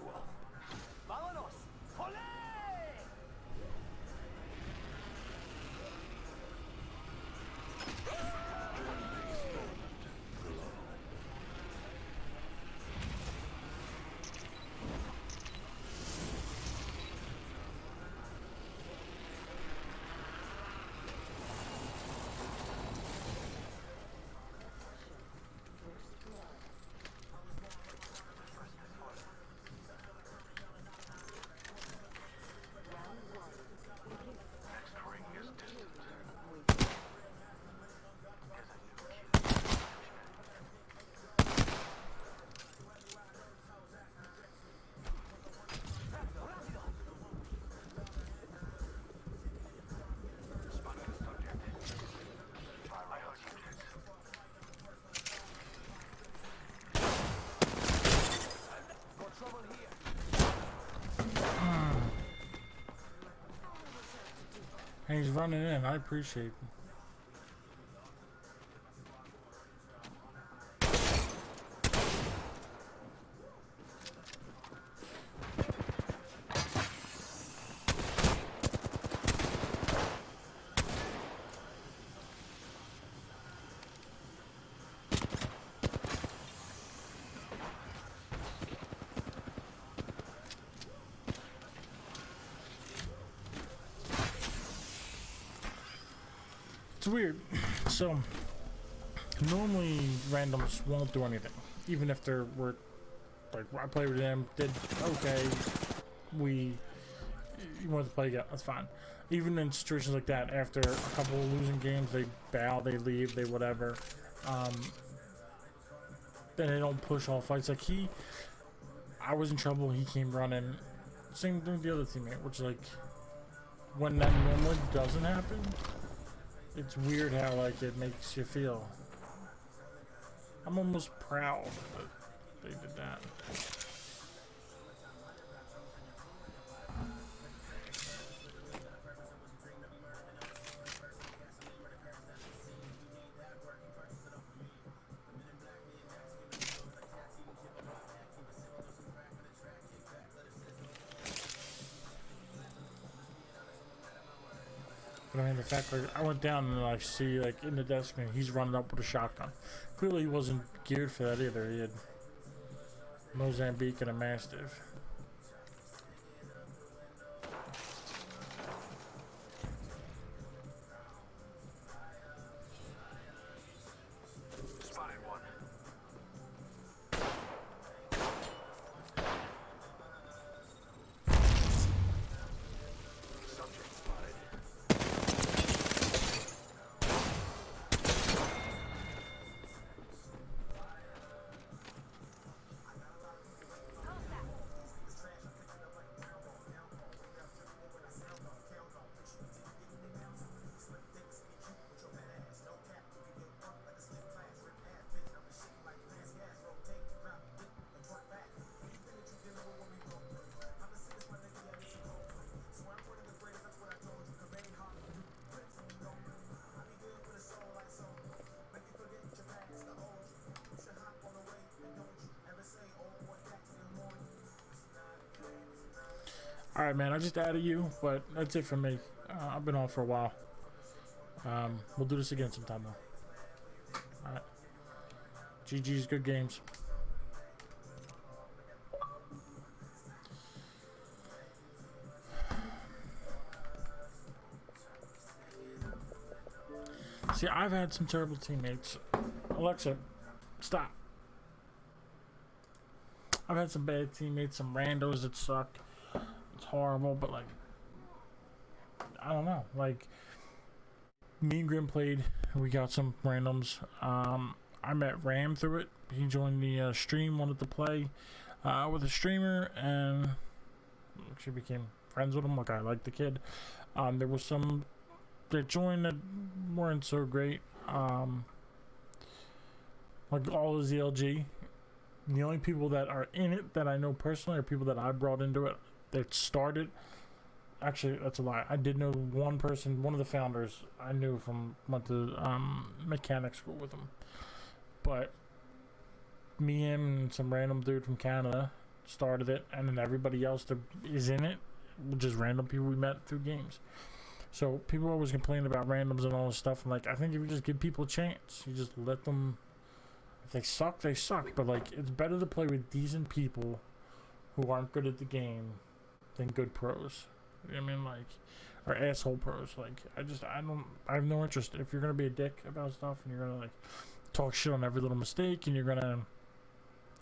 And he's running in. I appreciate it. It's weird. So normally randoms won't do anything, even if there were like I played with them, did okay. You want to play again? That's fine. Even in situations like that, after a couple of losing games, they bow, they leave, they whatever. Then they don't push all fights. Like I was in trouble. He came running. Same thing with the other teammate, which like when that normally doesn't happen. It's weird how like it makes you feel. I'm almost proud that they did that. But I mean, the fact like I went down and I see like in the desk and he's running up with a shotgun. Clearly, he wasn't geared for that either. He had Mozambique and a Mastiff. Spotted one. Subject spotted. Alright, man, I just added you, but that's it for me. I've been on for a while. We'll do this again sometime, though. Alright. GG's, good games. See, I've had some terrible teammates. Alexa, stop. I've had some bad teammates, some randos that suck. It's horrible, but like, I don't know. Like, me and Grim played, we got some randoms. I met Ram through it. He joined the stream, wanted to play with a streamer, and actually became friends with him. Like, I liked the kid. There was some that joined that weren't so great. Like all the ZLG. The only people that are in it that I know personally are people that I brought into it. That started. Actually, that's a lie. I did know one person, one of the founders. I knew from went to mechanic school with him. But me, him, and some random dude from Canada started it, and then everybody else that is in it, just random people we met through games. So people always complain about randoms and all this stuff. And like, I think if you just give people a chance, you just let them. If they suck, they suck. But like, it's better to play with decent people who aren't good at the game than good pros. You know what I mean? Like, or asshole pros. Like, I have no interest. If you're gonna be a dick about stuff and you're gonna like talk shit on every little mistake and you're gonna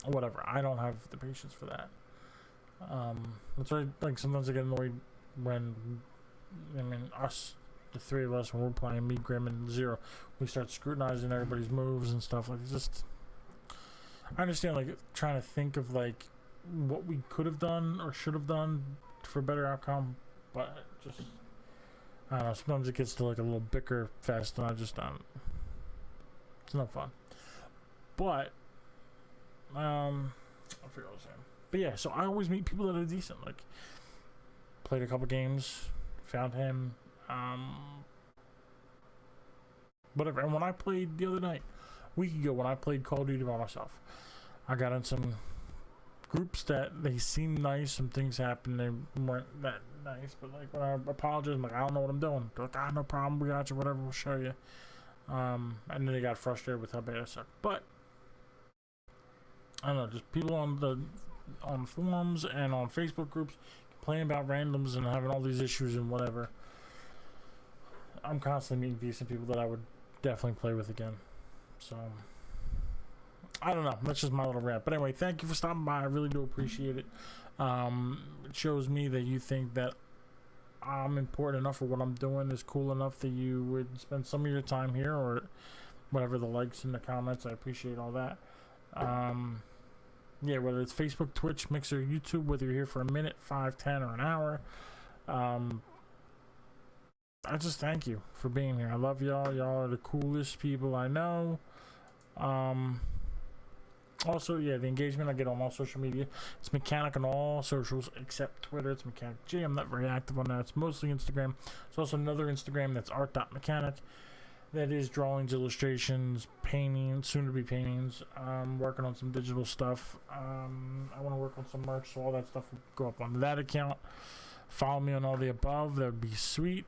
whatever, I don't have the patience for that. That's why like sometimes I get annoyed when us, the three of us, when we're playing, me, Grim, and Zero, we start scrutinizing everybody's moves and stuff. Like, it's just, I understand like trying to think of like what we could have done or should have done for a better outcome, but just I don't know, sometimes it gets to like a little bicker fest and I just don't, it's not fun. But I forget what I was saying. But yeah, so I always meet people that are decent. Like, played a couple games, found him, Whatever. And when I played the other night, a week ago, when I played Call of Duty by myself, I got in some groups that they seemed nice. Some things happened, they weren't that nice. But like when I apologized, I'm like, I don't know what I'm doing. They're like, no problem, we got you, whatever, we'll show you. And then they got frustrated with how bad I suck. But I don't know, just people on forums and on Facebook groups complaining about randoms and having all these issues and whatever. I'm constantly meeting decent people that I would definitely play with again. So I don't know, that's just my little rant. But anyway, thank you for stopping by. I really do appreciate it. It shows me that you think that I'm important enough, or what I'm doing is cool enough that you would spend some of your time here, or whatever, the likes and the comments. I appreciate all that. Yeah, whether it's Facebook, Twitch, Mixer, YouTube, whether you're here for a minute, 5, 10, or an hour, I just thank you for being here. I love y'all. Y'all are the coolest people I know. Also, yeah, the engagement I get on all social media, it's Mechanic on all socials except Twitter. It's Mechanic G. I'm not very active on that. It's mostly Instagram. There's also another Instagram that's art.mechanic. That is drawings, illustrations, painting, soon to be paintings. I'm working on some digital stuff. I want to work on some merch, so all that stuff will go up on that account. Follow me on all the above. That would be sweet.